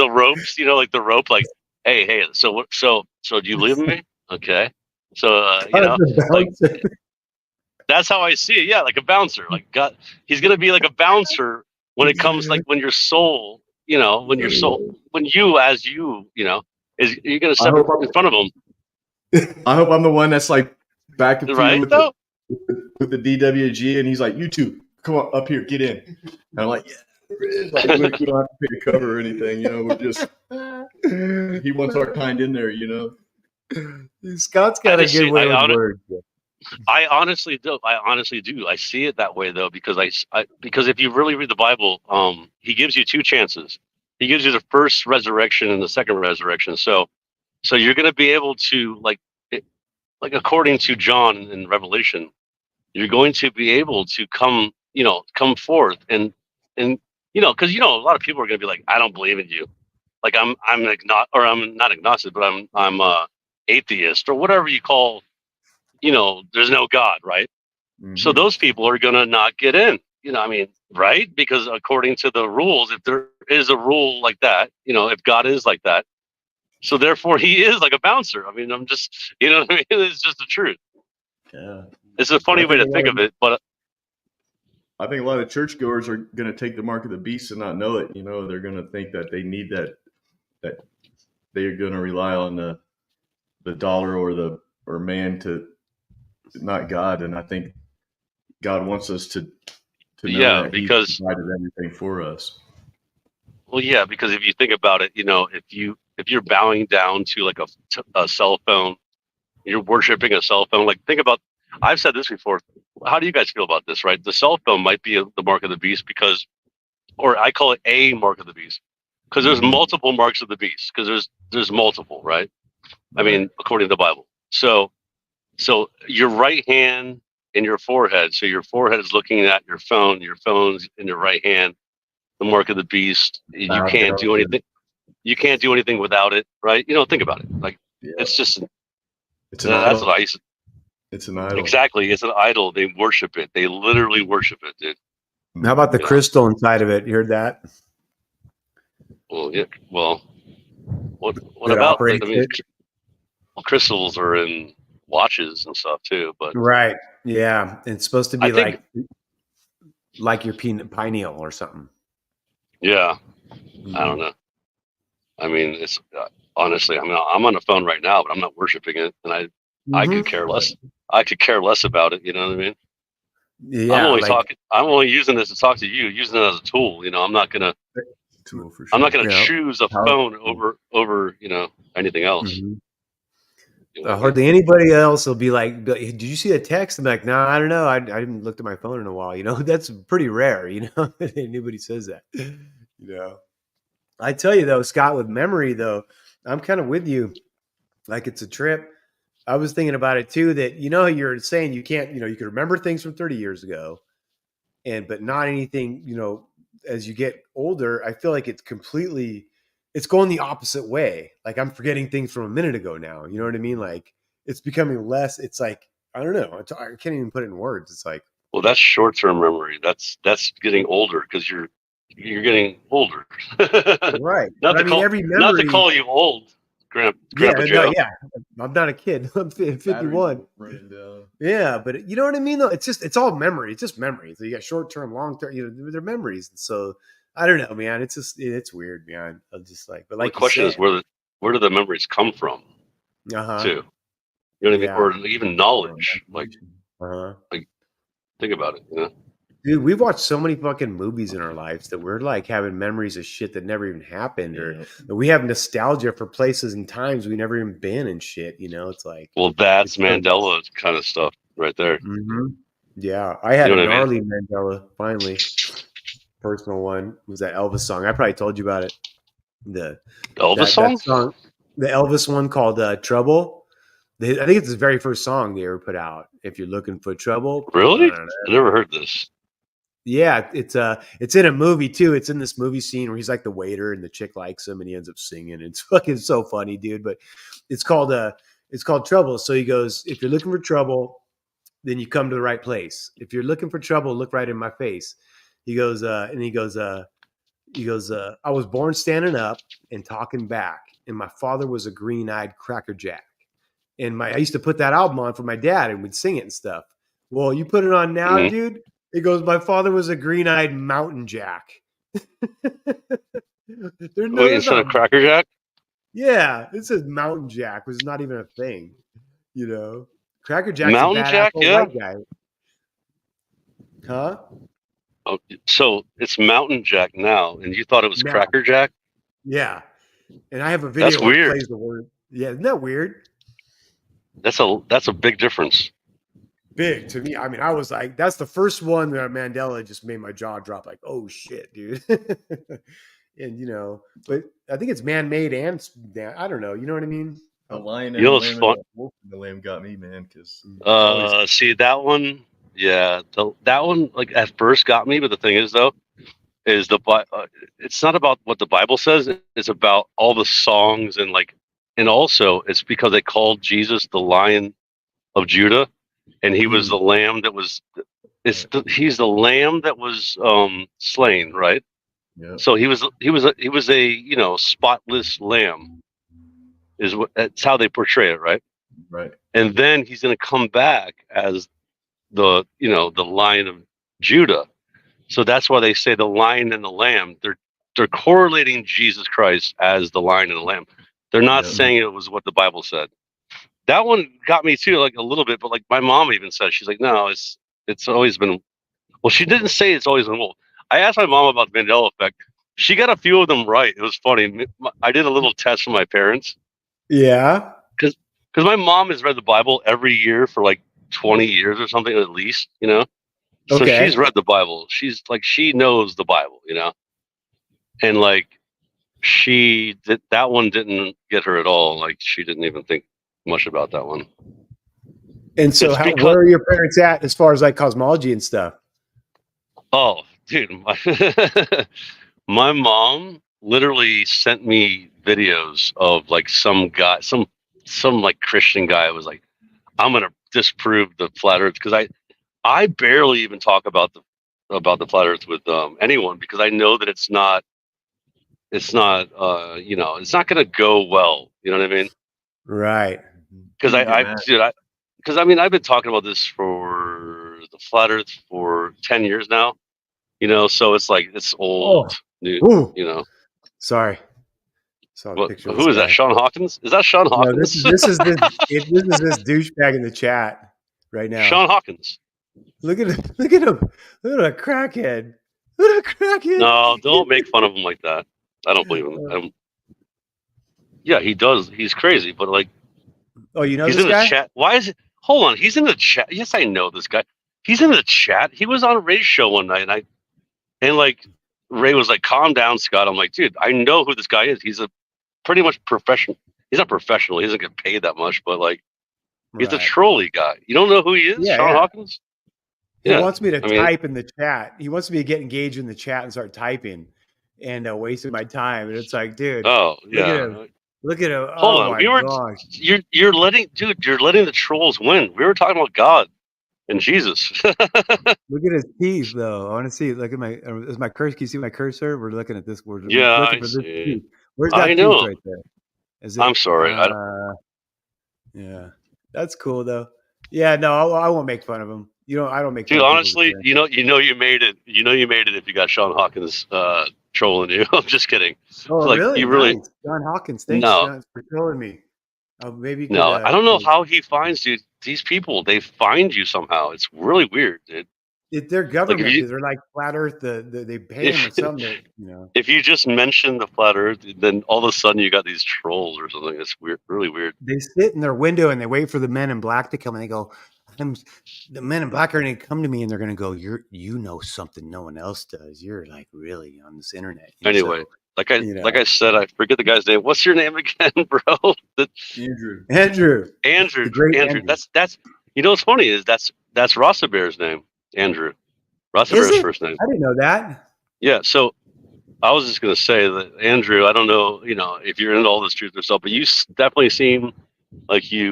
ropes, like the rope, like, hey, so do you believe in me? Okay. So, like, that's how I see it. Yeah. Like a bouncer, like God, he's going to be like a bouncer when it comes, like when your soul, when you, is you're going to step in front of him. I hope I'm the one that's like back and right, with the DWG, and he's like, "You two, come on up here, get in." And I'm like, "Yeah." Like, we don't have to pay a cover or anything, We're just he wants our kind in there, Scott's got a good way with words. I honestly do. I see it that way though, because because if you really read the Bible, he gives you two chances. He gives you the first resurrection and the second resurrection. So you're going to be able to like according to John in Revelation, you're going to be able to come forth and because a lot of people are going to be like, I don't believe in you. Like I'm not agnostic, but I'm atheist or whatever you call. There's no God, right? Mm-hmm. So those people are going to not get in, right? Because according to the rules, if there is a rule like that, if God is like that, so therefore he is like a bouncer. I mean, I'm just, what I mean? It's just the truth. Yeah. It's a funny way to think of it, but I think a lot of churchgoers are going to take the mark of the beast and not know it. They're going to think that they need that they're going to rely on the dollar or man to, not God. And I think God wants us to know that because He provided everything for us. Well, yeah, because if you think about it, if you're bowing down to like a cell phone, you're worshiping a cell phone. Like think about, I've said this before. How do you guys feel about this? Right, the cell phone might be the mark of the beast or I call it a mark of the beast, because there's multiple marks of the beast. Because there's multiple, right? I mean, according to the Bible. So your right hand and your forehead. So your forehead is looking at your phone. Your phone's in your right hand. The mark of the beast. You can't do anything. You can't do anything without it, right? Think about it. Like it's just. It's an idol. That's what I used to. It's an idol. Exactly. It's an idol. They worship it. They literally worship it, dude. How about the crystal inside of it? You heard that? Well, yeah. Well, what Good about? I operating mean, fit. crystals are in watches and stuff too. But Right. Yeah. It's supposed to I be think, like your pineal or something. yeah, I don't Mhm. know. I mean, it's honestly, I mean, I'm on the phone right now, but I'm not worshiping it, and I could Mhm. care less. I could care less about it. You know what I mean? Yeah. Like, I'm only using this to talk to you, using it as a tool. You know, Tool for I'm not sure. going to you know, choose a phone over anything else. mhm. You know what I mean? Hardly anybody else will be like, "Did you see a text?" I'm like, "No, I don't know. I haven't looked at my phone in a while." You know, that's pretty rare. You know, anybody says that. You know, I tell you though, Scott, with memory though, I'm kind of with you. Like it's a trip. I was thinking about it too. That you're saying you can't. You can remember things from 30 years ago, but not anything. As you get older, I feel like it's going the opposite way. Like I'm forgetting things from a minute ago now. You know what I mean? Like it's becoming less. It's like I don't know. I can't even put it in words. It's like Well, that's short-term memory. That's getting older because you're getting older. right. not But I to mean, call every not to memory. call you old, Yeah, Grandpa no, Joe. yeah. I'm not a kid. I'm 51. Running down. Yeah, but you know what I mean though? It's all memory. It's just memory. So you got short term, long term, they're memories. And so I don't know, man. It's weird, man. I'm just like, but Well, the like you question said, is where do the memories come from, uh-huh. too? You know what I mean? Yeah. Or even knowledge. Uh-huh. Like think about it. You know? Dude, we've watched so many fucking movies in our lives that we're like having memories of shit that never even happened, or Yeah. that we have nostalgia for places and times we never even been and shit. It's like Well, that's it's so Mandela kind of stuff right there. Mhm. Yeah, I You had know a what I mean? gnarly Mandela finally. Personal one was that Elvis song. I probably told you about it. The Elvis that song? song, the Elvis one called "Trouble." I think it's the very first song they ever put out. If you're looking for trouble, Really? I never heard this. yeah, it's in a movie too. It's in this movie scene where he's like the waiter and the chick likes him and he ends up singing. It's fucking so funny, dude. But it's called Trouble. So he goes, if you're looking for trouble, then you come to the right place. If you're looking for trouble, look right in my face. He goes, I was born standing up and talking back, and my father was a green-eyed crackerjack. And I used to put that album on for my dad, and we'd sing it and stuff. Well, you put it on now, Hmm. dude. It goes, my father was a green-eyed mountain jack. Wait, There's instead not of Cracker Jack? yeah, it says mountain jack, which is not even a thing. Cracker Jack's a Mountain badass Jack? old Yeah. white guy. Huh? Oh, so it's Mountain Jack now, and you thought it was Now. Cracker Jack? Yeah. And I have a That's video where it weird. plays the word. Yeah, isn't that weird? That's a big difference. Big to me. I mean, I was like, that's the first one that Mandela just made my jaw drop. Like, oh shit, dude. And but I think it's man-made and I don't know. You know what I mean? The lion You and know the what's lamb fun? and the wolf and the lamb got me, man, because See that one? Yeah, that one like at first got me, but the thing is though, is it's not about what the Bible says. It's about all the songs and also it's because they called Jesus the Lion of Judah, and he was the lamb that was. He's the lamb that was slain, right? yeah, So he was a spotless lamb that's how they portray it, right? right. And then he's going to come back as the Lion of Judah. So that's why they say the lion and the lamb. They're correlating Jesus Christ as the lion and the lamb. They're not Yeah. saying it was what the Bible said. That one got me too, like a little bit, but like my mom even said, she's like, no, it's always been. Well, she didn't say it's always been wolf. I asked my mom about the Mandela effect. She got a few of them right. It was funny. I did a little test for my parents Yeah. because my mom has read the Bible every year for like 20 years or something at least, So she's Okay. read the Bible. She's like she knows the Bible. And like that one didn't get her at all. Like she didn't even think much about that one. And so It's because where are your parents at as far as like cosmology and stuff? oh, dude, my mom literally sent me videos of like some guy, some like Christian guy was like, I'm gonna disprove the flat Earth because I barely even talk about the flat Earth with anyone because I know that it's not it's not it's not gonna go well. You know what I mean? Right. Because You get I mad. dude, because I mean I've been talking about this for the flat Earth for 10 years now. So it's like it's old new. Ooh. Sorry. Saw a What? picture of this Who is that? guy. Sean Hawkins? Is that Sean No, Hawkins? this is this douchebag in the chat right now. Sean Hawkins. Look at him. Look at him. Look at a crackhead. Look at a crackhead. No, don't make fun of him like that. I don't believe him. Yeah, he does. He's crazy, but like, Oh, you know he's this in the guy? chat. Why is it? Hold on, he's in the chat. Yes, I know this guy. He's in the chat. He was on Ray's show one night, and like Ray was like, "Calm down, Scott." I'm like, dude, I know who this guy is. He's a pretty much professional. He's not professional. He doesn't get paid that much, but like, he's a trolley guy. You don't know who he is, Yeah, Sean yeah. Hawkins? He wants me to I mean- type in the chat. He wants me to get engaged in the chat and start typing and wasting my time. And it's like, dude, Oh look at yeah. him. Look at him. Hold Oh on. my gosh. You're letting the trolls win. We were talking about God and Jesus. Look at his teeth, though. I want to see. Look at my. Is my cursor? Can you see my cursor? We're looking at this. We're Yeah, looking I for this see. tooth. Where's that I tooth know. right there? Is I'm sorry. Yeah, that's cool though. Yeah, no, I won't make fun of him. I don't make. Dude, fun of honestly, people you made it. You made it if you got Sean Hawkins trolling you. I'm just kidding. Oh, like, really? you really- Nice. John Hawkins. Thanks, No. John, for trolling me. Maybe you could, No, I don't know how he finds you. These people, they find you somehow. It's really weird, dude. They're government. Like, if you- They're like flat Earth. They pay him or something. If you just mention the flat Earth, then all of a sudden you got these trolls or something. It's weird, really weird. They sit in their window and they wait for the men in black to come, and they go, the men in black are going to come to me, and they're going to go, you know something no one else does. You're like really on this internet. And Anyway, so, like I said, I forget the guy's name. What's your name again, bro? Andrew. Andrew. Andrew. The great Andrew. Andrew. That's what's funny is that's Rasta Bear's name, Andrew. Rasta Is Bear's it? first name. I didn't know that. Yeah, so I was just gonna say that Andrew. I don't know, if you're into all this truth or stuff, but you definitely seem like you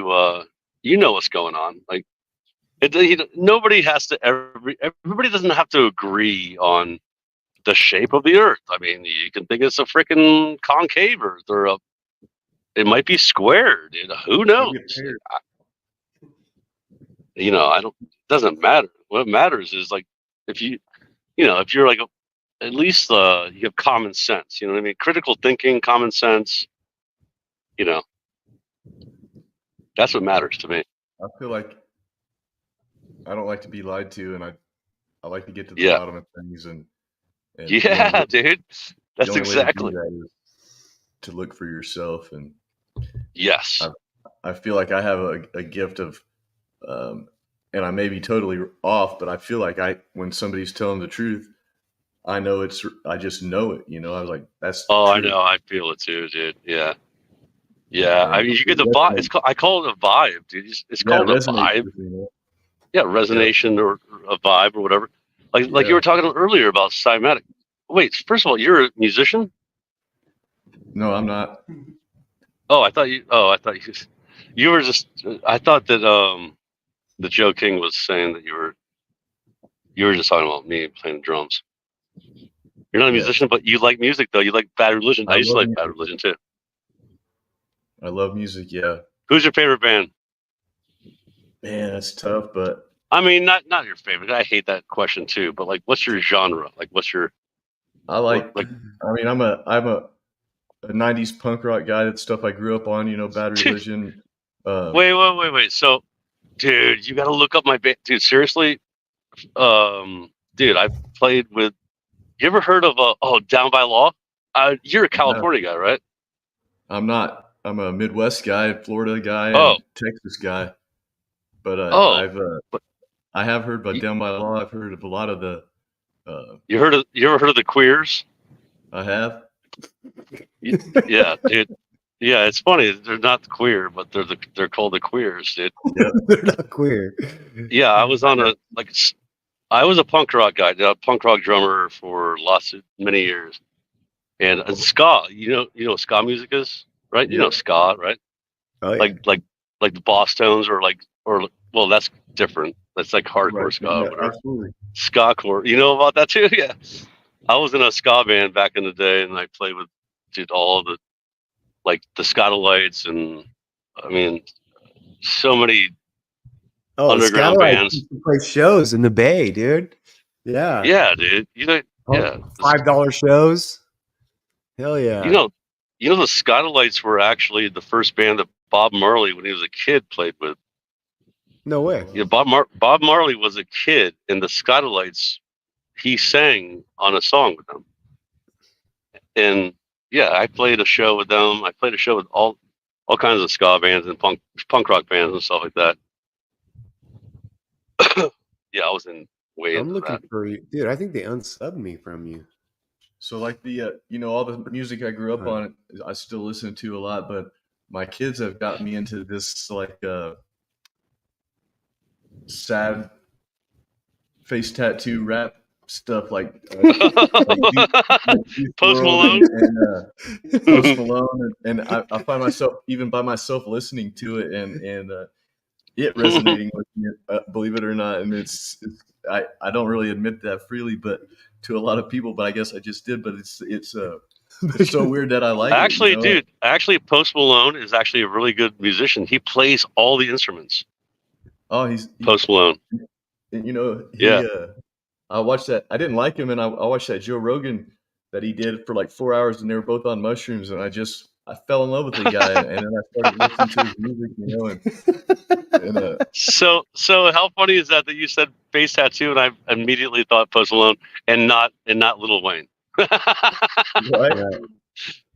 know what's going on. Like, nobody has to. Everybody doesn't have to agree on the shape of the Earth. I mean, you can think it's a freaking concave Earth, or it might be square. Dude. Who knows? I don't. It doesn't matter. What matters is like if if you're like at least you have common sense. You know what I mean? Critical thinking, common sense. That's what matters to me. I feel like I don't like to be lied to, and I like to get to the Yeah. bottom of things. And Yeah, dude. That's the only way to do exactly. that is to look for yourself. And Yes. I feel like I have a gift of, and I may be totally off, but I feel like when somebody's telling the truth, I know I just know it. I was like, that's. Oh, I true. know. I feel it too, dude. Yeah. Yeah. I mean, you get the vibe. I call it a vibe, dude. It's called a vibe. Yeah, resonation or a vibe or whatever. Like you were talking earlier about cymatic. Wait, first of all, you're a musician? No, I'm not. Oh, I thought you. You were just. I thought that the Joe King was saying that you were just talking about me playing drums. You're not a musician, but you like music though. You like Bad Religion. I used to like Bad Religion too. I love music. Yeah. Who's your favorite band? Man, that's tough, but I mean, not your favorite. I hate that question too. But like, what's your genre? Like, what's your? I like. I mean, I'm a '90s punk rock guy. That's stuff I grew up on. Bad Religion. Wait. So, dude, you got to look up my band. Dude, seriously, dude, I played with. You ever heard of Down by Law? You're a California guy, right? I'm not. I'm a Midwest guy, Florida guy, and Texas guy. But I have heard about Down by Law. I've heard of a lot of the. You ever heard of the Queers? I have. Yeah, dude. Yeah, it's funny. They're not queer, but they're called the Queers, dude. Yep. They're not queer. Yeah, I was on I was a punk rock guy, a punk rock drummer for many years, and ska. You know what ska music is, right? Yeah. You know ska, right? Oh, yeah. Like the Boss Tones or well, that's different. That's like hardcore Right. ska, Yeah, whatever. absolutely. Ska core. You know about that too? Yeah. I was in a ska band back in the day, and I played with dude, all the like the Scatolites, and I mean, so many underground bands. used to play shows in the Bay, dude. Yeah. Yeah, dude. You know, yeah. $5 shows. Hell yeah. You know, the Scatolites were actually the first band that Bob Marley, when he was a kid, played with. No way. Yeah, Bob Marley was a kid, and the Scatolites, he sang on a song with them. And yeah, I played a show with them. I played a show with all kinds of ska bands and punk rock bands and stuff like that. Yeah, I was way I'm into looking that. for you, dude. I think they unsubbed me from you. So like the all the music I grew up on, I still listen to a lot, but my kids have got me into this like sad face tattoo rap stuff, like Post Malone and Post Malone, and I find myself even by myself listening to it and it resonating with me, believe it or not. And it's I don't really admit that freely, but to a lot of people, but I guess I just did. But it's so weird that I like actually, it. Dude, actually, Post Malone is actually a really good musician. He plays all the instruments. Oh, he's Post Malone. I watched that. I didn't like him, and I watched that Joe Rogan that he did for like 4 hours, and they were both on mushrooms, and I fell in love with the guy, and then I started listening to his music, and So how funny is that you said face tattoo, and I immediately thought Post Malone and not Lil Wayne. right?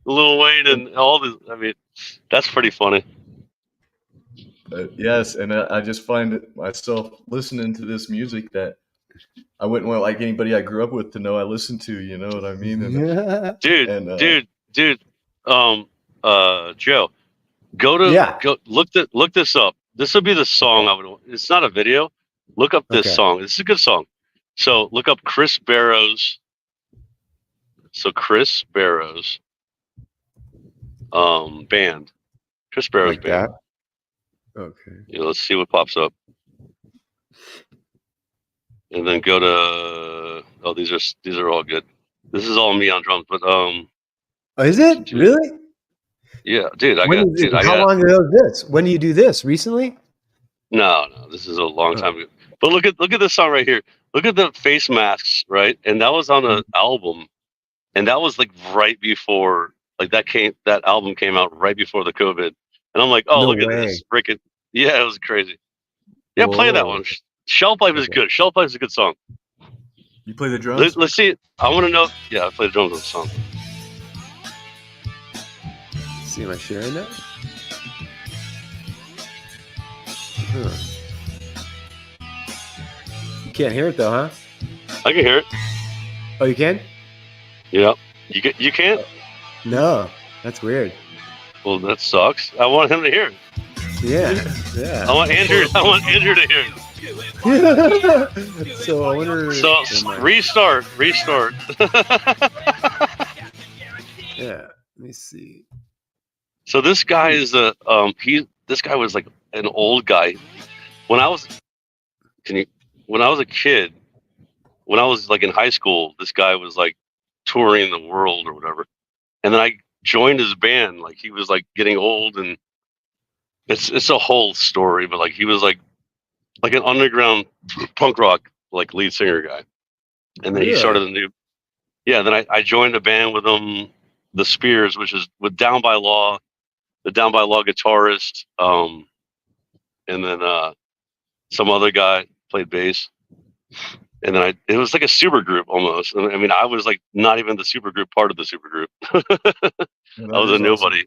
Lil Wayne and all this. I mean, that's pretty funny. Yes, and I just find myself listening to this music that I wouldn't want like anybody I grew up with to know I listened to. You know what I mean? And, dude. Joe, go look this up. This will be the song I would. It's not a video. Look up this song. This is a good song. So look up Chris Barrows. So Chris Barrows, band. Chris Barrows like band. That? Okay. Yeah, let's see what pops up. And then go to these are all good. This is all me on drums, but is it dude, really? Yeah, dude. How long ago is this? When do you do this? Recently? No, this is a long time ago. But look at this song right here. Look at the face masks, right? And that was on an album, and that was like right before, like that album came out right before the COVID. And I'm like, oh, look at this, freaking yeah, it was crazy. Yeah, play that one. Shelf Life is good. Shelf Life is a good song. You play the drums? Let's see. I want to know. Yeah, I play the drums on the song. See, am I sharing that? You can't hear it though, huh? I can hear it. Oh, you can? Yeah. You can't? No, that's weird. Well, that sucks. I want him to hear it. Yeah. I want Andrew to hear it. So I wonder. So restart. Yeah. Let me see. So this guy is this guy was like an old guy. When I was a kid, when I was like in high school, this guy was like touring the world or whatever. And then I joined his band. Like he was like getting old, and it's a whole story, but like he was like an underground punk rock like lead singer guy. And then he started a new then I joined a band with him, the Spears, which is with Down by Law, the Down by Law guitarist, and then some other guy played bass. And then it was like a super group almost. I mean, I was like not even the super group part of the super group. I was a nobody,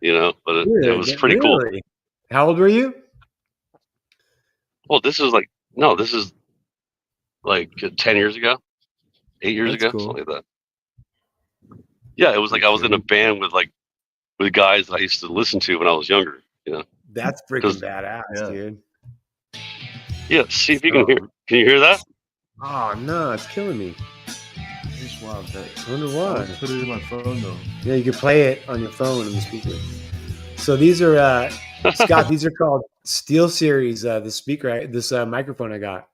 but it was pretty cool. How old were you? Well, this is like 10 years ago, 8 years ago, something like that. Yeah, it was like I was in a band with guys that I used to listen to when I was younger. That's freaking badass, dude. Yeah, see if you can hear. Can you hear that? Oh no, it's killing me. I wonder why. Put it in my phone though. Yeah, you can play it on your phone and the speaker. So these are Scott. These are called Steel Series. The speaker, this microphone I got.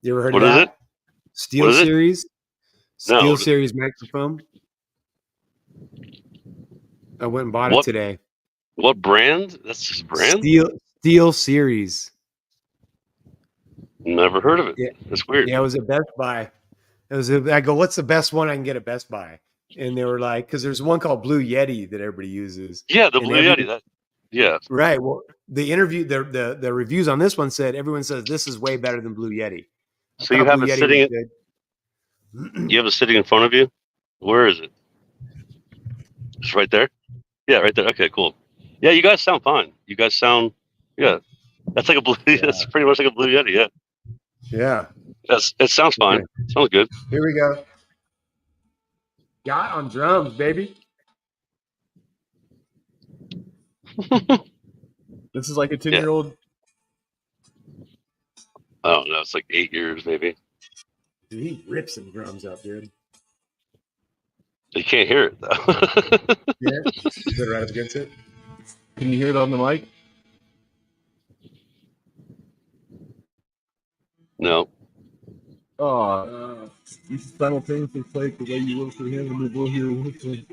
You ever heard of that? What is it? Steel Series. No. Steel Series microphone. I went and bought it today. What brand? That's his brand? Steel Series. Never heard of it. Yeah. That's weird. Yeah, it was at Best Buy. I go, what's the best one I can get at Best Buy? And they were like, because there's one called Blue Yeti that everybody uses. Yeah, the Blue Yeti. Yeah. Right. Well, the reviews on this one said everyone says this is way better than Blue Yeti. So you have it sitting. You have it sitting in front of you. Where is it? It's right there. Yeah, right there. Okay, cool. Yeah, you guys sound fine. You guys sound. Yeah, that's like a blue. Yeah. That's pretty much like a Blue Yeti. Yeah. Yeah. It sounds fine. Okay. Sounds good. Here we go. Got on drums, baby. This is like a 10-year-old. I don't know. It's like 8 years, maybe. Dude, he rips some drums up, dude. You can't hear it, though. Yeah. Is it right up against it? Can you hear it on the mic? No. Oh, you simultaneously play the way you work for him and we will hear it.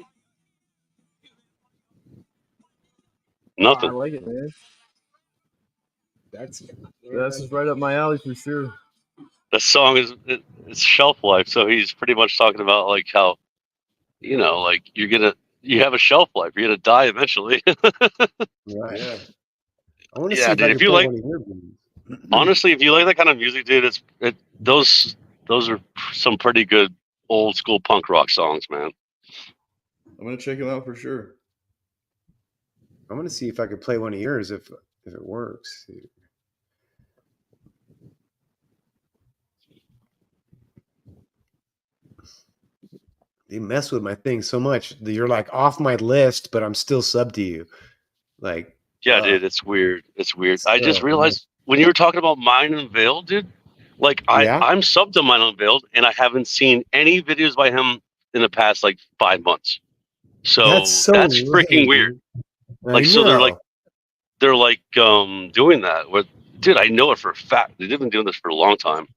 Nothing. I like it, man. That's just right up my alley for sure. The song it's shelf life, so he's pretty much talking about like how, like you have a shelf life, you're gonna die eventually. Right. Yeah. I want to see if you like. Honestly, if you like that kind of music, dude, those are some pretty good old school punk rock songs, man. I'm gonna check them out for sure. I'm gonna see if I could play one of yours if it works. They mess with my thing so much that you're like off my list, but I'm still sub to you. Like, dude, it's weird. It's weird. I just realized when you were talking about Mind Unveiled, dude, like I'm subbed to Mind Unveiled and I haven't seen any videos by him in the past like 5 months. So that's freaking weird. Like, so they're like doing that with, dude, I know it for a fact. They've been doing this for a long time.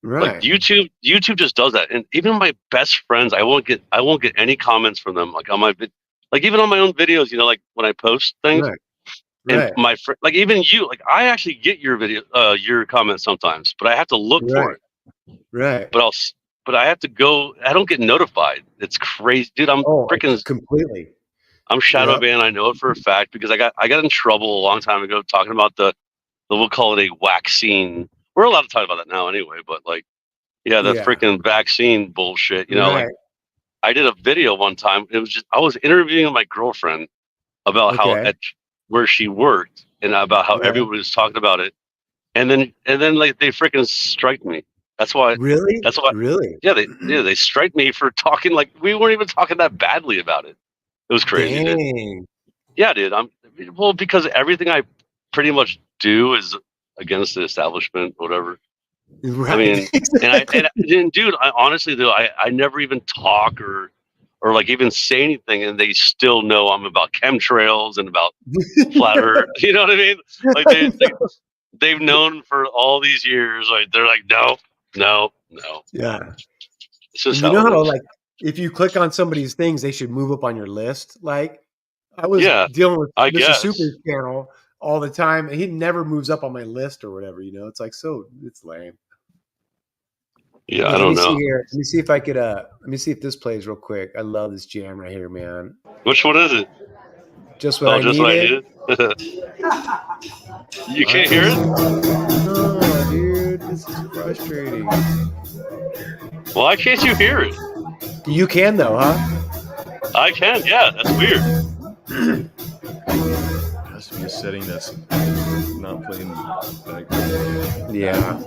Right. Like YouTube just does that. And even my best friends, I won't get any comments from them. Like on my like even on my own videos, like when I post things. Right. And my friend, like even you, like I actually get your your comments sometimes, but I have to look for it. Right. But I have to go. I don't get notified. It's crazy, dude. I'm freaking completely. I'm shadow banned. I know it for a fact because I got in trouble a long time ago talking about we'll call it a vaccine. We're allowed to talk about that now anyway. But like, freaking vaccine bullshit. Like I did a video one time. It was just I was interviewing my girlfriend about how where she worked and about how everybody was talking about it, and then like they freaking strike me. That's why. Really? That's why. Really? Yeah, they strike me for talking like we weren't even talking that badly about it. It was crazy. Dang. Dude. Yeah, dude. Because everything I pretty much do is against the establishment, whatever. Right. I mean, and dude, I honestly though, I never even talk or like even say anything, and they still know I'm about chemtrails and about flat Earth. You know what I mean? Like they've known for all these years. Like they're like, no. Yeah. It's just how like if you click on somebody's things, they should move up on your list. Like I was dealing with Mr. Super's channel all the time, and he never moves up on my list or whatever. It's like it's lame. Yeah, I don't know. Let me see if I could. Let me see if this plays real quick. I love this jam right here, man. Which one is it? Just what I needed. You can't hear it? No, dude, this is frustrating. Why can't you hear it? You can though, huh? I can. Yeah, that's weird. It has to be a setting that's not playing back. Yeah.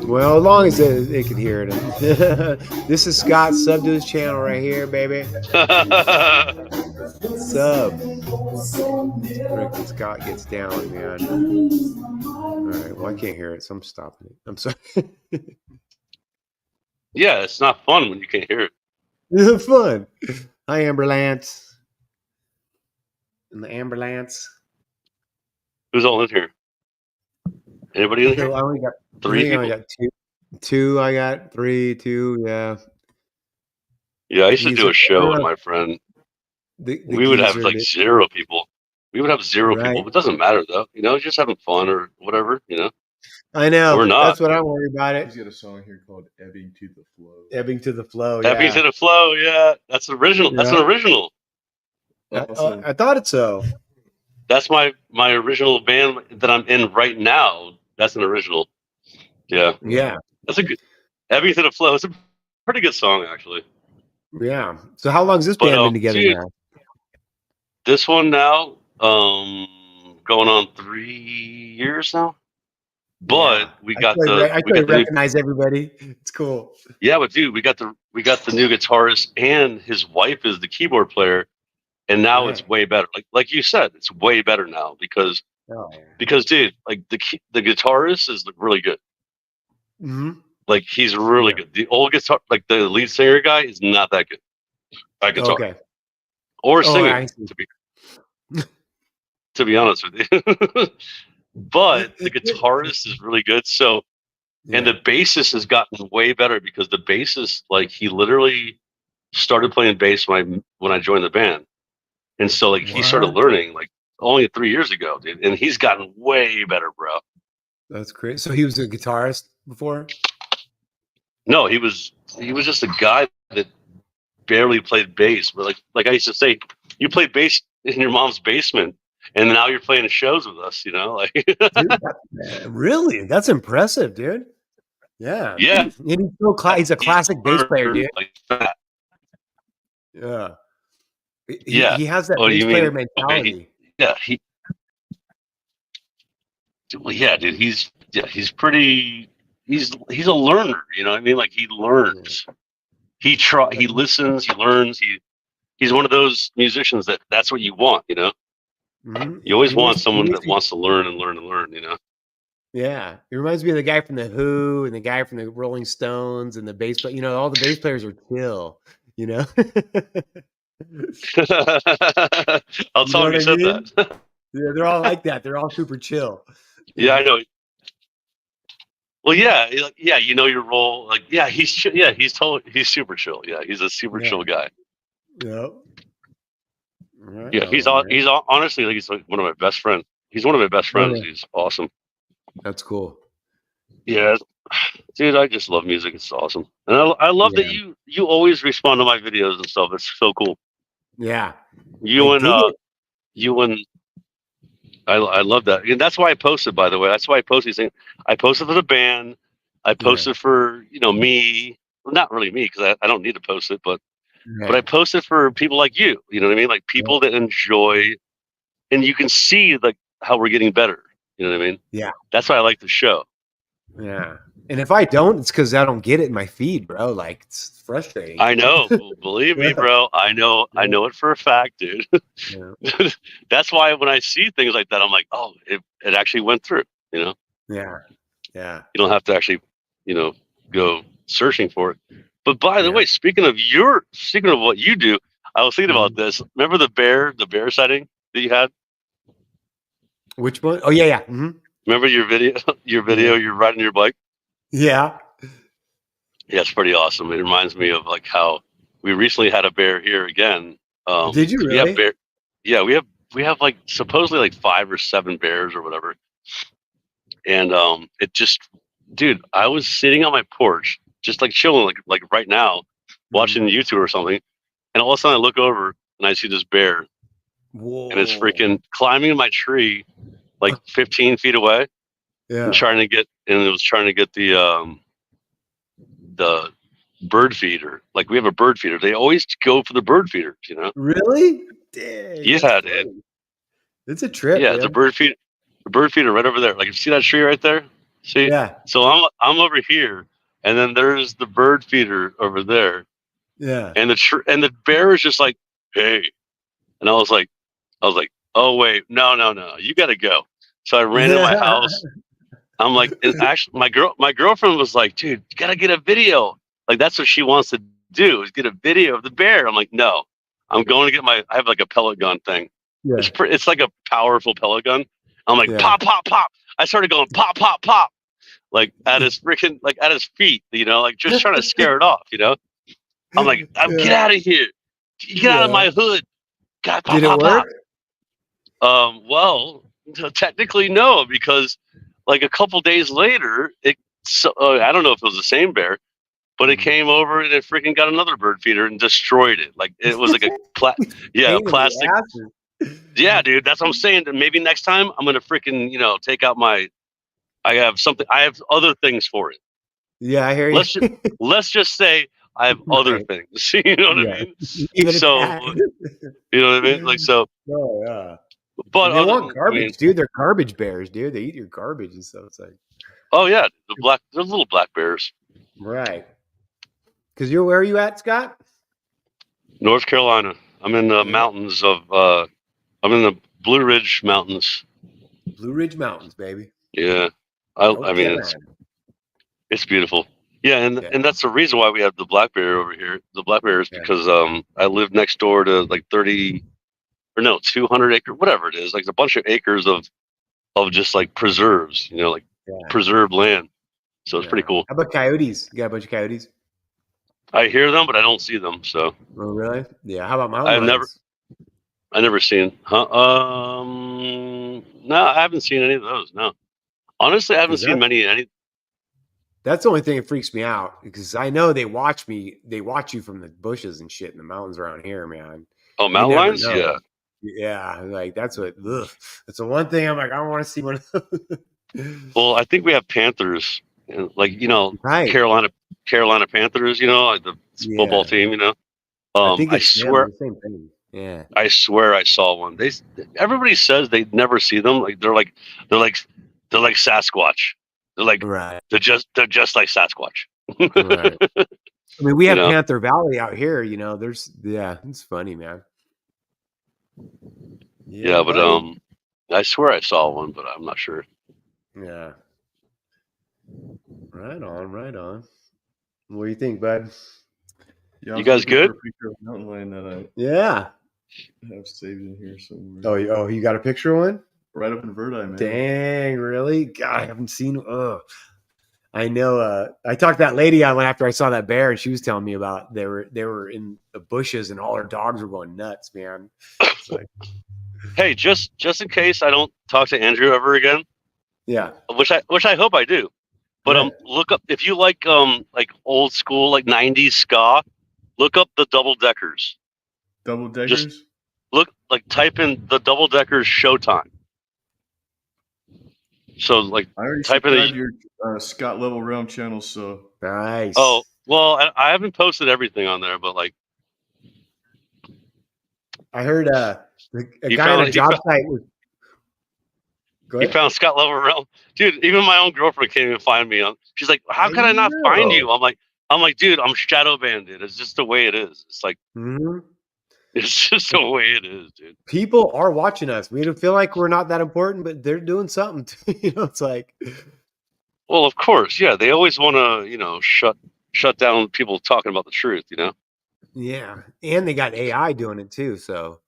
Well, as long as they can hear it. This is Scott. Sub to his channel right here, baby. Sub. Freaking Scott gets down, man. All right. Well, I can't hear it, so I'm stopping it. I'm sorry. Yeah, it's not fun when you can't hear it. It's fun. Hi, Amber Lance. And the Amber Lance. Who's all in here? Anybody in here? I only got 3 people. I got two. I got 3, 2. Yeah. Yeah, I used to do a show with my friend. the we would have geezer like that- zero people. We would have zero Right. people. It doesn't matter though. Just having fun or whatever. I know. We're not. That's what I'm worried about He's it. got a song here called "Ebbing to the Flow." Ebbing to the flow. Happy Yeah. to the flow. Yeah, that's original. That's an Yeah. original. Awesome. I thought it so. That's my original band that I'm in right now. That's an original. Yeah, Yeah. that's a good. Happy to the flow. It's a pretty good song actually. Yeah. So how long's this But, band been together dude, now? This one now, going on 3 years now. But Yeah. we got I the new, recognize everybody. It's cool. yeah, but dude, we got the new guitarist, and his wife is the keyboard player, and now Right. it's way better. Like you said, it's way better now because Oh, yeah. dude, like the guitarist is really good. Mm-hmm. Like he's really good. The old guitar, like the lead singer guy, is not that good at guitar Okay. or I singing. see. To be honest with you, but the guitarist is really good. So, and the bassist has gotten way better because the bassist, like, he literally started playing bass when I joined the band, and so like he started What? learning like only 3 years ago, dude, and he's gotten way better, bro. That's great. So he was a guitarist before? No, he was just a guy that barely played bass, but like I used to say, you played bass in your mom's basement, and now you're playing shows with us, like. Dude, really? That's impressive, dude. Yeah. Yeah. And he's a classic bass player, dude. Like that. Yeah. Yeah. He has that Oh, bass you player mean- mentality. Yeah, well, yeah, dude, he's pretty. He's a learner, you know what I mean? Like he learns. He listens. He learns. He's one of those musicians that's what you want, Mhm. You always He want makes- someone he that makes- wants to learn and learn and learn, Yeah, it reminds me of the guy from the Who and the guy from the Rolling Stones and the bass player. All the bass players are chill. I'll tell him you said that. Yeah, they're all like that. They're all super chill. Yeah, I know. Well, yeah, you know your role. Like, yeah, he's super chill. Yeah, he's a super chill guy. Yep. Right Yeah, on, man. honestly, like, he's like one of my best friends. He's one of my best friends. yeah. He's awesome. That's cool. Yeah, dude, I just love music. It's awesome, and I love that you always respond to my videos and stuff. It's so cool. Yeah. You I and dig it. you and I love that, and that's why I posted. By the way, that's why I posted. Saying I posted for the band. I posted for me. Well, not really me because I don't need to post it, but I posted for people like you. You know what I mean? Like people that enjoy, and you can see like how we're getting better. You know what I mean? Yeah. That's why I like the show. Yeah. And if I don't, it's because I don't get it in my feed, bro. Like, it's frustrating. I know. Believe me, bro. I know it for a fact, dude. Yeah. That's why when I see things like that, I'm like, oh, it actually went through. Yeah. You don't have to actually, go searching for it. But by the way, speaking of what you do, I was thinking about this. Remember the bear sighting that you had? Which one? Oh, yeah. Mm-hmm. Remember your video, you're riding your bike? Yeah. Yeah, it's pretty awesome. It reminds me of like how we recently had a bear here again. Did you really? We have like supposedly like 5 or 7 bears or whatever. And it just, dude, I was sitting on my porch, just like chilling, like right now, watching YouTube or something. And all of a sudden I look over and I see this bear. Whoa. And it's freaking climbing my tree like 15 feet away. Yeah. And it was trying to get the bird feeder. Like we have a bird feeder. They always go for the bird feeders, Really? Dang, yeah, dude. It's a trip. Yeah, man. the bird feeder right over there. Like you see that tree right there? See? Yeah. So I'm over here, and then there's the bird feeder over there. Yeah. And the bear is just like, hey. And I was like, oh wait, no, you gotta go. So I ran in my house. I'm like, and actually my girlfriend was like, dude, you gotta get a video. Like that's what she wants to do, is get a video of the bear. I'm like, no, I'm going to get I have like a pellet gun thing. Yeah. It's like a powerful pellet gun. I'm like, pop, pop, pop. I started going pop, pop, pop, like at his feet, like just trying to scare it off, I'm like, get out of here. Get out of my hood. God, Did it work? Well, technically no, because like a couple days later, I don't know if it was the same bear, but it came over and it freaking got another bird feeder and destroyed it. Like it was like a Pain in the plastic. ass. Yeah, dude, that's what I'm saying. That maybe next time I'm gonna freaking take out my. I have other things for it. Yeah, I hear you. Let's just say I have other Right. things. You know what I Yeah. mean? Even So that. you know what I mean? Like so. Oh yeah. But They want I garbage, mean, dude. They're garbage bears, dude. They eat your garbage and stuff. It's like, oh yeah, they're little black bears. right. Because where are you at, Scott? North Carolina. I'm in the mountains of. I'm in the Blue Ridge Mountains. Blue Ridge Mountains, baby. Yeah, I mean it's beautiful. Yeah, and that's the reason why we have the black bear over here. The black bear is because I live next door to like 200 acre, whatever it is, like a bunch of acres of just like preserves, like preserved land. So it's pretty cool. How about coyotes? You got a bunch of coyotes? I hear them, but I don't see them. So. Oh, really? Yeah. How about mountain lions? I never seen. Huh? No, I haven't seen any of those. No, honestly, I haven't seen any. That's the only thing that freaks me out because I know they watch me. They watch you from the bushes and shit in the mountains around here, man. Oh, mountain lions? Yeah. Yeah. Like that's what. Ugh. That's the one thing I'm like. I don't want to see one of those. Well, I think we have panthers, like right. Carolina Panthers. Like the football team. I think I swear the same thing. Yeah. I swear I saw one. Everybody says they never see them. Like they're like Sasquatch. They're like they're just like Sasquatch. Right. I mean, we have Panther Valley out here. It's funny, man. Yeah, but I swear I saw one, but I'm not sure. Yeah. Right on, right on. What do you think, bud? Yeah, you guys good? A picture of a mountain lion that I have saved in here somewhere. Oh, you got a picture of one? Right up in Verdi, man. Dang, really? God, I haven't seen. I know. I talked to that lady I went after I saw that bear, and she was telling me about they were in the bushes, and all her dogs were going nuts, man. It's like, hey, just in case I don't talk to Andrew ever again. Yeah. Which I hope I do. But look up if you like old school like 90s ska. Look up the Double Deckers. Double Deckers? Just type in the Double Deckers Showtime. So I already type in your Scott Level Realm channel, so nice. Oh well, I haven't posted everything on there, but like I heard a guy on a job site was. He found Scott Level Realm, dude. Even my own girlfriend can't even find me. She's like, "How can I not find you?" I'm like, dude, I'm shadow banned. It's just the way it is. It's like, it's just the way it is, dude. People are watching us. We don't feel like we're not that important, but they're doing something. It's like, well, of course, yeah. They always want to, shut down people talking about the truth, Yeah, and they got AI doing it too, so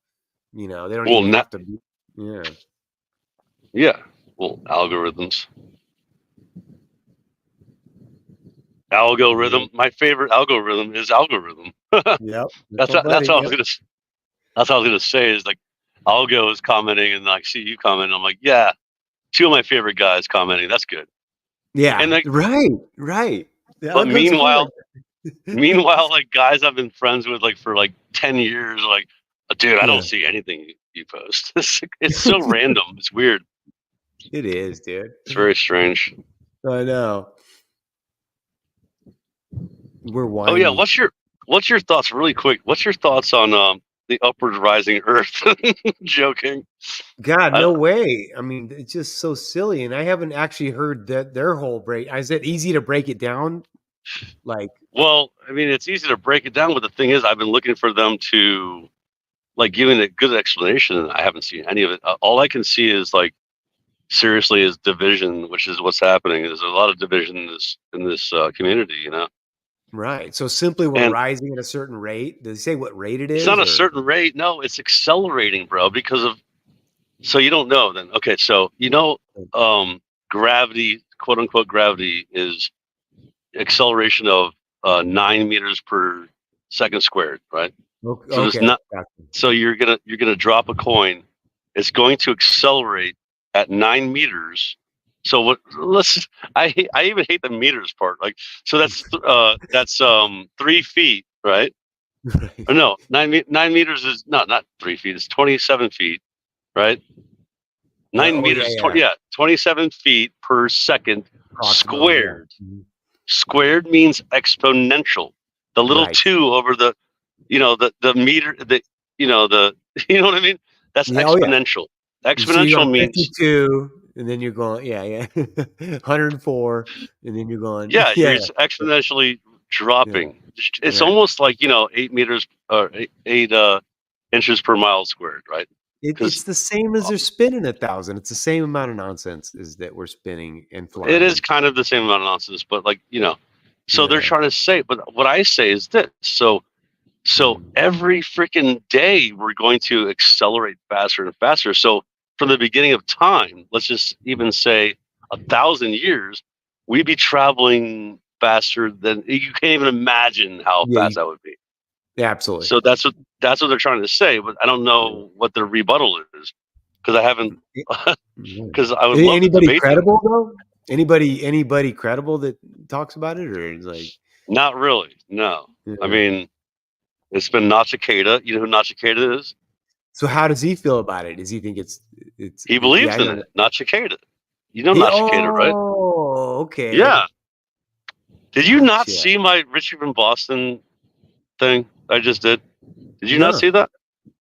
they don't even have to be. Yeah. Yeah. Well, algorithms. Algorithm. My favorite algorithm is algorithm. Yep. That's what I was gonna say is like Algo is commenting and I see you comment. I'm like, yeah, two of my favorite guys commenting. That's good. Yeah. And right. But meanwhile, like guys I've been friends with like for like 10 years, like, dude, I don't see anything you post. It's so random. It's weird. It is, dude. It's very strange. I know. We're whiny. Oh yeah, what's your thoughts really quick? What's your thoughts on the upward rising Earth? Joking. God, no way. I mean, it's just so silly, and I haven't actually heard their whole break. Is it easy to break it down? Well, I mean, it's easy to break it down, but the thing is, I've been looking for them to like giving a good explanation, and I haven't seen any of it. All I can see is like seriously is division, which is what's happening. There's a lot of division in this community, Right. So simply we're rising at a certain rate. Does he say what rate it is? It's not a certain rate. No, it's accelerating, bro, because of. So you don't know then. Okay. So, gravity, quote unquote, gravity is acceleration of 9 meters per second squared, right? Okay. So there's Okay. not. Gotcha. So you're gonna drop a coin. It's going to accelerate at 9 meters. So what? I even hate the meters part. Like, so that's 3 feet, right? Right. Or no, 9 meters is not 3 feet. It's 27 feet, right? 9 Oh, meters, yeah, yeah. 27 feet per second Approximately, yeah. squared. Squared means exponential. The little Right. 2 over the, the meter, you know, the, you know what I mean? That's Yeah, oh, yeah. exponential. So you're Exponential going means, 52, and then you're going, yeah. 104, and then you're going, yeah, you're yeah. exponentially dropping. It's Right. almost like, 8 meters or 8 inches per mile squared, right? It's the same as they're spinning 1,000. It's the same amount of nonsense as that we're spinning and flying. It is kind of the same amount of nonsense, but so they're Yeah. trying to say, but what I say is this. So every freaking day we're going to accelerate faster and faster. So from the beginning of time, let's just even say 1,000 years, we'd be traveling faster than you can't even imagine how fast that would be. Yeah, absolutely. So that's what they're trying to say, but I don't know what their rebuttal is because I haven't. Because I would love anybody to debate credible though? Anybody credible that talks about it, or is like not really? No, Yeah. I mean it's been Nachiketa. You know who Nachiketa is? So how does he feel about it? Does he think it's He believes in it? Nachiketa. You know Nachiketa, right? Oh, okay. Yeah. Did you not Gotcha. see my Richie from Boston thing I just did? Did you not No. see that?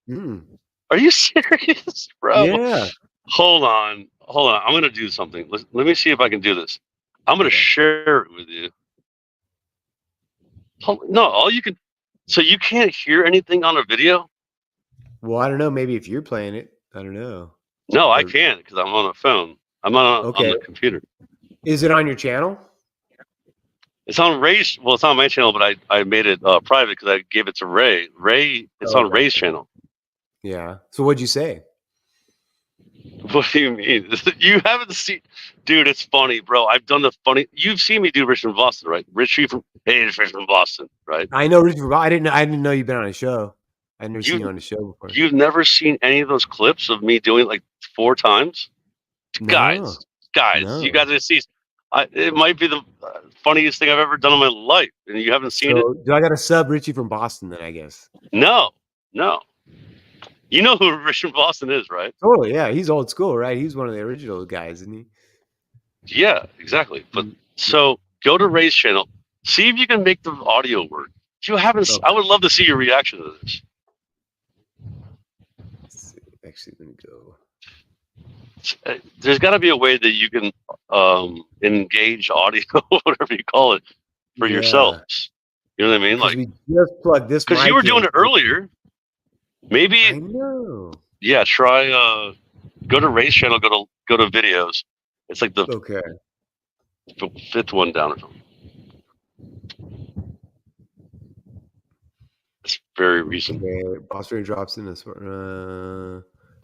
Mm. Are you serious, bro? Yeah. Hold on. I'm gonna do something. Let me see if I can do this. I'm gonna share it with you. No, all you can. So you can't hear anything on a video? Well, I don't know. Maybe if you're playing it, I don't know. No, I can because I'm on a phone. I'm on the computer. Is it on your channel? It's on Ray's. Well, it's on my channel, but I made it private because I gave it to Ray. It's on Ray's channel. Yeah. So what'd you say? What do you mean? You haven't seen, dude? It's funny, bro. I've done the funny. You've seen me do Rich from Boston, right? Richie from Boston, right? I know Richie from. I didn't know you've been on a show. I've never seen you on a show before. You've never seen any of those clips of me doing it like 4 times, guys. No. You guys see. It might be the funniest thing I've ever done in my life, and you haven't seen it. Do I got to sub Richie from Boston then? I guess. No. You know who Rich from Boston is, right? Totally, yeah. He's old school, right? He's one of the original guys, isn't he? Yeah, exactly. But so go to Ray's channel, see if you can make the audio work. If you haven't, I would love to see your reaction to this. Let's see. Actually, let me go. There's got to be a way that you can engage audio, whatever you call it, for yourselves. You know what I mean? Like we just plugged this because you were doing it earlier. Maybe I know. Yeah, try go to Ray's channel, go to videos. It's like the 5th one down or something. It's very recent. Okay, Boss Ray drops in this.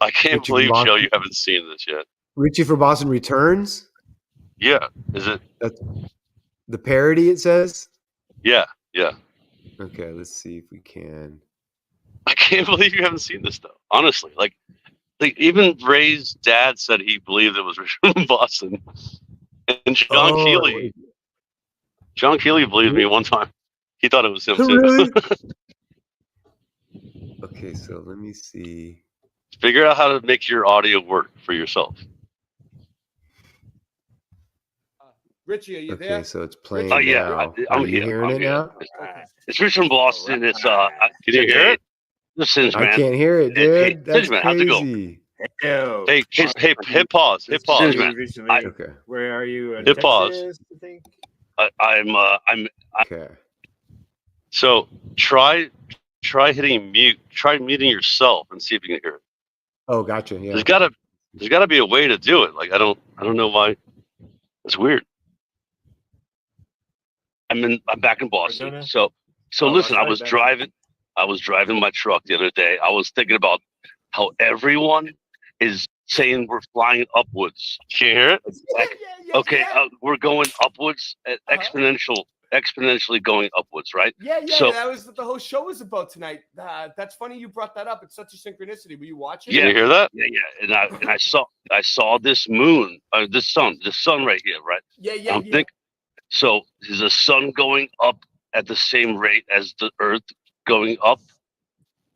I can't believe, Joe, you haven't seen this yet. Richie for Boston returns. Yeah, is it? That's the parody. It says. Yeah. Okay, let's see if we can. I can't believe you haven't seen this though. Honestly, like even Ray's dad said he believed it was Richard from Boston, and John Keeley believed me one time. He thought it was him too. Really? Okay, so let me see. Figure out how to make your audio work for yourself. Richie, are you there? Okay, so it's playing. Oh yeah, now. I'm Are you hearing it now? It's Richard from Boston. It's can you hear it? Listen, man. I can't hear it, dude. Hey, That's man, crazy. how's it go? Hey, hit pause. Hit pause, man. Okay. Where are you? Hit pause. I'm. Okay. So try hitting mute. Try muting yourself and see if you can hear it. Oh, gotcha. Yeah. There's gotta be a way to do it. Like I don't know why. It's weird. I'm back in Boston. So listen, I was driving my truck the other day. I was thinking about how everyone is saying we're flying upwards. Can you hear it? We're going upwards at exponential exponentially going upwards, right? Yeah, So that was what the whole show was about tonight. That's funny you brought that up. It's such a synchronicity. Were you watching? yeah, Can you hear that? yeah. And I saw this moon, the sun right here, right? Yeah. I'm thinking, so is the sun going up at the same rate as the Earth going up?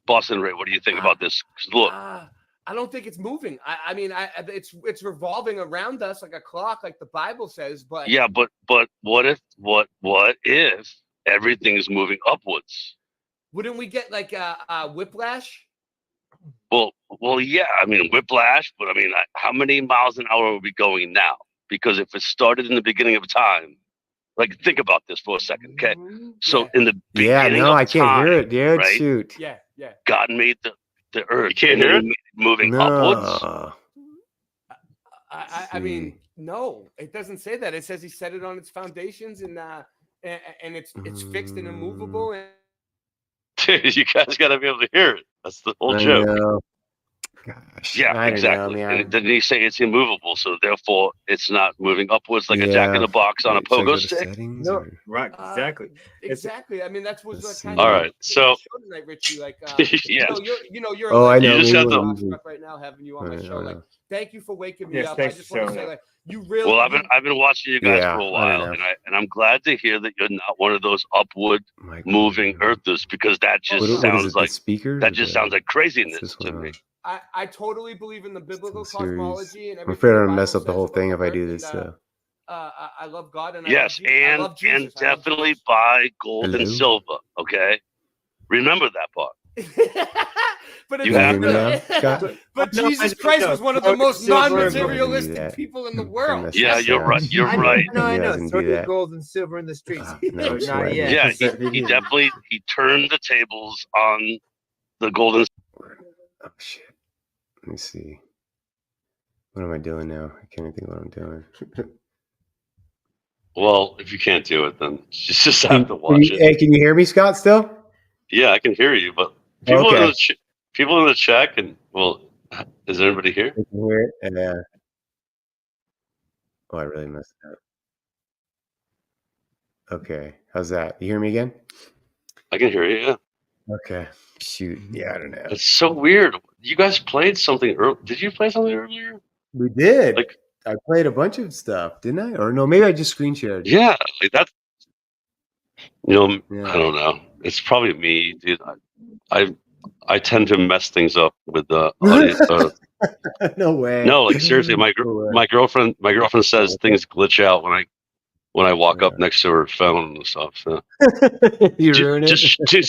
Boston Ray, what do you think about this? 'Cause look, I don't think it's moving. I mean, it's revolving around us like a clock, like the Bible says. But yeah, but what if everything's moving upwards? wouldn't we get like a whiplash? Well, yeah. I mean, whiplash, but I mean, how many miles an hour are we going now? Because if it started in the beginning of time, like think about this for a second, okay? So in the beginning of I can't time, hear it, dude. right? Shoot. Yeah. God made the Earth. You can't and hear then it? he made it moving No. upwards. I mean, no, it doesn't say that. It says he set it on its foundations and it's fixed and immovable. And Dude, you guys got to be able to hear it. That's the whole I joke. know. Gosh. Yeah, I don't exactly. know, man. And then he say it's immovable, so therefore it's not moving upwards like a jack in the box on a Should I go pogo to stick. settings, No, or- right, exactly. Exactly. I mean, that's what's Let's kind see. of All right, so show tonight, Richie. Like, Yeah. you're. Oh, I know. You just have to- awestruck right now having you on my show. Like, thank you for waking me Yes, up. I thanks just for want to showing say, up. like, you really. Well, I've been watching you guys Yeah, for a I don't while, know. and I'm glad to hear that you're not one of those upward Mike, moving Earthers, because that just what is sounds it? like The speakers? that just sounds like craziness this to one me. on? I totally believe in the biblical Still series. cosmology and I'm everything. afraid the I'm gonna Bible mess up the says whole about thing the if I earth, do and, this. I love God and Yes, I love Jesus. and definitely buy gold and Hello? silver. Okay, remember that part. But You it's have hear me to. now, Scott? but No, Jesus I Christ know. was one of the Gold and most silver and non-materialistic that. people in the I world. messed Yeah, this you're up. right. You're I right. know, I You guys know. can So do did that. gold and silver in the streets. No, But it's not right. yet. Yeah, That he video. definitely turned the tables on the golden. Oh shit. Let me see. What am I doing now? I can't even think what I'm doing. well, if you can't do it, then you just have to watch it. Hey, can you hear me, Scott? Still? Yeah, I can hear you, but people Okay. in the chat can. Well, is anybody here? I can hear it. And, oh, I really messed it up. Okay, how's that? You hear me again? I can hear you. Yeah, Okay. Shoot. Yeah, I don't know. it's so weird. You guys played something earlier. Did you play something earlier? We did. Like, I played a bunch of stuff, didn't I? Or no, maybe I just screen shared. yeah, like that. You know, Yeah. I don't know. It's probably me, dude. I tend to mess things up with the audio. No way. No, like seriously, my girlfriend says things glitch out when I walk up next to her phone and stuff. So You ruin it. dude,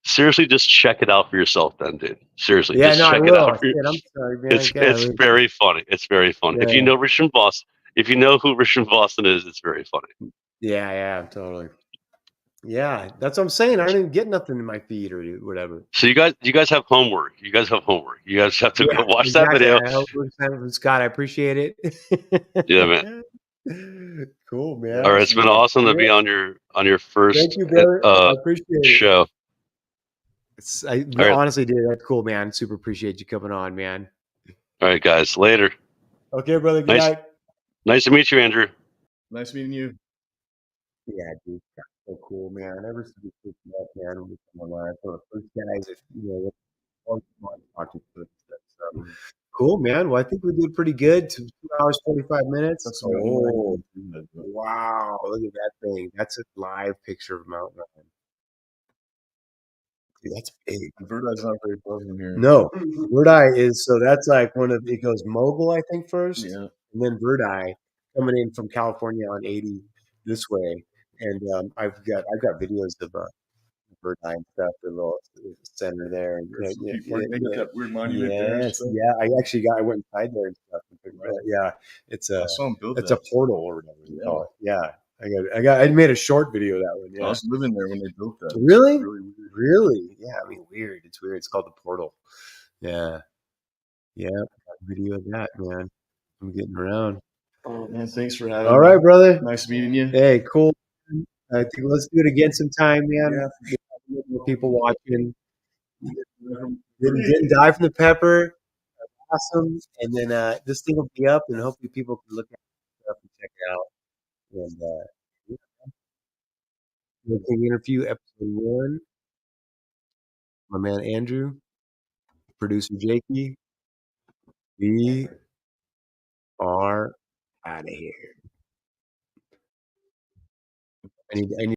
seriously, just check it out for yourself, then, dude. Seriously, Yeah, just no, I check it will. out for Shit, I'm sorry, man. It's very funny. It's very funny. If you Yeah. know Richard Boston, if you know who Richard Boston is, it's very funny. Yeah, totally. Yeah, that's what I'm saying. I don't even get nothing in my feed or whatever. So you guys have homework. You guys have to go watch that video. I hope we're sending Scott. I appreciate it. Yeah, man. Cool, man. All right, it's been awesome to be on your first Thank you, brother. I appreciate it. show. Honestly, dude, that's cool, man. Super appreciate you coming on, man. All right, guys. Later. Okay, brother. Good Nice. night. Nice to meet you, Andrew. Nice meeting you. Yeah, dude, that's so cool, man. I never see this stuff, man. When we come online, one of the first guys that talking to and stuff. So cool, man. Well, I think we did pretty good. 2 hours 45 minutes. That's Oh, wow! Look at that thing. That's a live picture of Mount Ryan. Dude, that's big. Bird Eye's not very far from here. No, Bird Eye is so that's like one of it goes Mogul, I think, first, Yeah. and then Bird Eye coming in from California on 80 this way. And I've got videos of Bird Eye and stuff. The little center there. And, They got that weird monument there. And yes, stuff. yeah. I went inside there and stuff. Yeah, it's I saw him build it's that. a portal or whatever you call it. Yeah, I made a short video of that one. Yeah. I was living there when they built that. Really? Really weird. Really? Yeah, I mean, weird. It's weird. It's called the portal. Yeah. Yeah. Got a video of that, man. I'm getting around. Oh man, thanks for having All me. right, brother. Nice meeting you. Hey, cool. I think let's do it again sometime, man. Yeah. More people watching. Didn't die from the pepper. Awesome. And then this thing will be up, and hopefully people can look at stuff and check it out. And King Interview, episode 1. My man Andrew, producer Jakey. We are out of here. I need